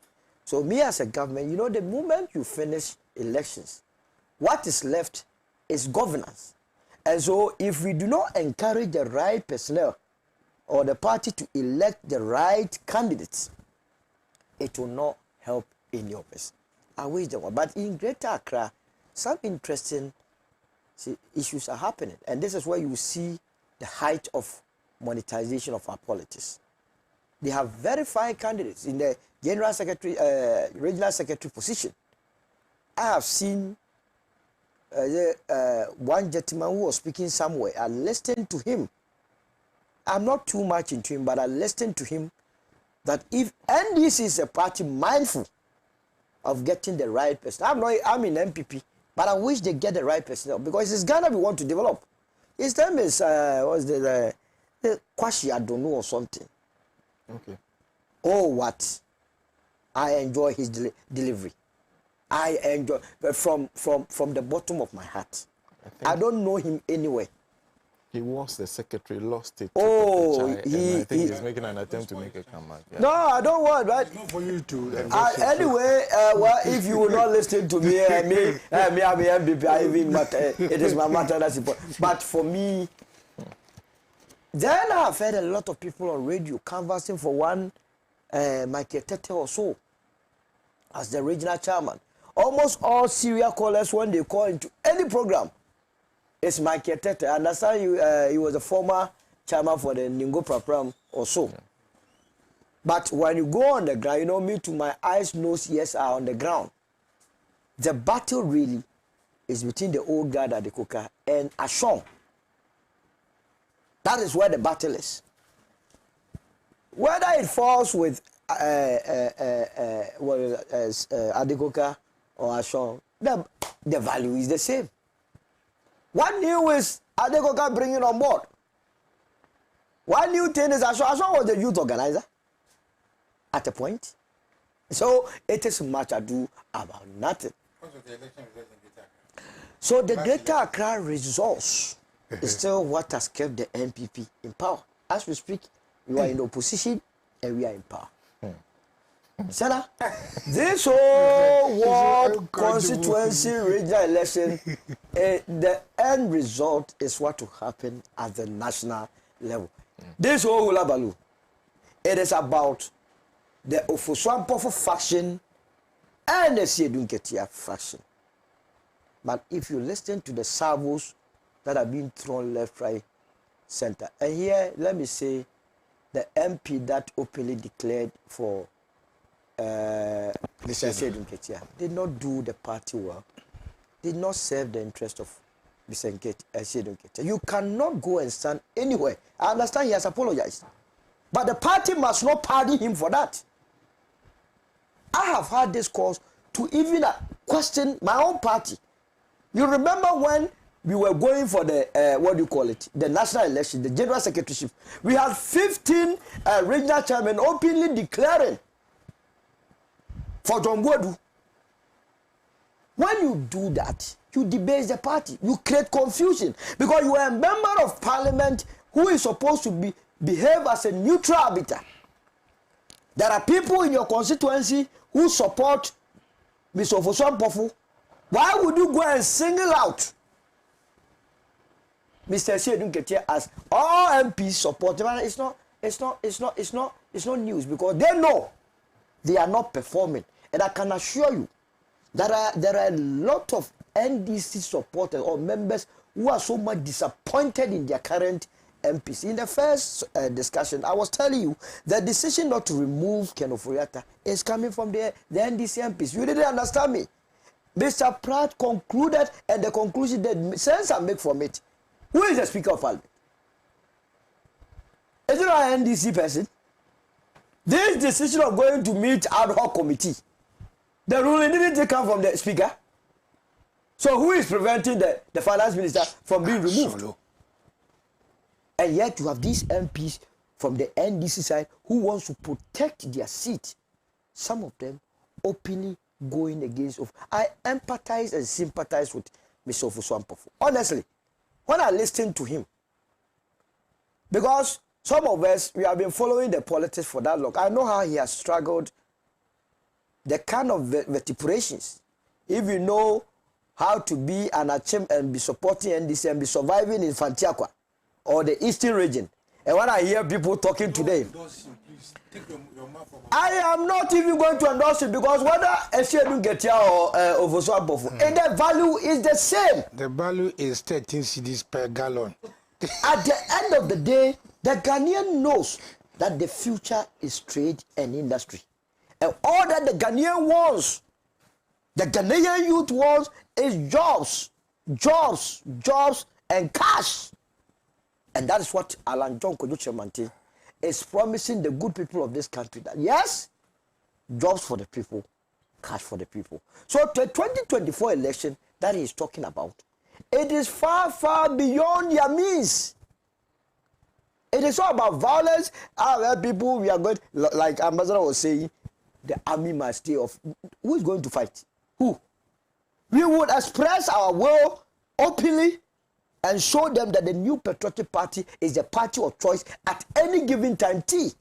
So me as a government, you know, the moment you finish elections, what is left is governance. And so if we do not encourage the right personnel or the party to elect the right candidates, it will not help in the office. I wish there were. But in Greater Accra, some interesting issues are happening. And this is where you see the height of monetization of our politics. They have verified candidates in the general secretary, regional secretary position. I have seen one gentleman who was speaking somewhere. I listened to him. I'm not too much into him, but I listened to him that if NDC is a party mindful of getting the right person, I'm in NPP, but I wish they get the right personnel because it's Ghana we want to develop. His name is what's the Kwesi, I don't know, or something. Okay. Oh, what? I enjoy his delivery. I enjoy from the bottom of my heart. I don't know him anyway. He was the secretary, lost it. Oh, I think he's making an attempt to make a comeback. Yeah. No, I don't want that. Not for you to. Anyway, well, if you will not listen to me, I'm MPP. I even matter. It is my matter that's important. But for me, then I've heard a lot of people on radio canvassing for one Michael Tete or so as the regional chairman. Almost all serial callers, when they call into any program, it's Michael Tete. I understand he was a former chairman for the Ningo program or so. Yeah. But when you go on the ground, you know, me to my eyes, nose, ears are on the ground. The battle really is between the old guard at the Koka and Ashon. That is where the battle is. Whether it falls with Adekoka or Ashon, the value is the same. What new is Adekoka bringing on board? One new thing is Ashon was the youth organizer at a point. So it is much ado about nothing. So the Greater Accra resource is still what has kept the NPP in power. As we speak, we are in opposition and we are in power. Sena, this whole world constituency regional election, the end result is what will happen at the national level. This whole hula baloo, it is about the Owusu faction and the Siedunketia faction. But if you listen to the salvos that are being thrown left, right, center, and here, let me say, the MP that openly declared for Mr. Siedunketia did not do the party well, did not serve the interest of Mr. Siedunketia. You cannot go and stand anywhere. I understand he has apologized, but the party must not pardon him for that. I have had this cause to even question my own party. You remember when we were going for the, the national election, the general secretaryship, we had 15 regional chairmen openly declaring for John Boadu. When you do that, you debase the party. You create confusion because you are a member of parliament who is supposed to behave as a neutral arbiter. There are people in your constituency who support Mr. Owusu. Why would you go and single out Mr. Siedunketia as all MPs support him? It's not news because they know they are not performing. And I can assure you that there are a lot of NDC supporters or members who are so much disappointed in their current MPs. In the first discussion, I was telling you the decision not to remove Ken Oforiatta is coming from the NDC MPs. You didn't understand me. Mr. Pratt concluded, and the conclusion that sense I make from it. Who is the Speaker of Parliament? Is it not an NDC person? This decision of going to meet ad hoc committee, the ruling didn't come from the speaker. So who is preventing the finance minister from being removed? And yet you have these MPs from the NDC side who wants to protect their seat. Some of them openly going against. I empathize and sympathize with Mr. Owusu Ampofo. Honestly, when I listen to him, because some of us, we have been following the politics for that long. I know how he has struggled, the kind of vertebrations. If you know how to be an Achim and be supporting NDC and be surviving in Fantiakwa or the Eastern region, and when I hear people talking today, I am not even going to endorse it because whether Eshedu Getia or Owusu Ampofo, and the value is the same. The value is 13 cedis per gallon. At the end of the day, the Ghanaian knows that the future is trade and industry. And all that the Ghanaian wants, the Ghanaian youth wants, is jobs, jobs, jobs, and cash. And that is what Alan John Kojo is promising the good people of this country, that yes, jobs for the people, cash for the people. So the 2024 election that he is talking about, it is far, far beyond their means. It is all about violence. People, we are going, like Ambassador was saying, the army must stay off. Who is going to fight? Who? We would express our will openly and show them that the new Patriotic Party is the party of choice at any given time T,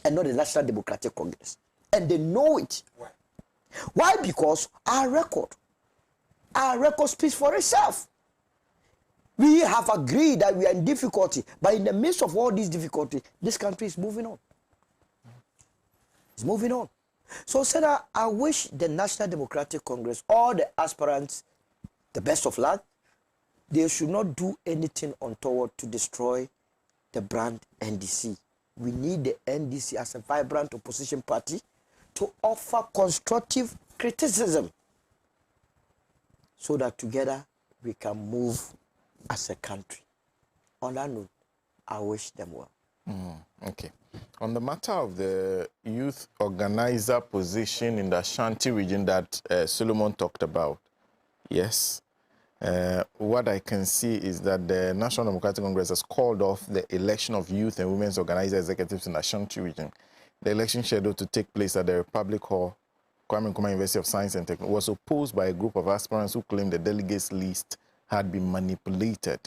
and not the National Democratic Congress. And they know it. Why? Because our record speaks for itself. We have agreed that we are in difficulty, but in the midst of all this difficulty, this country is moving on. It's moving on. So, Sena, I wish the National Democratic Congress, all the aspirants, the best of luck. They should not do anything untoward to destroy the brand NDC. We need the NDC as a vibrant opposition party to offer constructive criticism so that together we can move as a country. On that note, I wish them well. Okay. On the matter of the youth organizer position in the Ashanti region that Solomon talked about, yes, what I can see is that the National Democratic Congress has called off the election of youth and women's organizer executives in the Ashanti region. The election scheduled to take place at the Republic Hall, Kwame Nkrumah University of Science and Technology, was opposed by a group of aspirants who claimed the delegates list had been manipulated.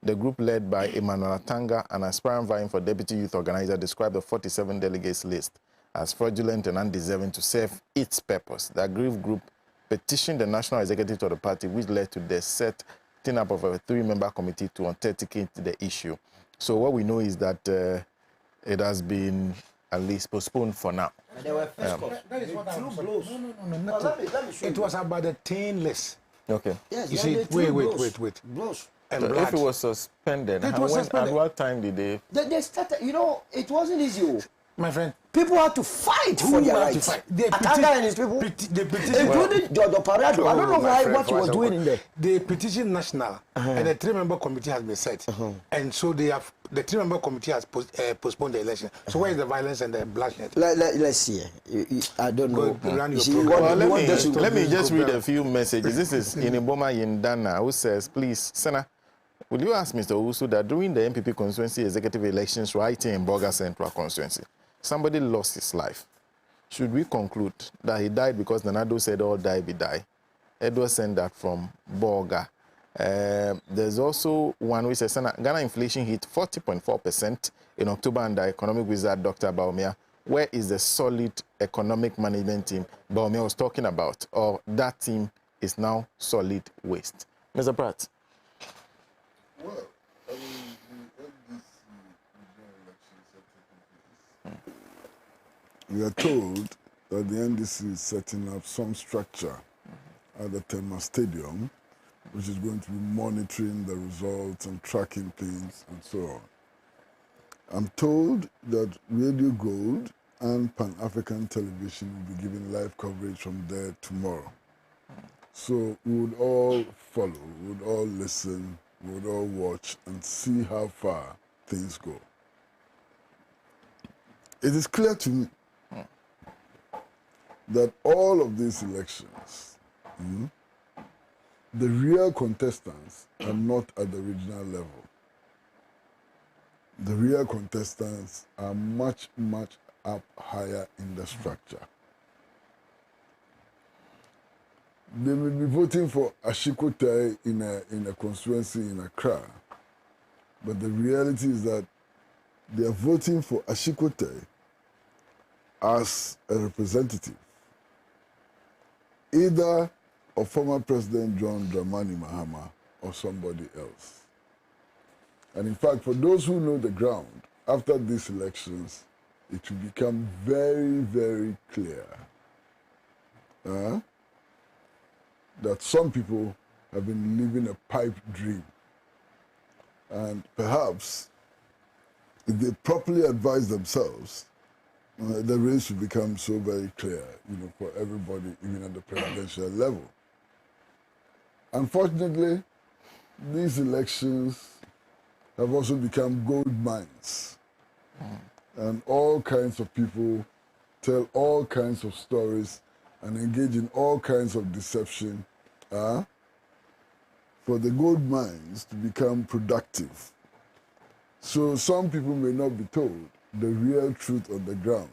The group led by Emmanuel Atanga, an aspirant vying for deputy youth organizer, described the 47 delegates list as fraudulent and undeserving to serve its purpose. The aggrieved group petitioned the national executive of the party, which led to the setting up of a 3-member committee to authenticate the issue. So what we know is that it has been at least postponed for now. And there were that is what I was. No, let me show it was about the 10 list. Okay. Yes, you see, wait. Blows. So if it was suspended, at what time did they? They started, it wasn't easy. My friend. People had to fight for their rights. Atanga and his people, including Jojo Parado. I don't know what he was doing in there. They petitioned national, and the 3-member committee has been set. And so the 3-member committee has postponed the election. So where is the violence and the bloodshed? Let's see. I don't know. Let me just read a few messages. This is Iniboma Yindana, who says, please, Sena, will you ask Mr. Owusu that during the NPP constituency executive elections right in Boga Central constituency, somebody lost his life? Should we conclude that he died because Nanado said all die be die? Edward sent that from Boga. There's also one which says Ghana inflation hit 40.4% in October under economic wizard Dr. Baumia. Where is the solid economic management team Baumia was talking about? Or that team is now solid waste? Mr. Pratt. Well, I mean, the NDC elections are taking place. We are told that the NDC is setting up some structure at the Tema Stadium, which is going to be monitoring the results and tracking things and so on. I'm told that Radio Gold and Pan-African Television will be giving live coverage from there tomorrow. So we would all follow, we would all listen, we would all watch and see how far things go. it is clear to me that all of these elections, the real contestants are not at the regional level. The real contestants are much, much up higher in the structure. They may be voting for Ashikote in a constituency in Accra, but the reality is that they are voting for Ashikote as a representative, either of former President John Dramani Mahama or somebody else. And in fact, for those who know the ground, after these elections, it will become very, very clear that some people have been living a pipe dream. And perhaps, if they properly advise themselves, the race will become so very clear, for everybody, even at the presidential level. Unfortunately, these elections have also become gold mines. And all kinds of people tell all kinds of stories and engage in all kinds of deception for the gold mines to become productive. So some people may not be told the real truth on the ground,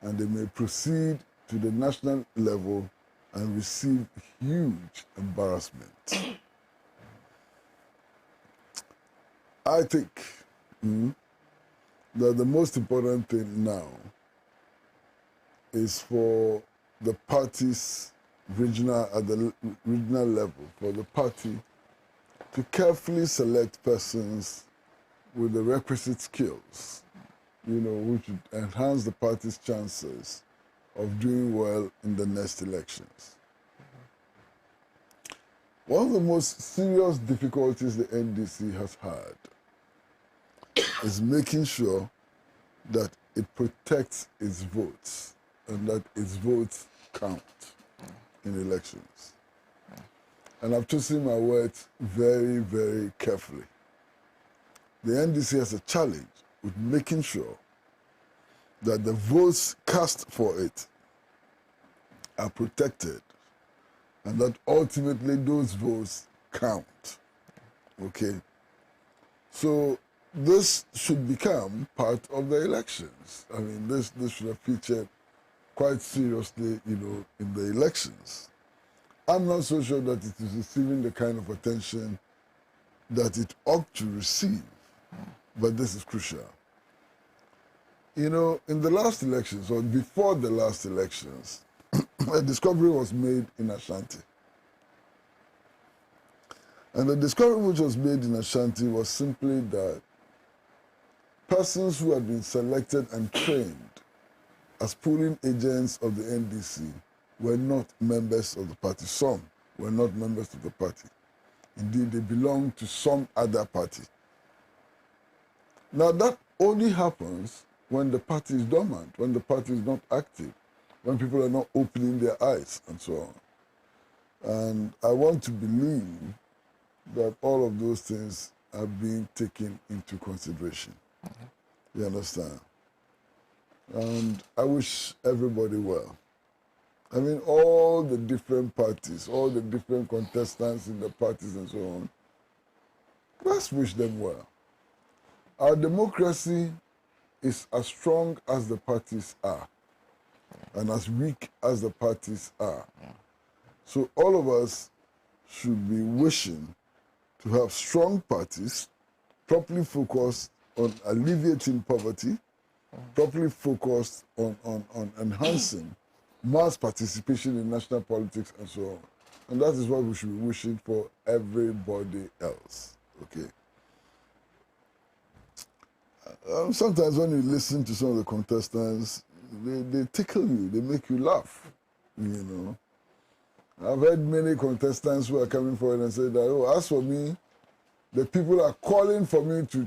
and they may proceed to the national level and receive huge embarrassment. I think that the most important thing now is for the parties at the regional level, for the party to carefully select persons with the requisite skills, which would enhance the party's chances of doing well in the next elections. One of the most serious difficulties the NDC has had is making sure that it protects its votes and that its votes count in elections. And I've chosen my words very, very carefully. The NDC has a challenge with making sure that the votes cast for it are protected and that ultimately those votes count. Okay? So this should become part of the elections. I mean, this should have featured quite seriously, in the elections. I'm not so sure that it is receiving the kind of attention that it ought to receive, but this is crucial. In the last elections, or before the last elections, a discovery was made in Ashanti. And the discovery which was made in Ashanti was simply that persons who had been selected and trained as polling agents of the NDC were not members of the party. Some were not members of the party. Indeed, they belonged to some other party. Now, that only happens when the party is dormant, when the party is not active, when people are not opening their eyes, and so on. And I want to believe that all of those things are being taken into consideration. You understand? And I wish everybody well. I mean, all the different parties, all the different contestants in the parties and so on, let's wish them well. Our democracy is as strong as the parties are and as weak as the parties are. So all of us should be wishing to have strong parties, properly focused on alleviating poverty, properly focused on enhancing mass participation in national politics and so on. And that is what we should be wishing for everybody else, okay? Sometimes when you listen to some of the contestants, they tickle you, they make you laugh, I've heard many contestants who are coming forward and say that, oh, as for me, the people are calling for me to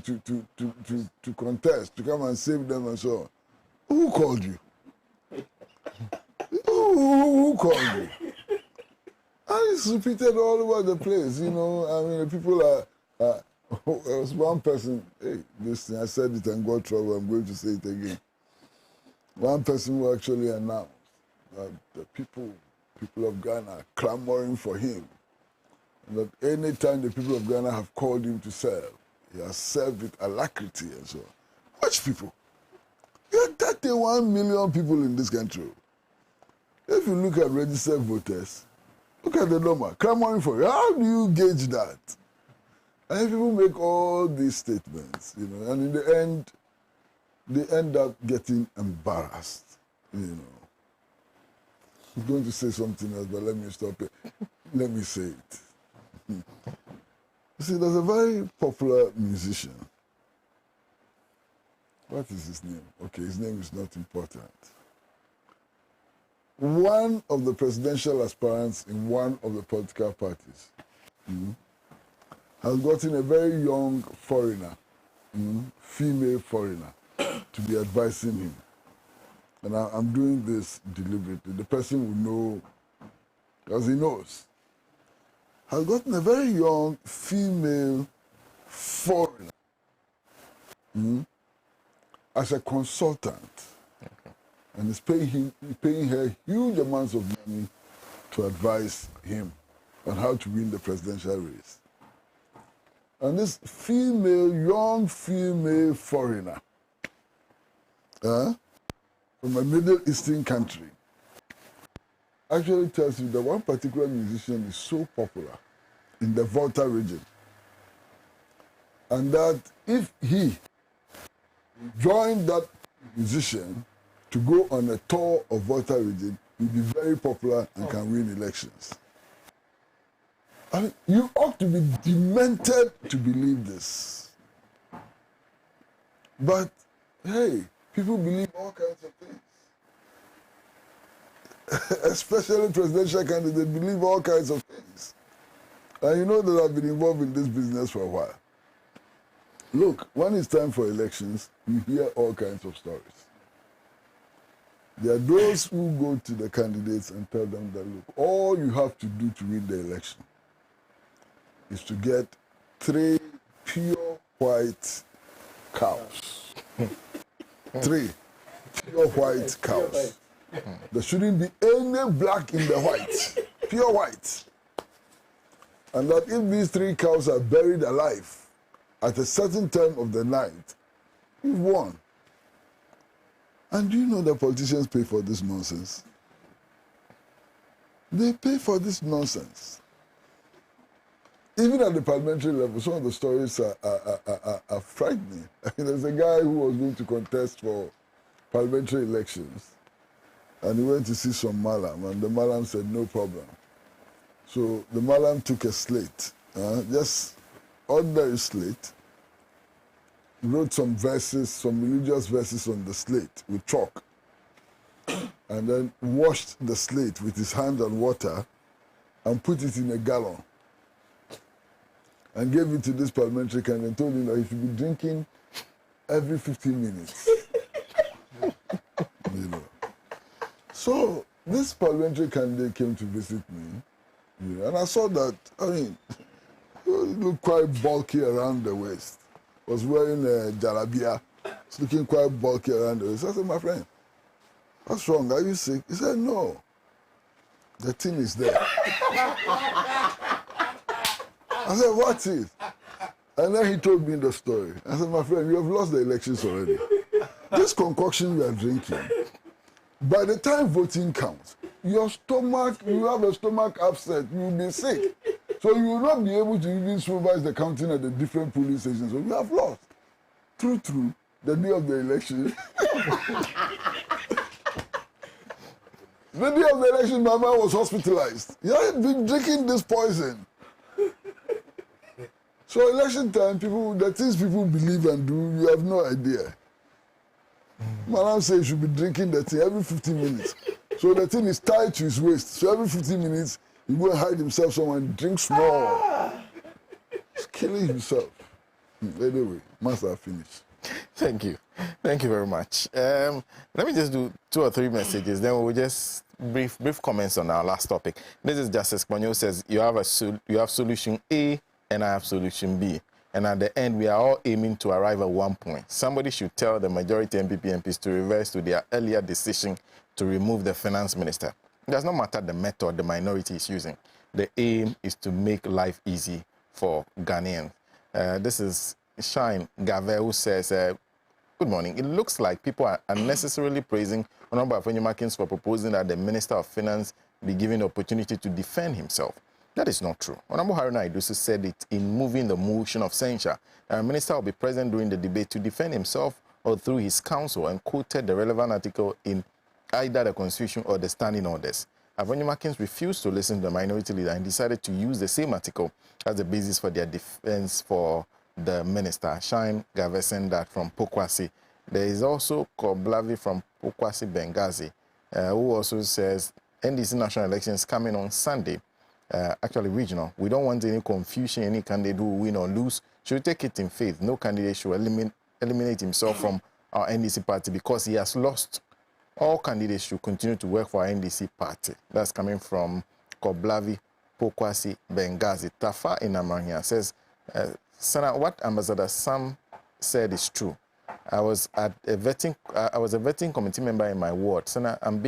contest, to come and save them and so on. Who called you? Who called you? And it's repeated all over the place, I mean, people are, there was one person, hey, this thing, I said it and got trouble, I'm going to say it again. one person who actually announced that the people of Ghana are clamoring for him. And that any time the people of Ghana have called him to serve, he has served with alacrity and so on. Which people? There are 31 million people in this country. If you look at registered voters, look at the number, clamoring for you. How do you gauge that? And people make all these statements, you know, and in the end, they end up getting embarrassed, you know. I'm going to say something else, but let me stop it. Let me say it. You see, there's a very popular musician. What is his name? Okay, his name is not important. One of the presidential aspirants in one of the political parties has gotten a very young foreigner, female foreigner, to be advising him. And I'm doing this deliberately. The person will know, because he knows. Has gotten a very young female foreigner as a consultant. Okay. And is paying her huge amounts of money to advise him on how to win the presidential race. And this young female foreigner, from a Middle Eastern country, actually tells you that one particular musician is so popular in the Volta region, and that if he joined that musician to go on a tour of Volta region, he'll be very popular and can win elections. I mean, you ought to be demented to believe this. But, hey, people believe all kinds of things. Especially presidential candidates believe all kinds of things. And you know that I've been involved in this business for a while. Look, when it's time for elections, you hear all kinds of stories. There are those who go to the candidates and tell them that, look, all you have to do to win the election is to get 3 pure white cows. 3 pure white cows. There shouldn't be any black in the white, pure white. And that if these 3 cows are buried alive at a certain time of the night, you've won. And do you know that politicians pay for this nonsense? They pay for this nonsense. Even at the parliamentary level, some of the stories are frightening. There's a guy who was going to contest for parliamentary elections, and he went to see some Malam, and the Malam said, no problem. So the Malam took a slate, just ordinary slate, wrote some verses, some religious verses on the slate with chalk, and then washed the slate with his hand and water and put it in a gallon and gave it to this parliamentary candidate and told him that he should be drinking every 15 minutes. You know. So this parliamentary candidate came to visit me, and I saw that, he looked quite bulky around the waist. Was wearing a jalabia, looking quite bulky around the waist. I said, my friend, what's wrong? Are you sick? He said, no. The thing is there. I said, what is? And then he told me the story. I said, my friend, you have lost the elections already. This concoction you are drinking, by the time voting counts, you have a stomach upset, you will be sick. So you will not be able to even supervise the counting at the different polling stations. So you have lost. True, the day of the election. The day of the election, my man was hospitalized. He had been drinking this poison. So election time, the things people believe and do, you have no idea. Madam says you should be drinking the thing every 15 minutes. So the thing is tied to his waist. So every 15 minutes, he go and hide himself somewhere and drinks more. He's killing himself. Anyway, master finished. Thank you. Thank you very much. Let me just do 2 or 3 messages, then we'll just brief comments on our last topic. This is Justice Kwanyo says, you have solution A and I have solution B. And at the end, we are all aiming to arrive at one point. Somebody should tell the majority NPP MPs to reverse to their earlier decision to remove the finance minister. It does not matter the method the minority is using. The aim is to make life easy for Ghanaians. This is Shine Gave, who says, good morning. It looks like people are unnecessarily praising Honorable Afenyomakins for proposing that the Minister of Finance be given the opportunity to defend himself. That is not true. Honorable Haruna Idusu said it in moving the motion of censure. The minister will be present during the debate to defend himself or through his counsel, and quoted the relevant article in either the Constitution or the standing orders. Afenyomakins refused to listen to the minority leader and decided to use the same article as the basis for their defense for the minister. Shine Gave sent that from Pokwasi. There is also Koblavi from Pokwasi Benghazi, who also says NDC national elections coming on Sunday. Actually regional. We don't want any confusion. Any candidate who will win or lose should take it in faith. No candidate should eliminate himself from our NDC party because he has lost. All candidates should continue to work for our NDC party. That's coming from Koblavi, Pokwasi, Benghazi. Tafa in Amahia says, Sena, what Ambassador Sam said is true. I was a vetting committee member in my ward. Sena, I've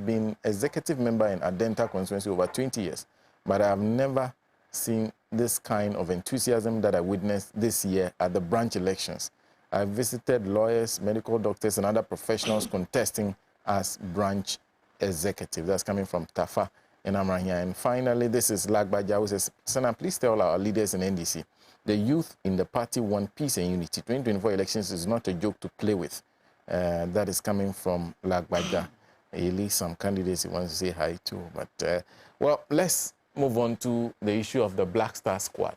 been executive member in Adenta constituency over 20 years. But I have never seen this kind of enthusiasm that I witnessed this year at the branch elections. I visited lawyers, medical doctors, and other professionals contesting as branch executive. That's coming from Tafa in Amrahia. And finally, this is Lagbaja, who says, Sena, please tell our leaders in NDC, the youth in the party want peace and unity. 2024 elections is not a joke to play with. That is coming from Lagbaja. He leaves some candidates he wants to say hi to. But, well, let's move on to the issue of the Black Star Squad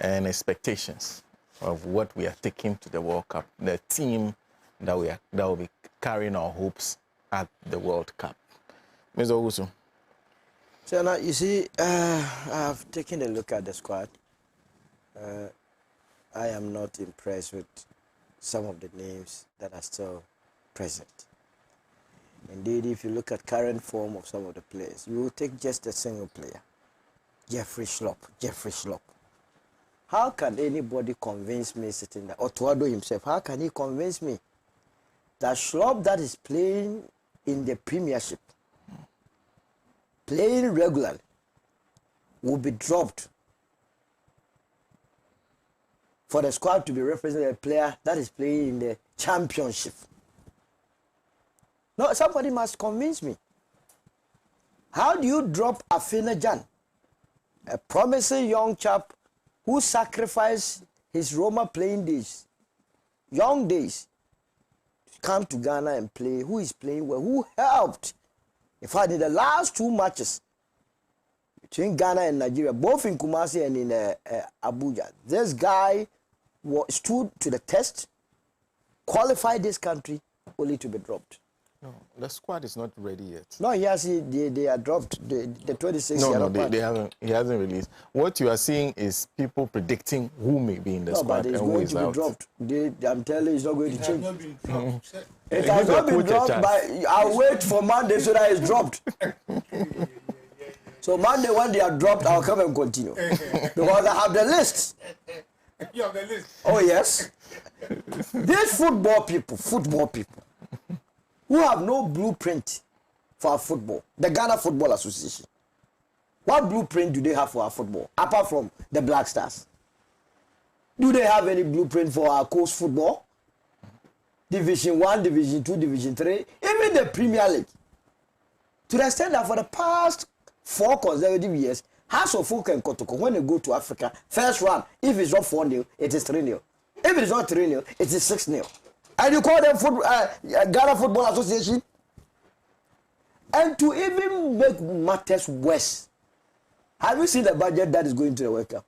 and expectations of what we are taking to the World Cup, the team that will be carrying our hopes at the World Cup. Mr. Owusu. So now, you see, I've taken a look at the squad. I am not impressed with some of the names that are still present. Indeed, if you look at current form of some of the players, you will take just a single player, Jeffrey Schlupp. How can anybody convince me sitting there, or Tuado himself, how can he convince me that Schlupp that is playing in the Premiership, playing regularly, will be dropped for the squad to be representing a player that is playing in the Championship? No, somebody must convince me. How do you drop Afena Jan, a promising young chap who sacrificed his Roma playing days, young days, to come to Ghana and play, who is playing well, who helped? In fact, in the last two matches between Ghana and Nigeria, both in Kumasi and in Abuja, this guy stood to the test, qualified this country, only to be dropped. No, the squad is not ready yet. No, yes, they are dropped. The 26. No, they haven't. He hasn't released. What you are seeing is people predicting who may be in the squad and who is out. Dropped. I'm telling you, it's not going to change. It has not been dropped, but I'll wait for Monday so that it's dropped. So Monday, when they are dropped, I'll come and continue. Because I have the list. You have the list? Oh, yes. These football people, who have no blueprint for our football, the Ghana Football Association. What blueprint do they have for our football, apart from the Black Stars? Do they have any blueprint for our coast football? Division 1, Division 2, Division 3, even the Premier League. To the extent that for the past 4 consecutive years, House of Folk and Kotoko, when they go to Africa, first round, if it's not 4-0, it is 3-0. If it is not 3-0, it is 6-0. And you call them Ghana Football Association? And to even make matters worse, have you seen the budget that is going to the World Cup?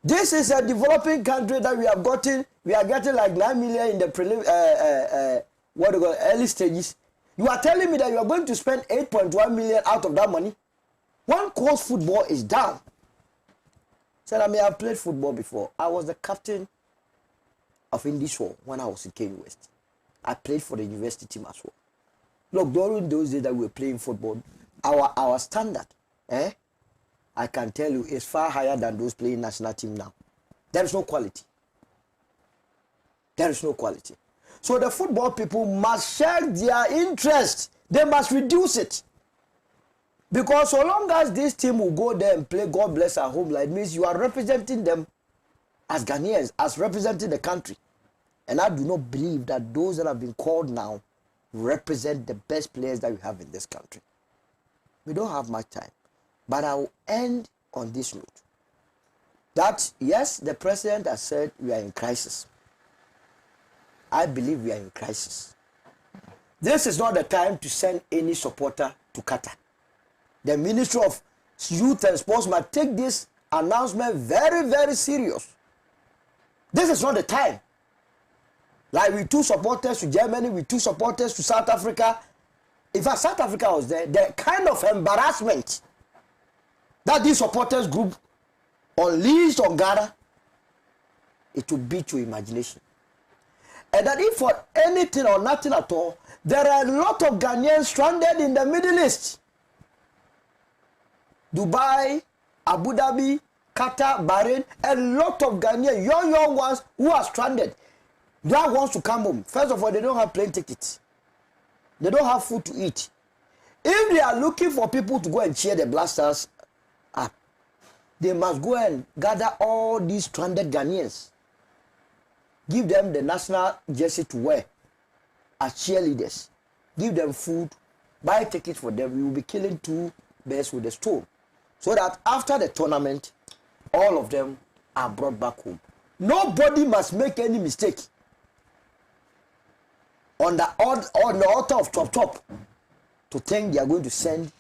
This is a developing country that we have gotten. We are getting like 9 million in the early stages. You are telling me that you are going to spend 8.1 million out of that money? One course football is down. Said, I have played football before. I was the captain of Indiswar when I was in Kenya West. I played for the university team as well. Look, during those days that we were playing football, our standard, I can tell you, is far higher than those playing national team now. There is no quality. There is no quality. So the football people must share their interest. They must reduce it. Because so long as this team will go there and play God bless our home, like means you are representing them as Ghanaians, as representing the country. And I do not believe that those that have been called now represent the best players that we have in this country. We don't have much time. But I will end on this note. That, yes, the president has said we are in crisis. I believe we are in crisis. This is not the time to send any supporter to Qatar. The Ministry of Youth and Sports must take this announcement very, very serious. This is not the time. Like we took supporters to Germany, we took supporters to South Africa. In fact, South Africa was there. The kind of embarrassment that these supporters group unleashed on Ghana, it will beat your imagination. And that if for anything or nothing at all, there are a lot of Ghanaians stranded in the Middle East. Dubai, Abu Dhabi, Qatar, Bahrain, a lot of Ghanaians, young ones who are stranded. They want to come home. First of all, they don't have plane tickets. They don't have food to eat. If they are looking for people to go and cheer the Black Stars up, they must go and gather all these stranded Ghanaians. Give them the national jersey to wear as cheerleaders. Give them food, buy tickets for them. We will be killing two birds with a stone. So that after the tournament, all of them are brought back home. Nobody must make any mistake on the altar of top to think they are going to send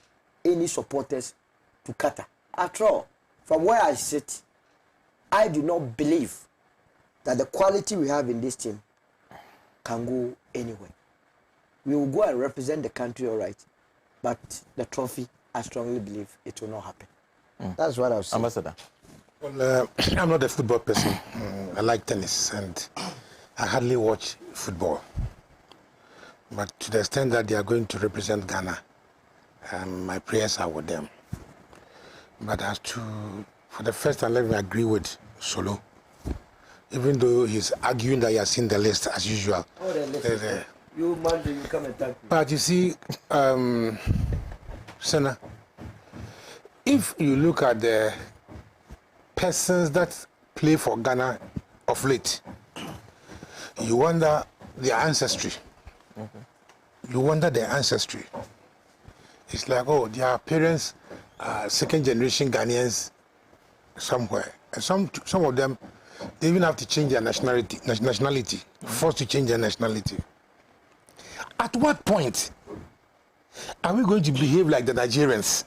any supporters to Qatar. After all, from where I sit, I do not believe that the quality we have in this team can go anywhere. We will go and represent the country, all right, but the trophy, I strongly believe it will not happen. That's what I was saying. Ambassador. Well, I'm not a football person. I like tennis and I hardly watch football. But to the extent that they are going to represent Ghana, my prayers are with them. But as to, for the first time, let me agree with Solo. Even though he's arguing that he has seen the list as usual. Oh, the list. You Monday, you come and thank me. But you see, Sena, if you look at the persons that play for Ghana of late, you wonder their ancestry. You wonder their ancestry. It's like, oh, their parents are second generation Ghanaians somewhere. And some of them, they even have to change their nationality, forced to change their nationality. At what point are we going to behave like the Nigerians?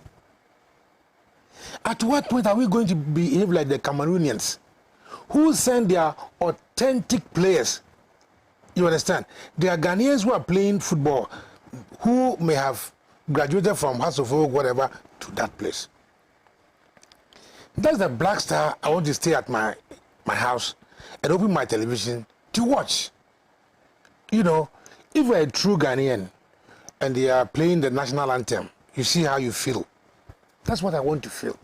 At what point are we going to behave like the Cameroonians, who send their authentic players? You understand? There are Ghanaians who are playing football, who may have graduated from House of Oak, whatever, to that place. That's the Black Star I want to stay at my house and open my television to watch. You know, if you're a true Ghanaian and they are playing the national anthem, you see how you feel. That's what I want to feel.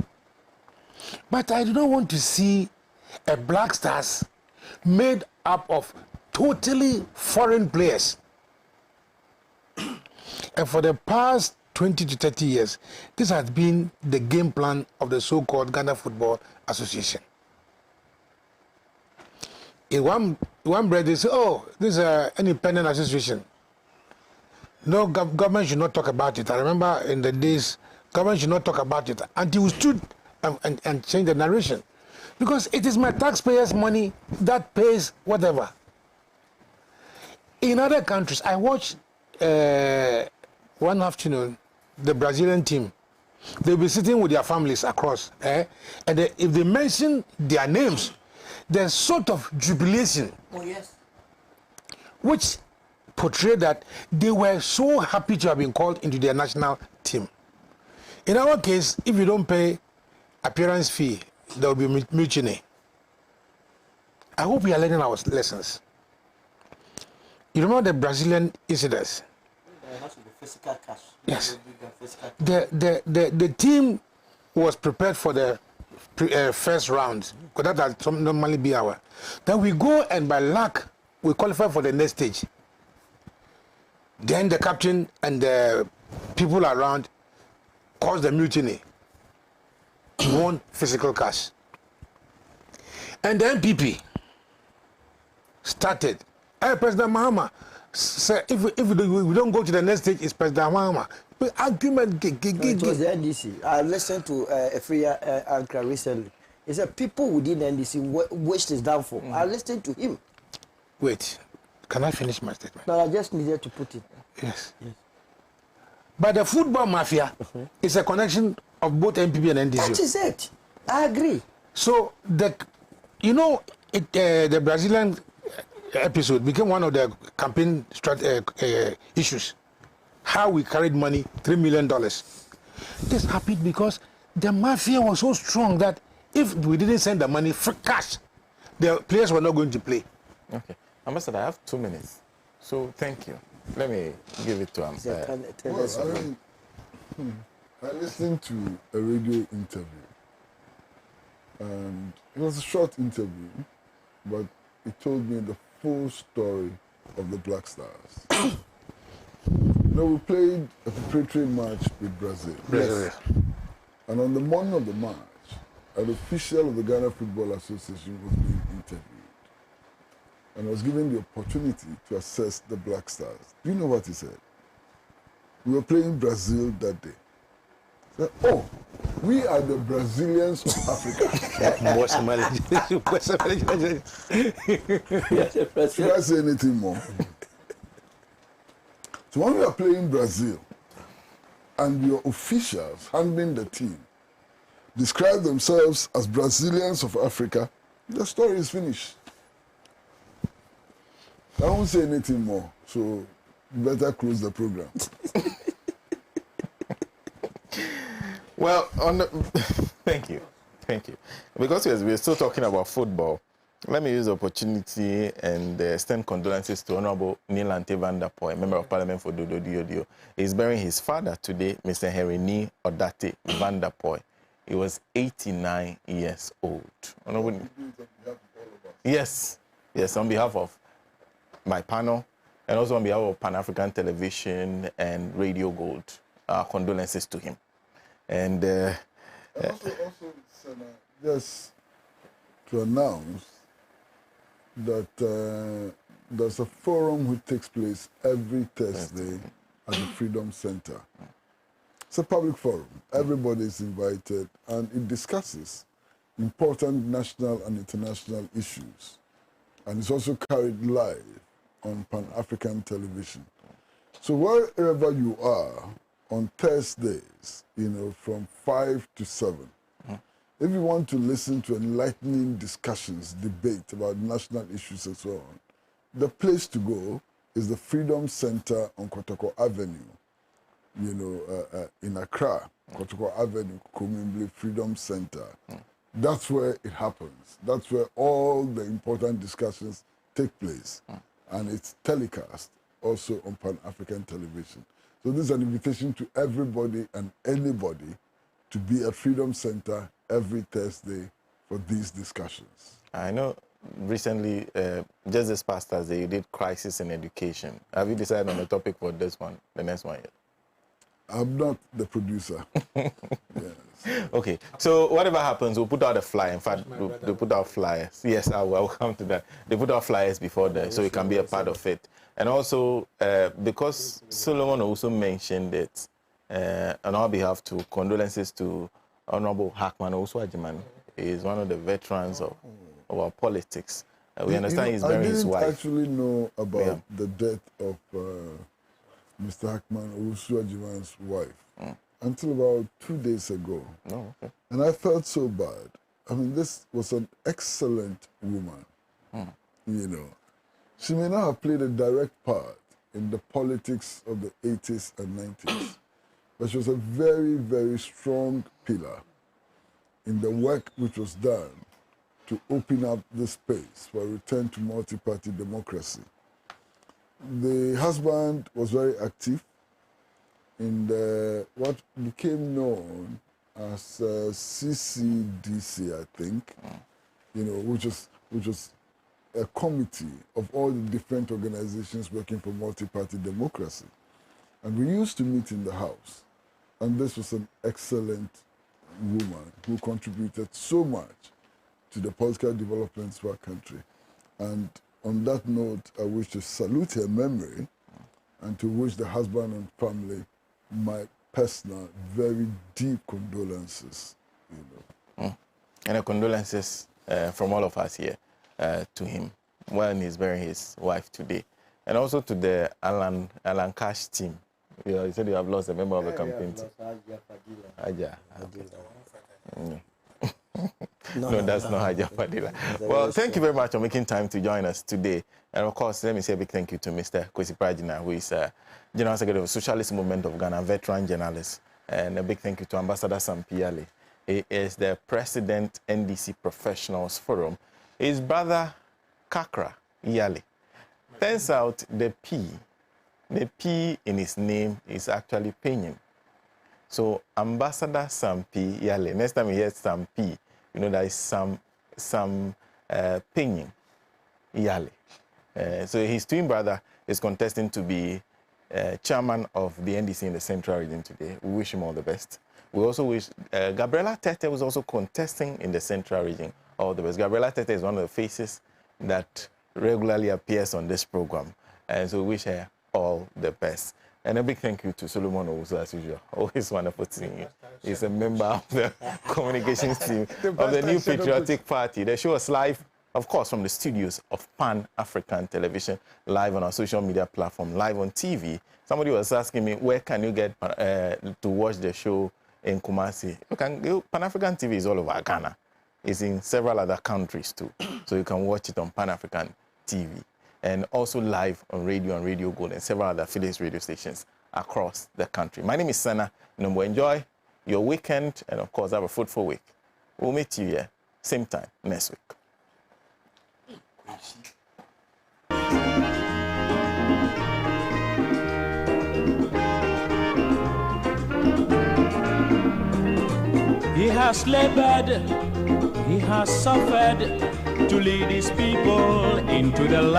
But I do not want to see a Black Stars made up of totally foreign players. And for the past 20 to 30 years, this has been the game plan of the so-called Ghana Football Association. In one breath, they say, oh, this is an independent association. No, government should not talk about it. I remember in the days, government should not talk about it until we stood and changed the narration. Because it is my taxpayers' money that pays whatever. In other countries, I watched one afternoon, the Brazilian team. They'll be sitting with their families across. And if they mention their names, there's sort of jubilation. Oh, yes. Which portray that they were so happy to have been called into their national team. In our case, if you don't pay appearance fee, there will be mutiny. I hope we are learning our lessons. You remember the Brazilian incidents? There has to be physical cash. Yes. The team was prepared for the first round, because that would normally be our. Then we go and by luck, we qualify for the next stage. Then the captain and the people around caused the mutiny. Won physical cash. And the NPP started. President Mahama said, if we don't go to the next stage, it's President Mahama. But argument. It was the NDC. I listened to Efria Ankara recently. He said people within the NDC wished his downfall. I listened to him. Wait, can I finish my statement? No, I just needed to put it. Yes. But the football mafia is a connection of both NPP and NDC. That is it. I agree. So the Brazilian episode became one of the campaign issues. How we carried money, $3 million. This happened because the mafia was so strong that if we didn't send the money for cash, the players were not going to play. Okay. Ambassador, I have 2 minutes. So thank you. Let me give it to him. I listened to a radio interview. And it was a short interview, but it told me the full story of the Black Stars. We played a preparatory match with Brazil. Yes. And on the morning of the match, an official of the Ghana Football Association was being interviewed. And I was given the opportunity to assess the Black Stars. Do you know what he said? We were playing Brazil that day. He said, we are the Brazilians of Africa. Should I say anything more? So when we are playing Brazil, and your officials handling the team describe themselves as Brazilians of Africa, the story is finished. I won't say anything more, so you better close the program. Well, thank you. Because we're still talking about football, let me use the opportunity and extend condolences to Honorable Neil Ante van der Poel, Member of Parliament for Dodo Diodio. He's burying his father today, Mr. Henry Odate van der Poel. He was 89 years old. Honorable... Yes, on behalf of my panel, and also on behalf of Pan-African Television and Radio Gold, condolences to him. And also, Sena, just to announce that there's a forum which takes place every Thursday at the Freedom Center. It's a public forum. Everybody is invited, and it discusses important national and international issues. And it's also carried live on Pan-African Television. So wherever you are, on Thursdays, from 5 to 7, if you want to listen to enlightening discussions, debate about national issues and so on, the place to go is the Freedom Center on Kotoko Avenue, in Accra, Kotoko Avenue, Komimble Freedom Center. That's where it happens. That's where all the important discussions take place. And it's telecast also on Pan-African Television. So this is an invitation to everybody and anybody to be at Freedom Center every Thursday for these discussions. I know recently, just this past Thursday, you did crisis in education. Have you decided on the topic for this one, the next one yet? I'm not the producer. Yes. Okay, so whatever happens, we'll put out a flyer. In fact, they put out flyers. Yes, I will come to that. They put out flyers before that, so you can be a part of it. And also, because Solomon also mentioned it, on our behalf, to condolences to Honorable Hackman Owusu Ajiman. He is one of the veterans of our politics. We understand he's burying his wife. I didn't actually know about the death of Mr. Hackman Owusu Ajiman's wife until about 2 days ago. Oh, okay. And I felt so bad. I mean, this was an excellent woman. She may not have played a direct part in the politics of the 80s and 90s, but she was a very, very strong pillar in the work which was done to open up the space for a return to multi-party democracy. The husband was very active in what became known as CCDC, I think, which was a committee of all the different organizations working for multi-party democracy. And we used to meet in the house. And this was an excellent woman who contributed so much to the political developments of our country. And on that note, I wish to salute her memory and to wish the husband and family my personal, very deep condolences. And condolences from all of us here to him when he's burying his wife today. And also to the Alan Cash team. You said you have lost a member of the campaign team. No, that's not Haja Fadila. Well, thank you very much for making time to join us today. And of course, let me say a big thank you to Mr. Kwesi Pratt, who is General Secretary of the Socialist Movement of Ghana, veteran journalist. And a big thank you to Ambassador Sam Piale. He is the President, NDC Professionals Forum. His brother, Kakra Yale. Turns out the P in his name is actually Pinyin. So Ambassador Sam P. Yale, next time you hear Sam P., that is some Pinyin Yale. So his twin brother is contesting to be chairman of the NDC in the Central Region today. We wish him all the best. We also wish Gabriela Tete was also contesting in the Central Region all the best. Gabriela Tete is one of the faces that regularly appears on this program. And so we wish her all the best. And a big thank you to Solomon Owusu, as usual. Always wonderful seeing you. He's a member of the communications team of the new Patriotic Party. The show is live, of course, from the studios of Pan-African Television, live on our social media platform, live on TV. Somebody was asking me, where can you get to watch the show in Kumasi? Pan-African TV is all over Ghana. It's in several other countries too. So you can watch it on Pan-African TV. And also live on radio and Radio Gold and several other affiliate radio stations across the country. My name is Sena. Nombo, enjoy your weekend and, of course, have a fruitful week. We'll meet you here, same time next week. He has labored, he has suffered to lead his people into the light.